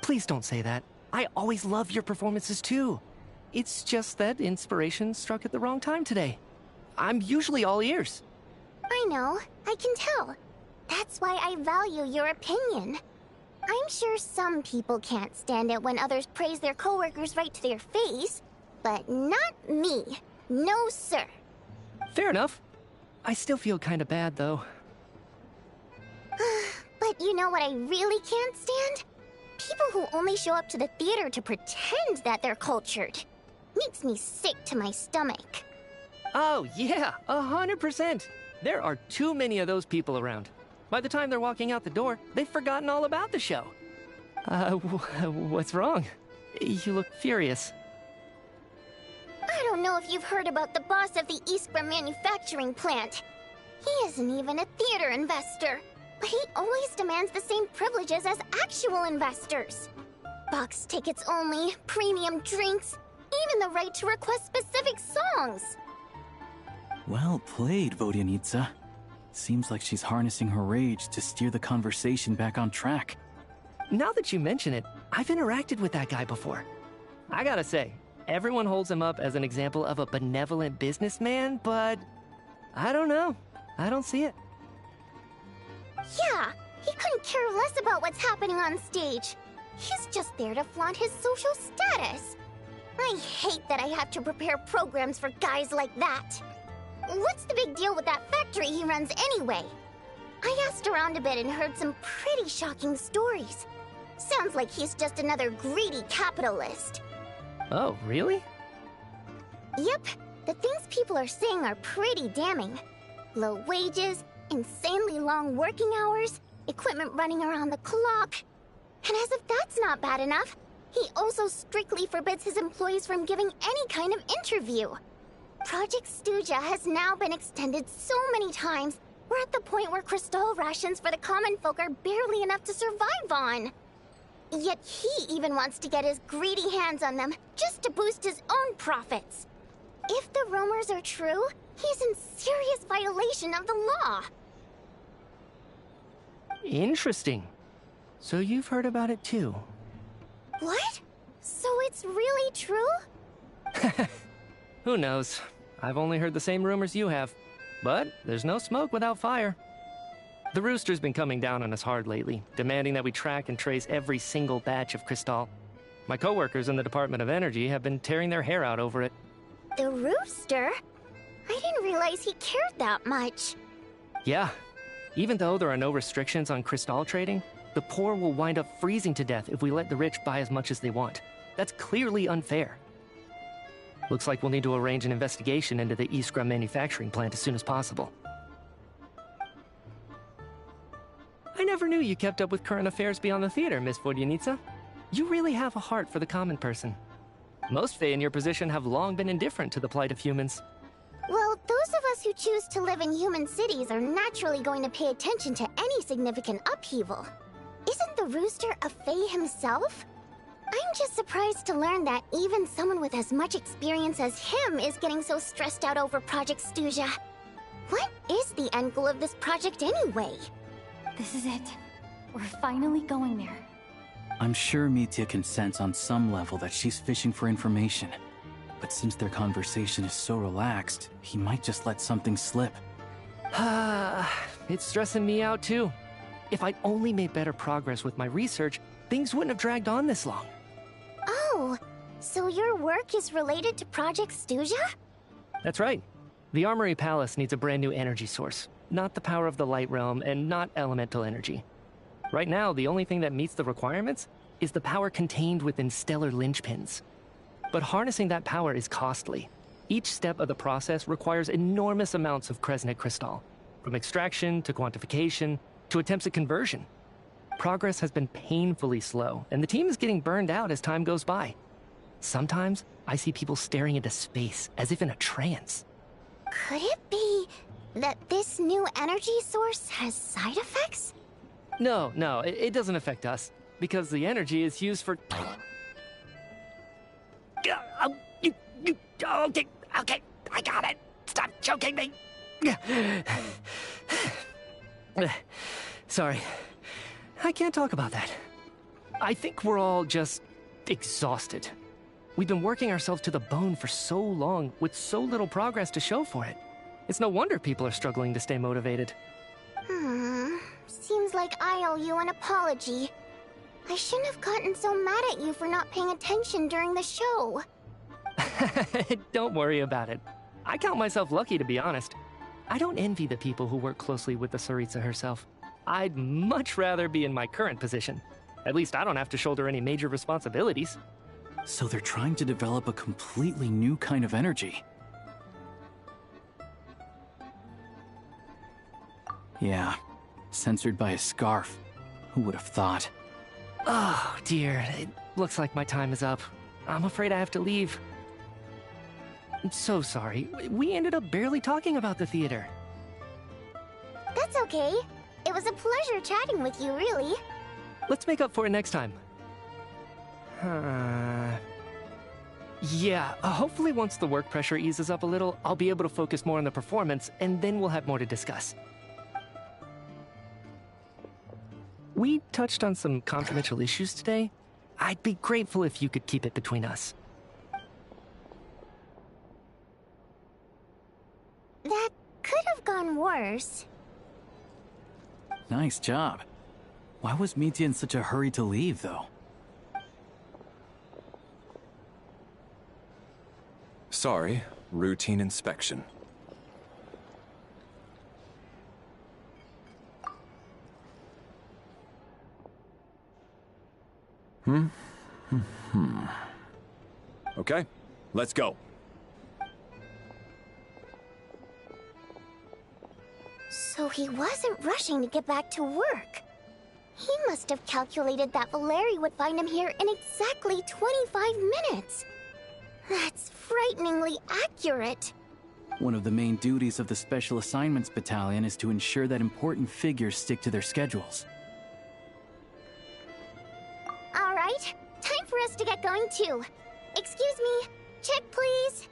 Please don't say that. I always love your performances too. It's just that inspiration struck at the wrong time today. I'm usually all ears. I know, I can tell. That's why I value your opinion. I'm sure some people can't stand it when others praise their coworkers right to their face, but not me. No, sir. Fair enough. I still feel kinda bad, though. But you know what I really can't stand? People who only show up to the theater to pretend that they're cultured. Makes me sick to my stomach. Oh, yeah, 100%. There are too many of those people around. By the time they're walking out the door, they've forgotten all about the show. What's wrong? You look furious. I don't know if you've heard about the boss of the Eastborough manufacturing plant. He isn't even a theater investor, but he always demands the same privileges as actual investors. Box tickets only, premium drinks, even the right to request specific songs. Well played, Vodyanitsa. Seems like she's harnessing her rage to steer the conversation back on track. Now that you mention it, I've interacted with that guy before. I gotta say, everyone holds him up as an example of a benevolent businessman, but I don't know. I don't see it. Yeah, He couldn't care less about what's happening on stage. He's just there to flaunt his social status. I hate that I have to prepare programs for guys like that. What's the big deal with that factory he runs anyway? I asked around a bit and heard some pretty shocking stories. Sounds like he's just another greedy capitalist. Oh, really? Yep, the things people are saying are pretty damning. Low wages, insanely long working hours, equipment running around the clock. And as if that's not bad enough, he also strictly forbids his employees from giving any kind of interview. Project Stuja has now been extended so many times, we're at the point where crystal rations for the common folk are barely enough to survive on. Yet he even wants to get his greedy hands on them just to boost his own profits. If the rumors are true, he's in serious violation of the law. Interesting. So you've heard about it too. What? So it's really true? Who knows? I've only heard the same rumors you have. But there's no smoke without fire. The Rooster's been coming down on us hard lately, demanding that we track and trace every single batch of Crystal. My coworkers in the Department of Energy have been tearing their hair out over it. The Rooster? I didn't realize he cared that much. Yeah. Even though there are no restrictions on Crystal trading, the poor will wind up freezing to death if we let the rich buy as much as they want. That's clearly unfair. Looks like we'll need to arrange an investigation into the Iskra manufacturing plant as soon as possible. I never knew you kept up with current affairs beyond the theater, Miss Vodyanica. You really have a heart for the common person. Most Fae in your position have long been indifferent to the plight of humans. Well, those of us who choose to live in human cities are naturally going to pay attention to any significant upheaval. Isn't the Rooster a Fae himself? I'm just surprised to learn that even someone with as much experience as him is getting so stressed out over Project Stuja. What is the end goal of this project anyway? This is it. We're finally going there. I'm sure Mitya can sense on some level that she's fishing for information. But since their conversation is so relaxed, he might just let something slip. It's stressing me out too. If I'd only made better progress with my research, things wouldn't have dragged on this long. Oh, so your work is related to Project Stuja? That's right. The Armory Palace needs a brand new energy source. Not the power of the Light Realm, and not elemental energy. Right now, the only thing that meets the requirements is the power contained within stellar linchpins. But harnessing that power is costly. Each step of the process requires enormous amounts of Kresnet crystal, from extraction to quantification to attempts at conversion. Progress has been painfully slow, and the team is getting burned out as time goes by. Sometimes, I see people staring into space as if in a trance. Could it be that this new energy source has side effects? No, it doesn't affect us, because the energy is used for... Okay, I got it. Stop choking me. Sorry. I can't talk about that. I think we're all just exhausted. We've been working ourselves to the bone for so long with so little progress to show for it. It's no wonder people are struggling to stay motivated. Seems like I owe you an apology. I shouldn't have gotten so mad at you for not paying attention during the show. Don't worry about it. I count myself lucky, to be honest. I don't envy the people who work closely with the Tsaritsa herself. I'd much rather be in my current position. At least I don't have to shoulder any major responsibilities. So they're trying to develop a completely new kind of energy. Yeah, censored by a scarf. Who would have thought? Oh, dear. It looks like my time is up. I'm afraid I have to leave. I'm so sorry. We ended up barely talking about the theater. That's okay. It was a pleasure chatting with you, really. Let's make up for it next time. Yeah, hopefully once the work pressure eases up a little, I'll be able to focus more on the performance, and then we'll have more to discuss. We touched on some confidential issues today. I'd be grateful if you could keep it between us. That could have gone worse. Nice job. Why was Mitya in such a hurry to leave, though? Sorry, routine inspection. Okay, let's go. So he wasn't rushing to get back to work. He must have calculated that Valeri would find him here in exactly 25 minutes. That's frighteningly accurate. One of the main duties of the Special Assignments Battalion is to ensure that important figures stick to their schedules. All right, time for us to get going too. Excuse me, check please.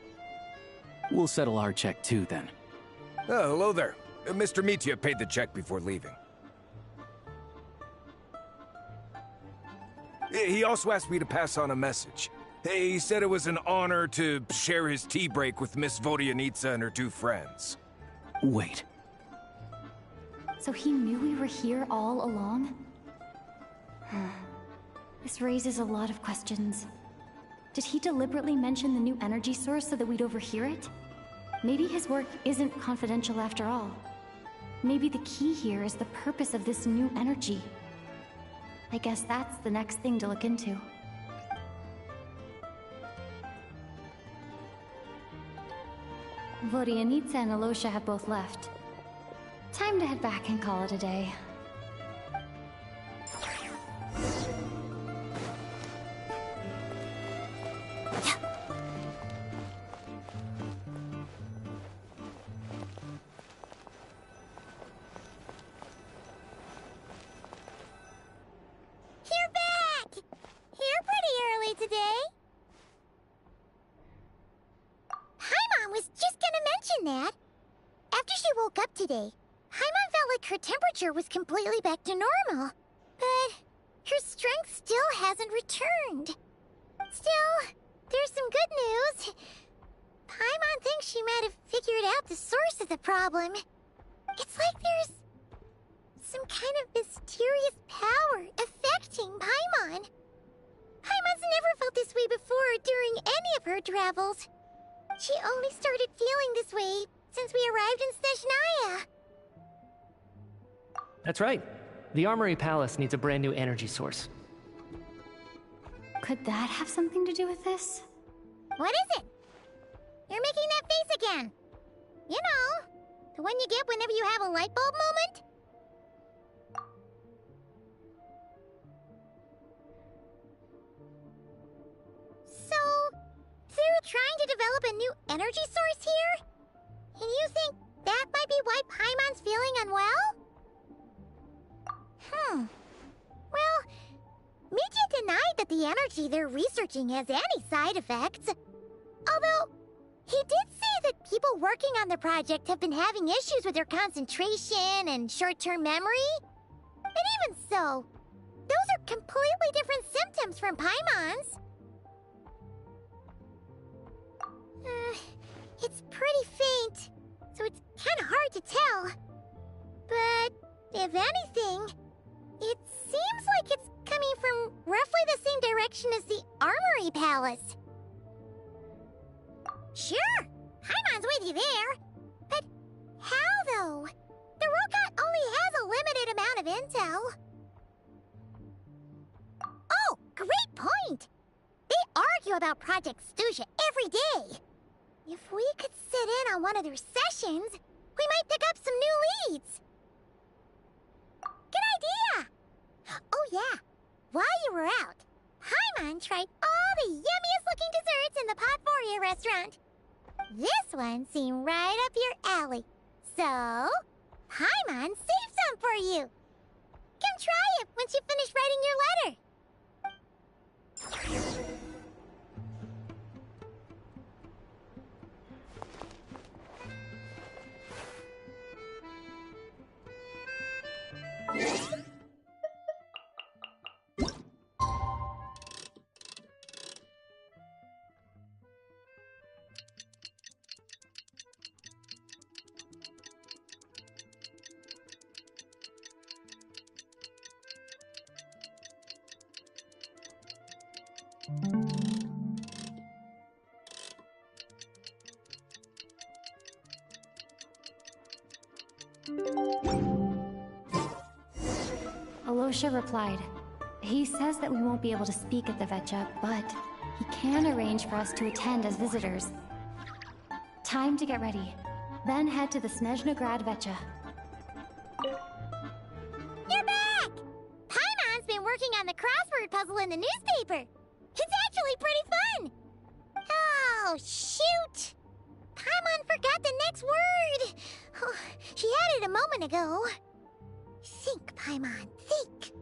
We'll settle our check too, then. Oh, hello there. Mr. Mitya paid the check before leaving. He also asked me to pass on a message. He said it was an honor to share his tea break with Miss Vodyanitsa and her two friends. Wait. So he knew we were here all along? This raises a lot of questions. Did he deliberately mention the new energy source so that we'd overhear it? Maybe his work isn't confidential after all. Maybe the key here is the purpose of this new energy. I guess that's the next thing to look into. Vodyanitsa and Alosha have both left. Time to head back and call it a day. You're back! You're pretty early today. Paimon was just gonna mention that. After she woke up today, Paimon felt like her temperature was completely back to normal. But her strength still hasn't returned. Still, there's some good news. Paimon thinks she might have figured out the source of the problem. It's like there's some kind of mysterious power affecting Paimon. Paimon's never felt this way before during any of her travels. She only started feeling this way since we arrived in Snezhnaya. That's right. The Armory Palace needs a brand new energy source. Could that have something to do with this? What is it? You're making that face again. You know, the one you get whenever you have a light bulb moment? So, they're trying to develop a new energy source here? And you think that might be why Paimon's feeling unwell? Well, Mitya denied that the energy they're researching has any side effects. Although, he did say that people working on the project have been having issues with their concentration and short-term memory. But even so, those are completely different symptoms from Paimon's. It's pretty faint, so it's kind of hard to tell. But if anything, it seems like it's coming from roughly the same direction as the Armory Palace. Sure, Paimon's with you there. But how, though? The Rokat only has a limited amount of intel. Oh, great point! They argue about Project Stuja every day. If we could sit in on one of their sessions, we might pick up some new leads. Good idea! Oh yeah, while you were out, Paimon tried all the yummiest looking desserts in the Potvoria restaurant. This one seemed right up your alley. So, Paimon saved some for you. Come try it once you finish writing your letter. Osha replied. He says that we won't be able to speak at the Vecha, but he can arrange for us to attend as visitors. Time to get ready. Then head to the Snezhnograd Vecha. You're back! Paimon's been working on the crossword puzzle in the newspaper. It's actually pretty fun. Oh, shoot! Paimon forgot the next word. Oh, she had it a moment ago. Think, Paimon, think.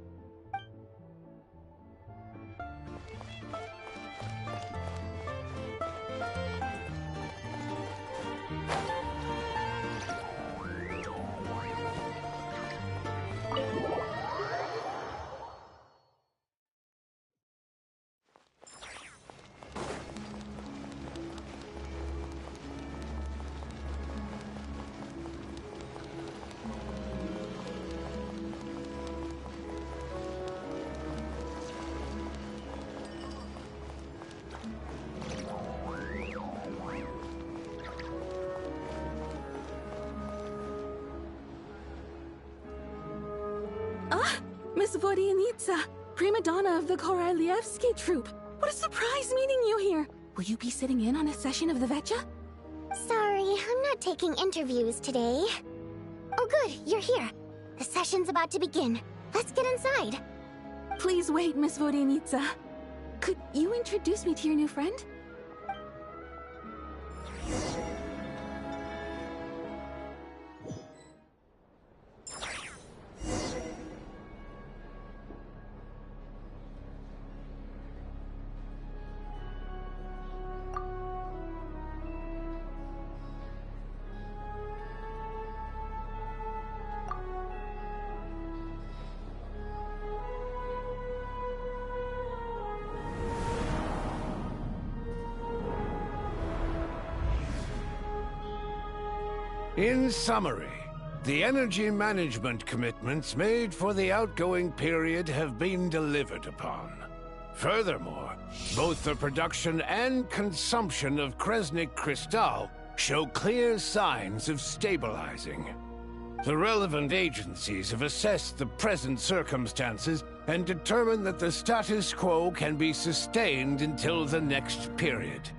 Miss Vodyanitsa, prima donna of the Korolievsky troupe. What a surprise meeting you here. Will you be sitting in on a session of the Vecha? Sorry, I'm not taking interviews today. Oh good, you're here. The session's about to begin. Let's get inside. Please wait, Miss Vodyanitsa. Could you introduce me to your new friend? In summary, the energy management commitments made for the outgoing period have been delivered upon. Furthermore, both the production and consumption of Kresnik Crystal show clear signs of stabilizing. The relevant agencies have assessed the present circumstances and determined that the status quo can be sustained until the next period.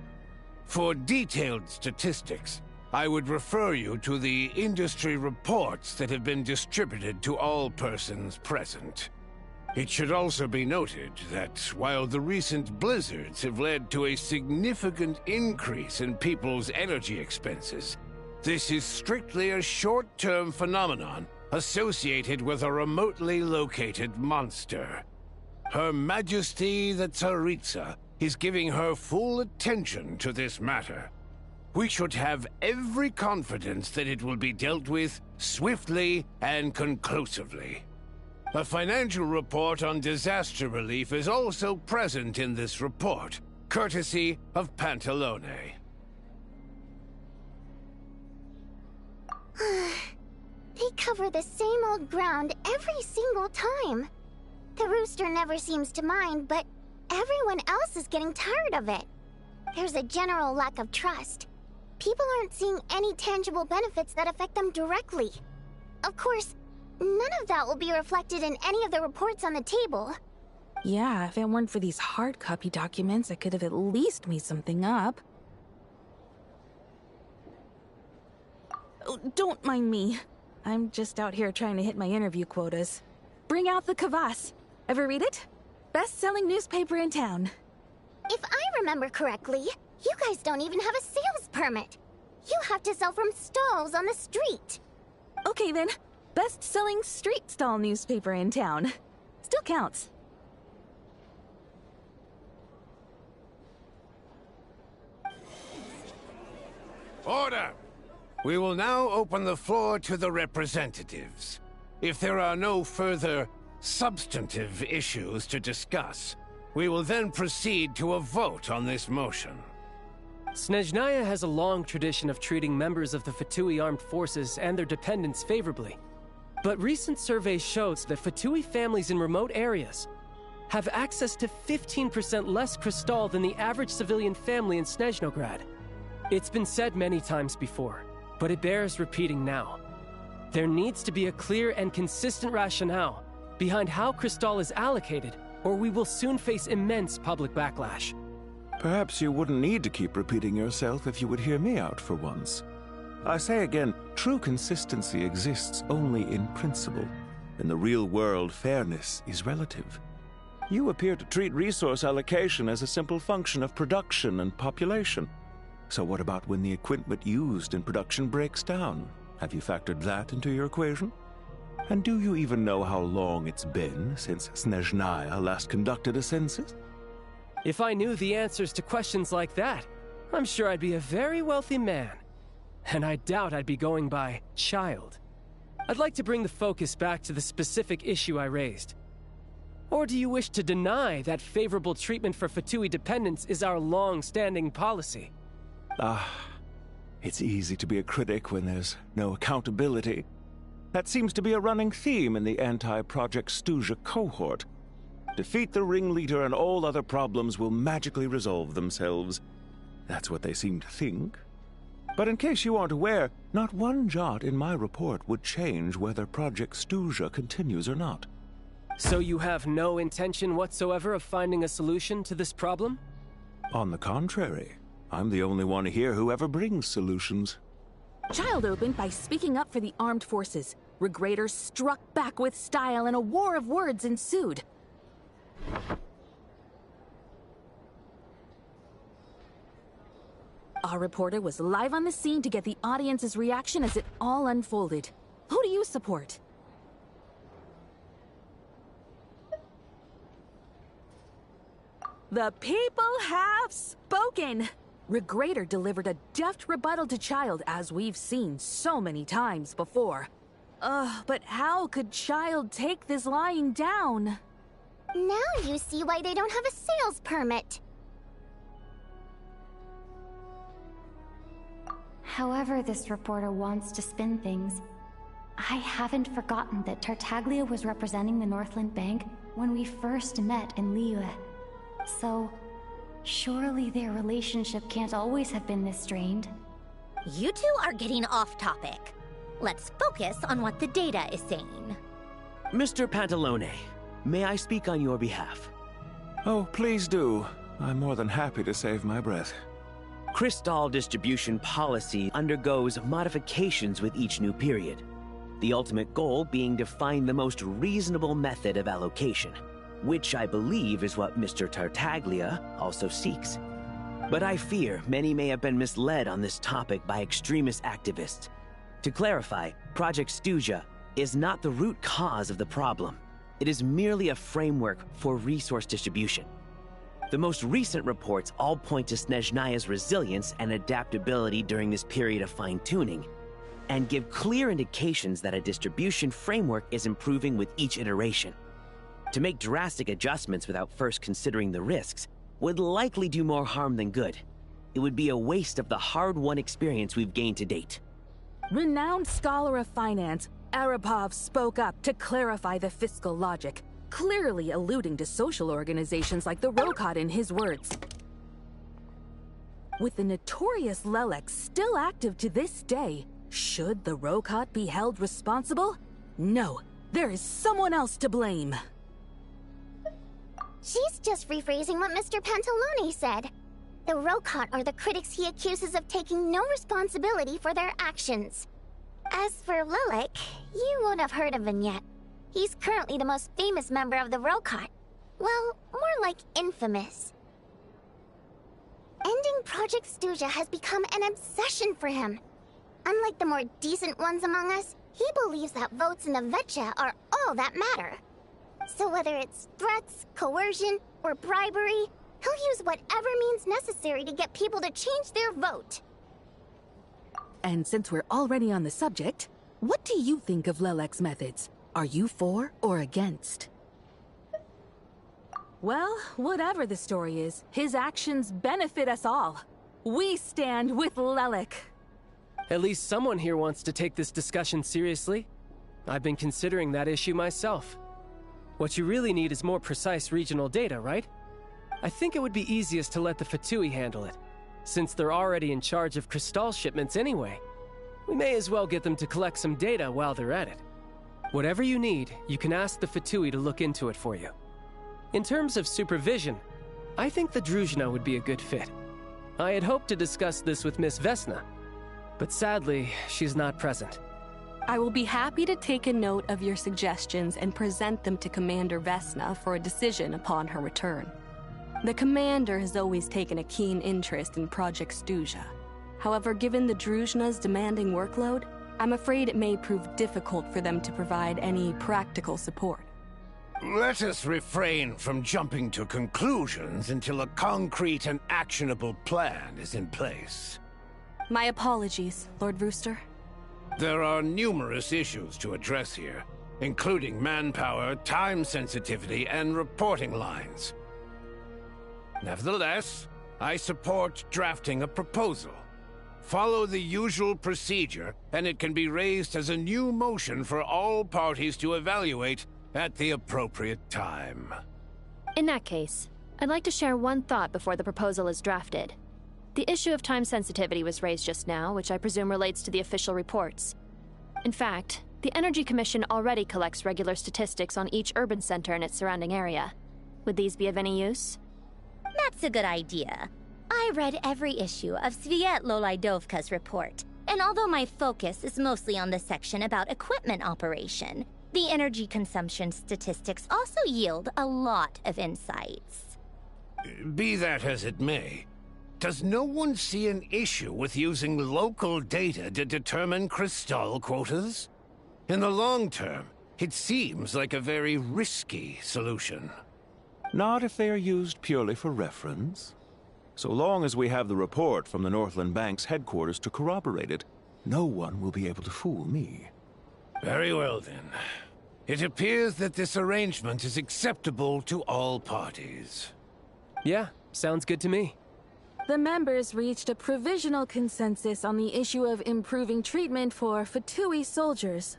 For detailed statistics, I would refer you to the industry reports that have been distributed to all persons present. It should also be noted that while the recent blizzards have led to a significant increase in people's energy expenses, this is strictly a short-term phenomenon associated with a remotely located monster. Her Majesty the Tsaritsa is giving her full attention to this matter. We should have every confidence that it will be dealt with swiftly and conclusively. A financial report on disaster relief is also present in this report, courtesy of Pantalone. They cover the same old ground every single time. The rooster never seems to mind, but everyone else is getting tired of it. There's a general lack of trust. People aren't seeing any tangible benefits that affect them directly. Of course, none of that will be reflected in any of the reports on the table. Yeah, if it weren't for these hard copy documents, I could have at least made something up. Oh, don't mind me. I'm just out here trying to hit my interview quotas. Bring out the kvass. Ever read it? Best-selling newspaper in town. If I remember correctly, you guys don't even have a sales permit. You have to sell from stalls on the street. Okay then, best-selling street stall newspaper in town. Still counts. Order! We will now open the floor to the representatives. If there are no further substantive issues to discuss, we will then proceed to a vote on this motion. Snezhnaya has a long tradition of treating members of the Fatui armed forces and their dependents favorably. But recent surveys shows that Fatui families in remote areas have access to 15% less crystal than the average civilian family in Snezhnograd. It's been said many times before, but it bears repeating now. There needs to be a clear and consistent rationale behind how Cristal is allocated, or we will soon face immense public backlash. Perhaps you wouldn't need to keep repeating yourself if you would hear me out for once. I say again, true consistency exists only in principle. In the real world, fairness is relative. You appear to treat resource allocation as a simple function of production and population. So what about when the equipment used in production breaks down? Have you factored that into your equation? And do you even know how long it's been since Snezhnaya last conducted a census? If I knew the answers to questions like that, I'm sure I'd be a very wealthy man. And I doubt I'd be going by child. I'd like to bring the focus back to the specific issue I raised. Or do you wish to deny that favorable treatment for Fatui dependents is our long-standing policy? It's easy to be a critic when there's no accountability. That seems to be a running theme in the anti-Project Stuja cohort. Defeat the ringleader and all other problems will magically resolve themselves. That's what they seem to think. But in case you aren't aware, not one jot in my report would change whether Project Stuja continues or not. So you have no intention whatsoever of finding a solution to this problem? On the contrary, I'm the only one here who ever brings solutions. Child opened by speaking up for the armed forces. Regrator struck back with style and a war of words ensued. Our reporter was live on the scene to get the audience's reaction as it all unfolded. Who do you support? The people have spoken! Regrator delivered a deft rebuttal to Child, as we've seen so many times before. But how could Child take this lying down? Now you see why they don't have a sales permit. However this reporter wants to spin things, I haven't forgotten that Tartaglia was representing the Northland Bank when we first met in Liyue. So, surely their relationship can't always have been this strained. You two are getting off topic. Let's focus on what the data is saying. Mr. Pantalone, may I speak on your behalf? Oh, please do. I'm more than happy to save my breath. Crystal distribution policy undergoes modifications with each new period. The ultimate goal being to find the most reasonable method of allocation, which I believe is what Mr. Tartaglia also seeks. But I fear many may have been misled on this topic by extremist activists. To clarify, Project Stuja is not the root cause of the problem. It is merely a framework for resource distribution. The most recent reports all point to Snezhnaya's resilience and adaptability during this period of fine-tuning, and give clear indications that a distribution framework is improving with each iteration. To make drastic adjustments without first considering the risks would likely do more harm than good. It would be a waste of the hard-won experience we've gained to date. Renowned scholar of finance, Arapov spoke up to clarify the fiscal logic, clearly alluding to social organizations like the Rokot in his words. With the notorious Lelek still active to this day, should the Rokot be held responsible? No, there is someone else to blame. She's just rephrasing what Mr. Pantalone said. The Rokot are the critics he accuses of taking no responsibility for their actions. As for Lelek, you won't have heard of him yet. He's currently the most famous member of the Rokot. Well, more like infamous. Ending Project Stuja has become an obsession for him. Unlike the more decent ones among us, he believes that votes in the Vetcha are all that matter. So whether it's threats, coercion, or bribery, he'll use whatever means necessary to get people to change their vote. And since we're already on the subject, what do you think of Lelek's methods? Are you for or against? Well, whatever the story is, his actions benefit us all. We stand with Lelek. At least someone here wants to take this discussion seriously. I've been considering that issue myself. What you really need is more precise regional data, right? I think it would be easiest to let the Fatui handle it, since they're already in charge of Cristal shipments anyway. We may as well get them to collect some data while they're at it. Whatever you need, you can ask the Fatui to look into it for you. In terms of supervision, I think the Druzhna would be a good fit. I had hoped to discuss this with Miss Vesna, but sadly, she's not present. I will be happy to take a note of your suggestions and present them to Commander Vesna for a decision upon her return. The Commander has always taken a keen interest in Project Stuja. However, given the Druzhna's demanding workload, I'm afraid it may prove difficult for them to provide any practical support. Let us refrain from jumping to conclusions until a concrete and actionable plan is in place. My apologies, Lord Rooster. There are numerous issues to address here, including manpower, time sensitivity, and reporting lines. Nevertheless, I support drafting a proposal. Follow the usual procedure, and it can be raised as a new motion for all parties to evaluate at the appropriate time. In that case, I'd like to share one thought before the proposal is drafted. The issue of time sensitivity was raised just now, which I presume relates to the official reports. In fact, the Energy Commission already collects regular statistics on each urban center and its surrounding area. Would these be of any use? That's a good idea. I read every issue of Sviet Lolaidovka's report, and although my focus is mostly on the section about equipment operation, the energy consumption statistics also yield a lot of insights. Be that as it may, does no one see an issue with using local data to determine crystal quotas? In the long term, it seems like a very risky solution. Not if they are used purely for reference. So long as we have the report from the Northland Bank's headquarters to corroborate it, no one will be able to fool me. Very well, then. It appears that this arrangement is acceptable to all parties. Yeah, sounds good to me. The members reached a provisional consensus on the issue of improving treatment for Fatui soldiers.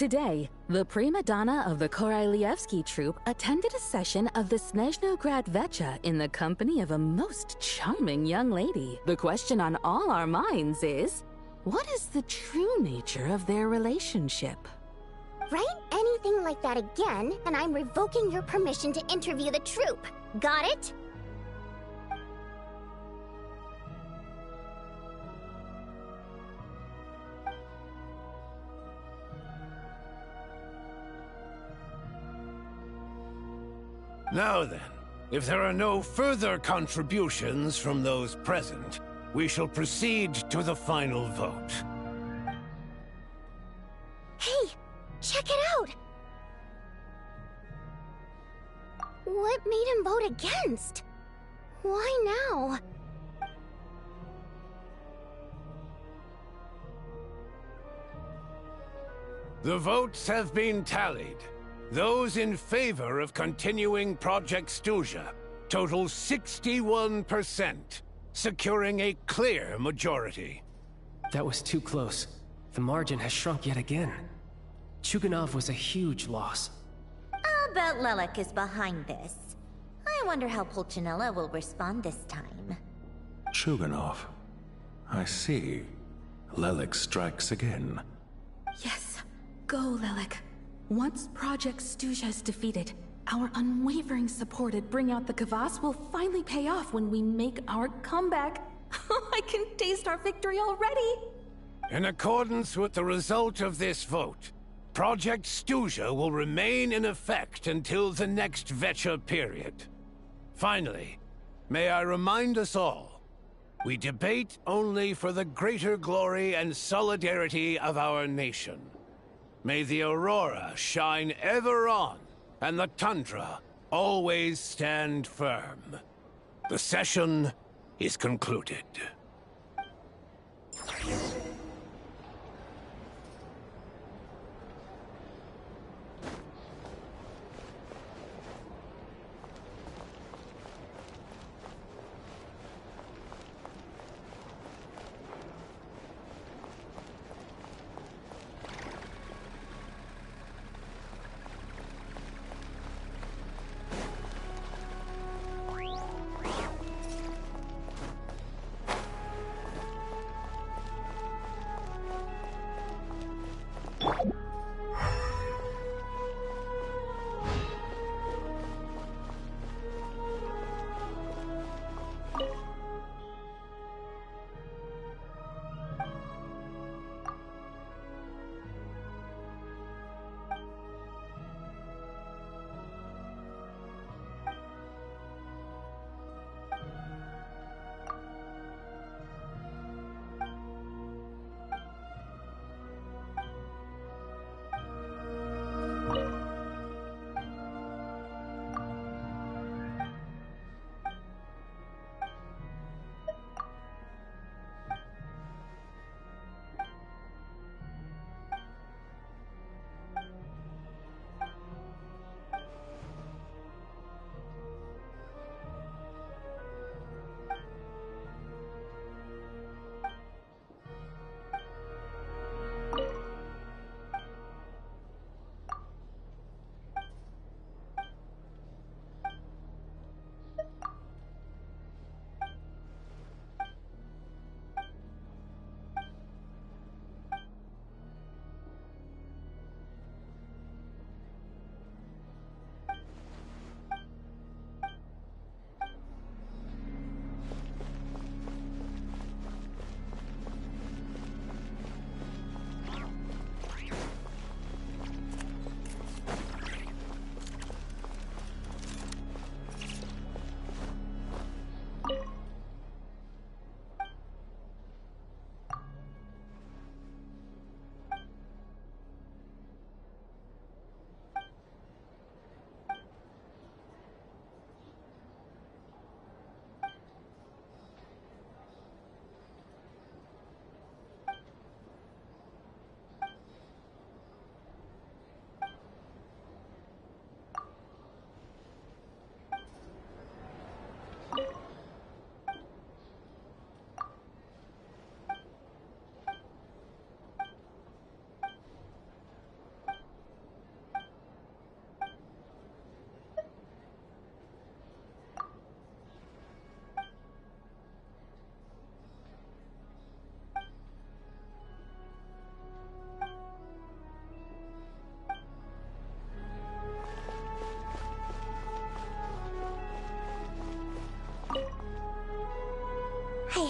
Today, the prima donna of the Korailievsky troupe attended a session of the Snezhnograd Vecha in the company of a most charming young lady. The question on all our minds is, what is the true nature of their relationship? Write anything like that again, and I'm revoking your permission to interview the troupe. Got it? Now then, if there are no further contributions from those present, we shall proceed to the final vote. Hey, check it out! What made him vote against? Why now? The votes have been tallied. Those in favor of continuing Project Stuja total 61%, securing a clear majority. That was too close. The margin has shrunk yet again. Chuganov was a huge loss. I'll bet Lelik is behind this. I wonder how Pulcinella will respond this time. Chuganov. I see. Lelik strikes again. Yes, go, Lelik. Once Project Stuja is defeated, our unwavering support at Bring Out the Kvass will finally pay off when we make our comeback. I can taste our victory already! In accordance with the result of this vote, Project Stuja will remain in effect until the next Vecha period. Finally, may I remind us all, we debate only for the greater glory and solidarity of our nation. May the aurora shine ever on, and the tundra always stand firm. The session is concluded.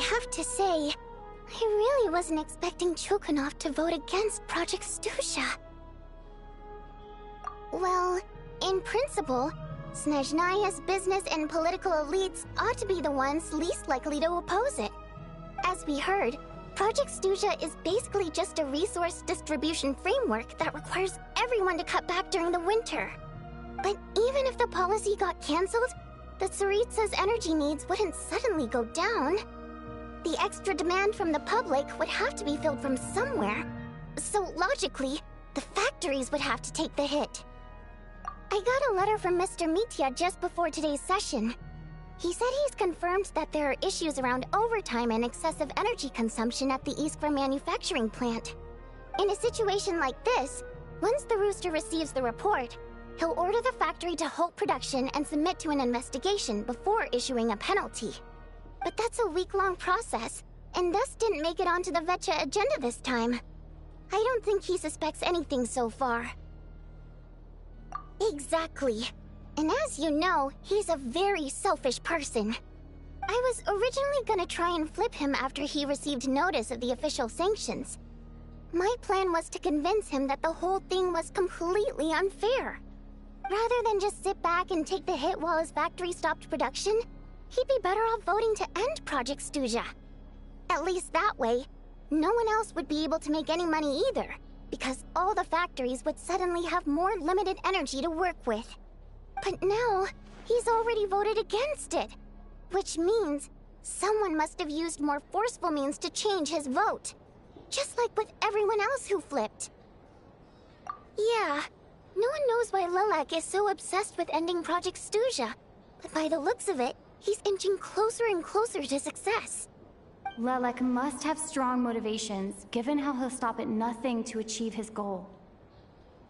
have to say, I really wasn't expecting Chulkunov to vote against Project Stusha. Well, in principle, Snezhnaya's business and political elites ought to be the ones least likely to oppose it. As we heard, Project Stusha is basically just a resource distribution framework that requires everyone to cut back during the winter. But even if the policy got cancelled, the Tsaritsa's energy needs wouldn't suddenly go down. The extra demand from the public would have to be filled from somewhere. So logically, the factories would have to take the hit. I got a letter from Mr. Mitya just before today's session. He said he's confirmed that there are issues around overtime and excessive energy consumption at the Iskra manufacturing plant. In a situation like this, once the Rooster receives the report, he'll order the factory to halt production and submit to an investigation before issuing a penalty. But that's a week-long process, and thus didn't make it onto the Vetcha agenda this time. I don't think he suspects anything so far. Exactly. And as you know, he's a very selfish person. I was originally gonna try and flip him after he received notice of the official sanctions. My plan was to convince him that the whole thing was completely unfair. Rather than just sit back and take the hit while his factory stopped production, he'd be better off voting to end Project Stuja. At least that way, no one else would be able to make any money either, because all the factories would suddenly have more limited energy to work with. But now, he's already voted against it, which means someone must have used more forceful means to change his vote, just like with everyone else who flipped. Yeah, no one knows why Lilac is so obsessed with ending Project Stuja, but by the looks of it, he's inching closer and closer to success. Lilac must have strong motivations, given how he'll stop at nothing to achieve his goal.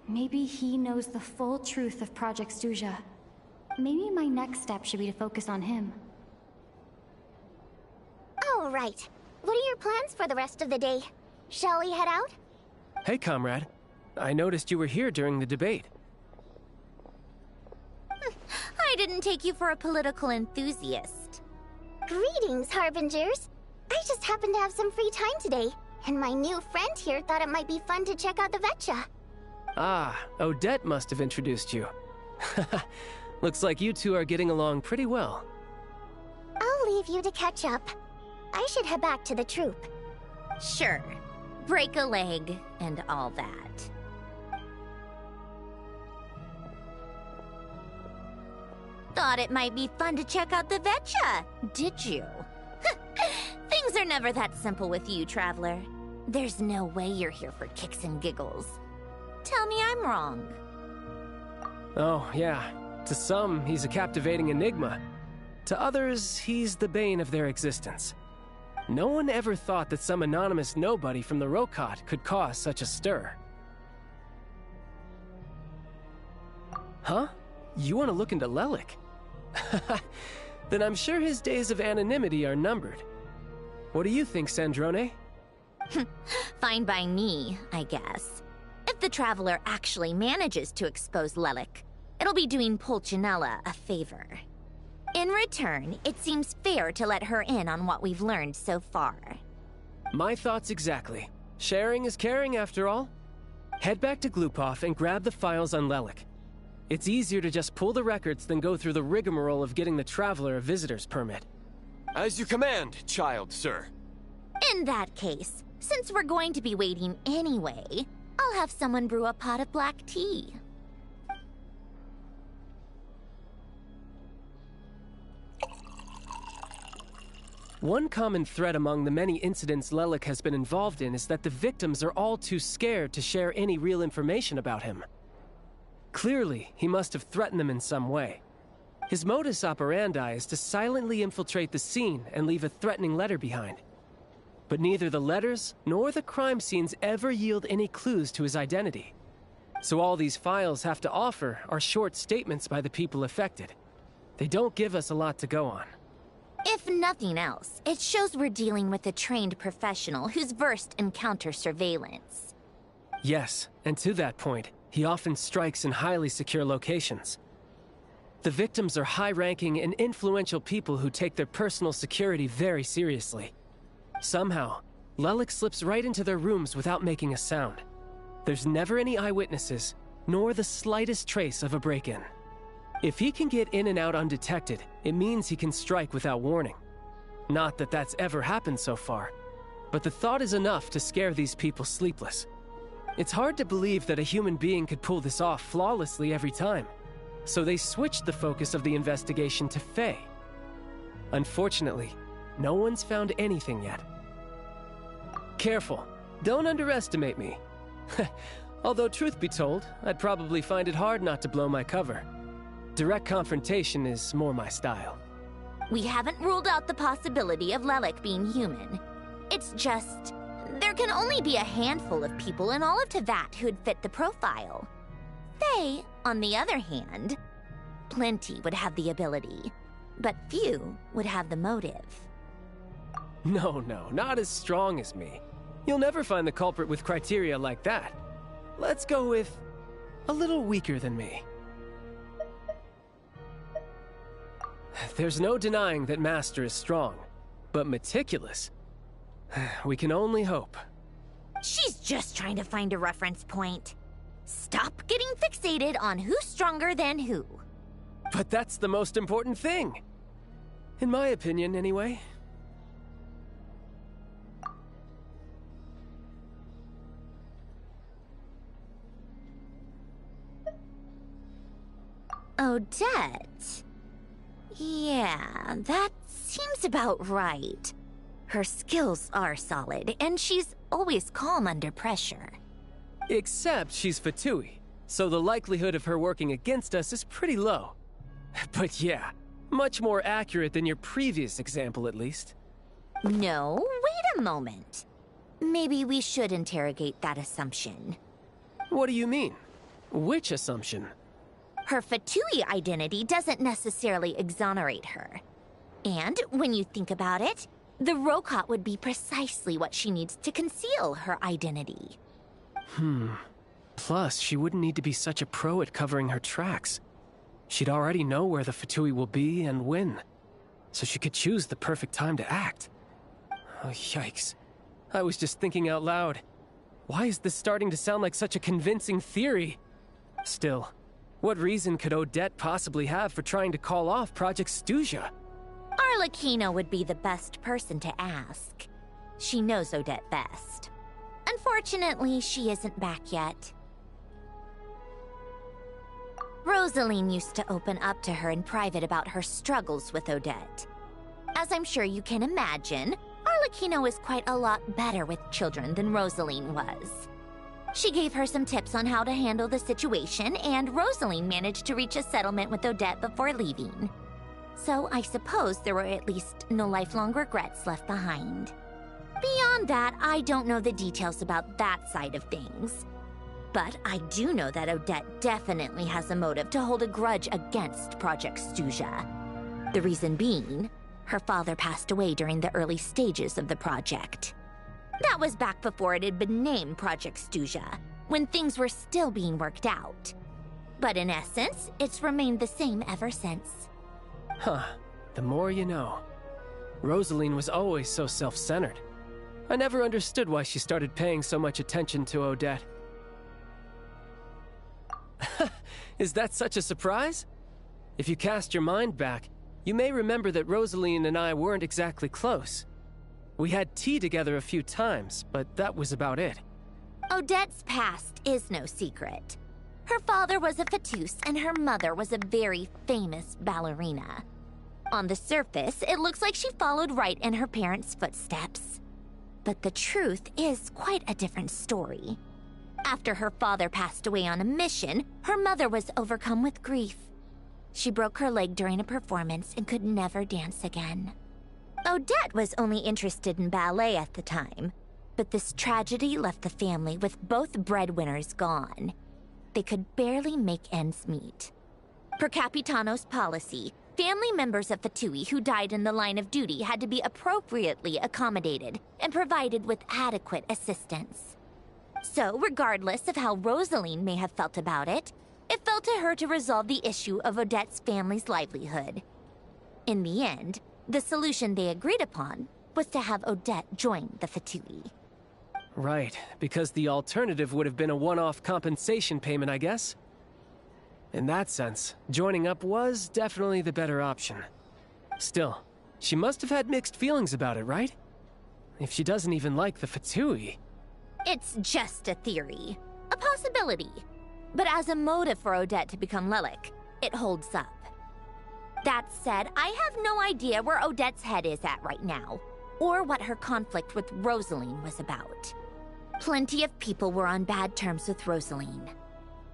Maybe he knows the full truth of Project Stuja. Maybe my next step should be to focus on him. All right. What are your plans for the rest of the day? Shall we head out? Hey, comrade. I noticed you were here during the debate. I didn't take you for a political enthusiast. Greetings, Harbingers. I just happened to have some free time today, and my new friend here thought it might be fun to check out the Vetcha. Ah, Odette must have introduced you. Looks like you two are getting along pretty well. I'll leave you to catch up. I should head back to the troop. Sure. Break a leg and all that. Thought it might be fun to check out the Vetcha, did you? Things are never that simple with you, Traveler. There's no way you're here for kicks and giggles. Tell me I'm wrong. Oh, yeah. To some, he's a captivating enigma. To others, he's the bane of their existence. No one ever thought that some anonymous nobody from the Rokot could cause such a stir. Huh? You want to look into Lelik? Then I'm sure his days of anonymity are numbered. What do you think, Sandrone? Fine by me, I guess. If the Traveler actually manages to expose Lelik, it'll be doing Pulcinella a favor. In return, it seems fair to let her in on what we've learned so far. My thoughts exactly. Sharing is caring, after all. Head back to Glupov and grab the files on Lelik. It's easier to just pull the records than go through the rigmarole of getting the Traveler a visitor's permit. As you command, child, sir. In that case, since we're going to be waiting anyway, I'll have someone brew a pot of black tea. One common thread among the many incidents Lelik has been involved in is that the victims are all too scared to share any real information about him. Clearly, he must have threatened them in some way. His modus operandi is to silently infiltrate the scene and leave a threatening letter behind. But neither the letters nor the crime scenes ever yield any clues to his identity. So all these files have to offer are short statements by the people affected. They don't give us a lot to go on. If nothing else, it shows we're dealing with a trained professional who's versed in counter-surveillance. Yes, and to that point, he often strikes in highly secure locations. The victims are high-ranking and influential people who take their personal security very seriously. Somehow, Lelik slips right into their rooms without making a sound. There's never any eyewitnesses, nor the slightest trace of a break-in. If he can get in and out undetected, it means he can strike without warning. Not that that's ever happened so far, but the thought is enough to scare these people sleepless. It's hard to believe that a human being could pull this off flawlessly every time, so they switched the focus of the investigation to Faye. Unfortunately, no one's found anything yet. Careful, don't underestimate me. Although truth be told, I'd probably find it hard not to blow my cover. Direct confrontation is more my style. We haven't ruled out the possibility of Lelik being human. It's just, there can only be a handful of people in all of Teyvat who'd fit the profile. Faye, on the other hand, plenty would have the ability, but few would have the motive. No, not as strong as me. You'll never find the culprit with criteria like that. Let's go with a little weaker than me. There's no denying that Master is strong, but meticulous. We can only hope. She's just trying to find a reference point. Stop getting fixated on who's stronger than who. But that's the most important thing. In my opinion, anyway. Odette. Yeah, that seems about right. Her skills are solid, and she's always calm under pressure. Except she's Fatui, so the likelihood of her working against us is pretty low. But yeah, much more accurate than your previous example, at least. No, wait a moment. Maybe we should interrogate that assumption. What do you mean? Which assumption? Her Fatui identity doesn't necessarily exonerate her. And when you think about it, the Rokot would be precisely what she needs to conceal her identity. Plus, she wouldn't need to be such a pro at covering her tracks. She'd already know where the Fatui will be and when, so she could choose the perfect time to act. Oh, yikes. I was just thinking out loud. Why is this starting to sound like such a convincing theory? Still, what reason could Odette possibly have for trying to call off Project Stuja? Arlecchino would be the best person to ask. She knows Odette best. Unfortunately, she isn't back yet. Rosaline used to open up to her in private about her struggles with Odette. As I'm sure you can imagine, Arlecchino is quite a lot better with children than Rosaline was. She gave her some tips on how to handle the situation, and Rosaline managed to reach a settlement with Odette before leaving. So I suppose there were at least no lifelong regrets left behind. Beyond that, I don't know the details about that side of things. But I do know that Odette definitely has a motive to hold a grudge against Project Stuja. The reason being, her father passed away during the early stages of the project. That was back before it had been named Project Stuja, when things were still being worked out. But in essence, it's remained the same ever since. Huh. The more you know. Rosaline was always so self-centered. I never understood why she started paying so much attention to Odette. Is that such a surprise? If you cast your mind back, you may remember that Rosaline and I weren't exactly close. We had tea together a few times, but that was about it. Odette's past is no secret. Her father was a Fatus, and her mother was a very famous ballerina. On the surface, it looks like she followed right in her parents' footsteps. But the truth is quite a different story. After her father passed away on a mission, her mother was overcome with grief. She broke her leg during a performance and could never dance again. Odette was only interested in ballet at the time, but this tragedy left the family with both breadwinners gone. They could barely make ends meet. Per Capitano's policy, family members of Fatui who died in the line of duty had to be appropriately accommodated and provided with adequate assistance. So, regardless of how Rosaline may have felt about it, it fell to her to resolve the issue of Odette's family's livelihood. In the end, the solution they agreed upon was to have Odette join the Fatui. Right, because the alternative would have been a one-off compensation payment, I guess. In that sense, joining up was definitely the better option. Still, she must have had mixed feelings about it, right? If she doesn't even like the Fatui... It's just a theory. A possibility. But as a motive for Odette to become Lilac, it holds up. That said, I have no idea where Odette's head is at right now, or what her conflict with Rosaline was about. Plenty of people were on bad terms with Rosaline.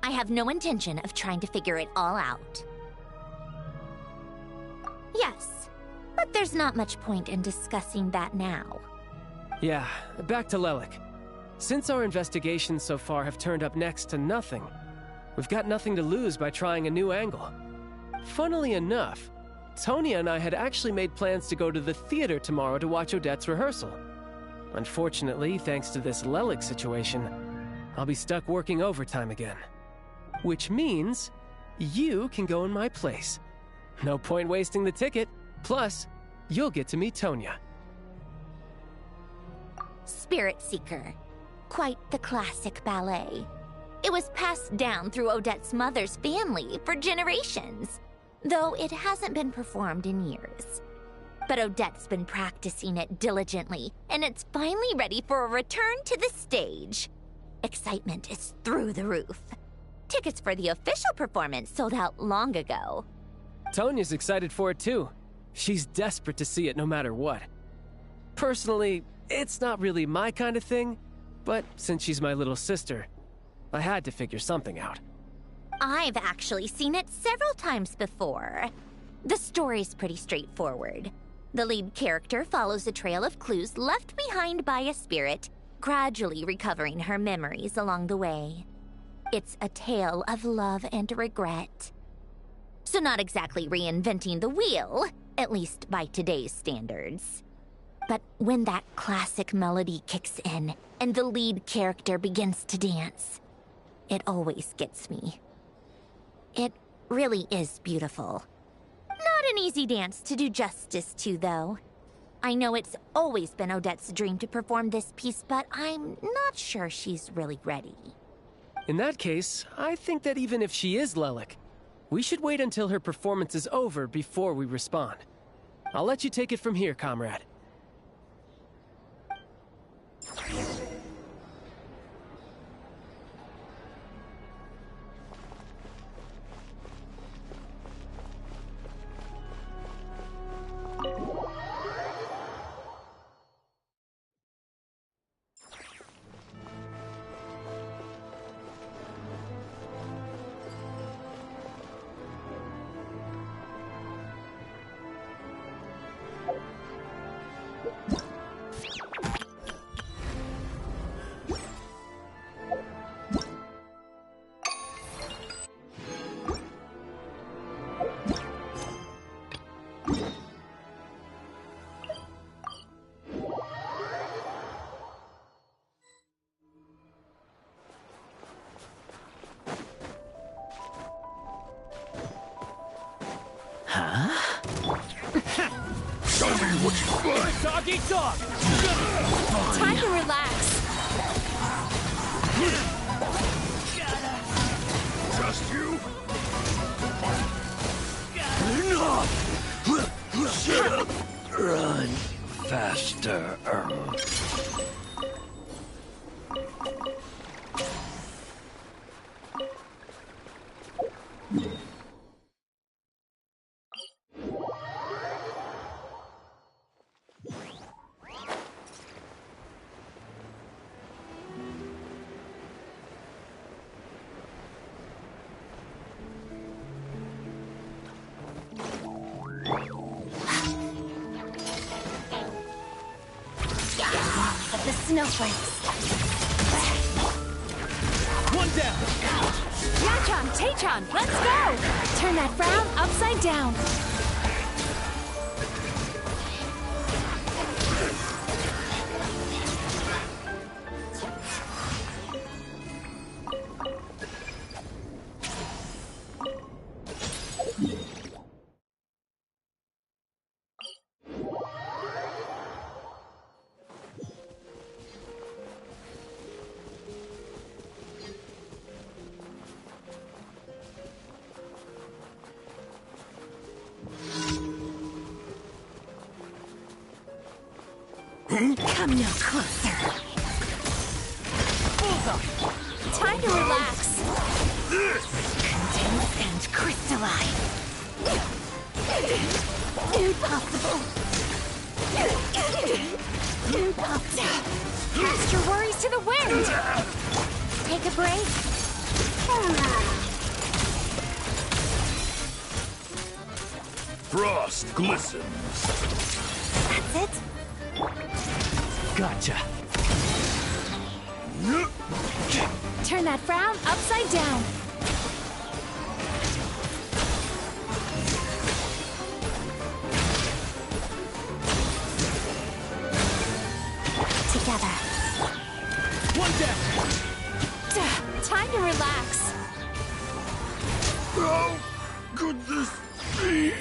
I have no intention of trying to figure it all out. Yes, but there's not much point in discussing that now. Yeah, back to Lilac. Since our investigations so far have turned up next to nothing, we've got nothing to lose by trying a new angle. Funnily enough, Tonya and I had actually made plans to go to the theater tomorrow to watch Odette's rehearsal. Unfortunately, thanks to this Lilac situation, I'll be stuck working overtime again. Which means you can go in my place. No point wasting the ticket. Plus, you'll get to meet Tonya. Spirit Seeker. Quite the classic ballet. It was passed down through Odette's mother's family for generations, though it hasn't been performed in years. But Odette's been practicing it diligently, and it's finally ready for a return to the stage. Excitement is through the roof. Tickets for the official performance sold out long ago. Tonya's excited for it too. She's desperate to see it no matter what. Personally, it's not really my kind of thing, but since she's my little sister, I had to figure something out. I've actually seen it several times before. The story's pretty straightforward. The lead character follows a trail of clues left behind by a spirit, gradually recovering her memories along the way. It's a tale of love and regret. So not exactly reinventing the wheel, at least by today's standards. But when that classic melody kicks in and the lead character begins to dance, it always gets me. It really is beautiful. Not an easy dance to do justice to, though. I know it's always been Odette's dream to perform this piece, but I'm not sure she's really ready. In that case, I think that even if she is Lilac, we should wait until her performance is over before we respond. I'll let you take it from here, comrade. Show me what you got! Dog eat dog! Time to relax. Just you? Enough! Shut up! Run faster. The snowflakes. One down. Yachan, Taechan, let's go! Turn that frown upside down. Come no closer. Time to relax. Condense and crystallize. Impossible. Impossible. Cast your worries to the wind. Take a break. Frost glistens. That's it? Gotcha. Turn that frown upside down. Together. One down. Time to relax. How could this be?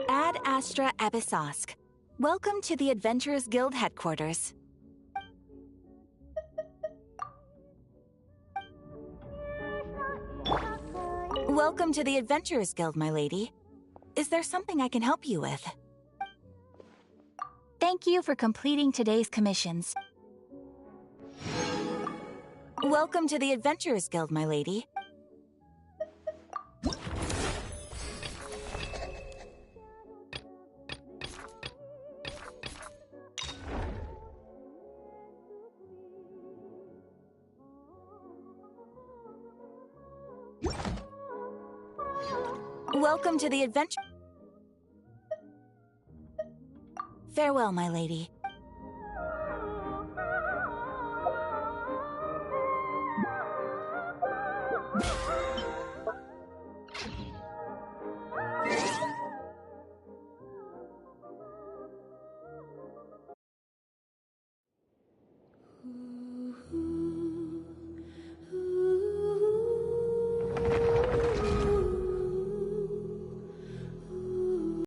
Ad Astra Abyssosk. Welcome to the Adventurers Guild headquarters. Welcome to the Adventurers Guild, my lady. Is there something I can help you with? Thank you for completing today's commissions. Welcome to the Adventurers Guild, my lady. Welcome to the adventure. Farewell, my lady.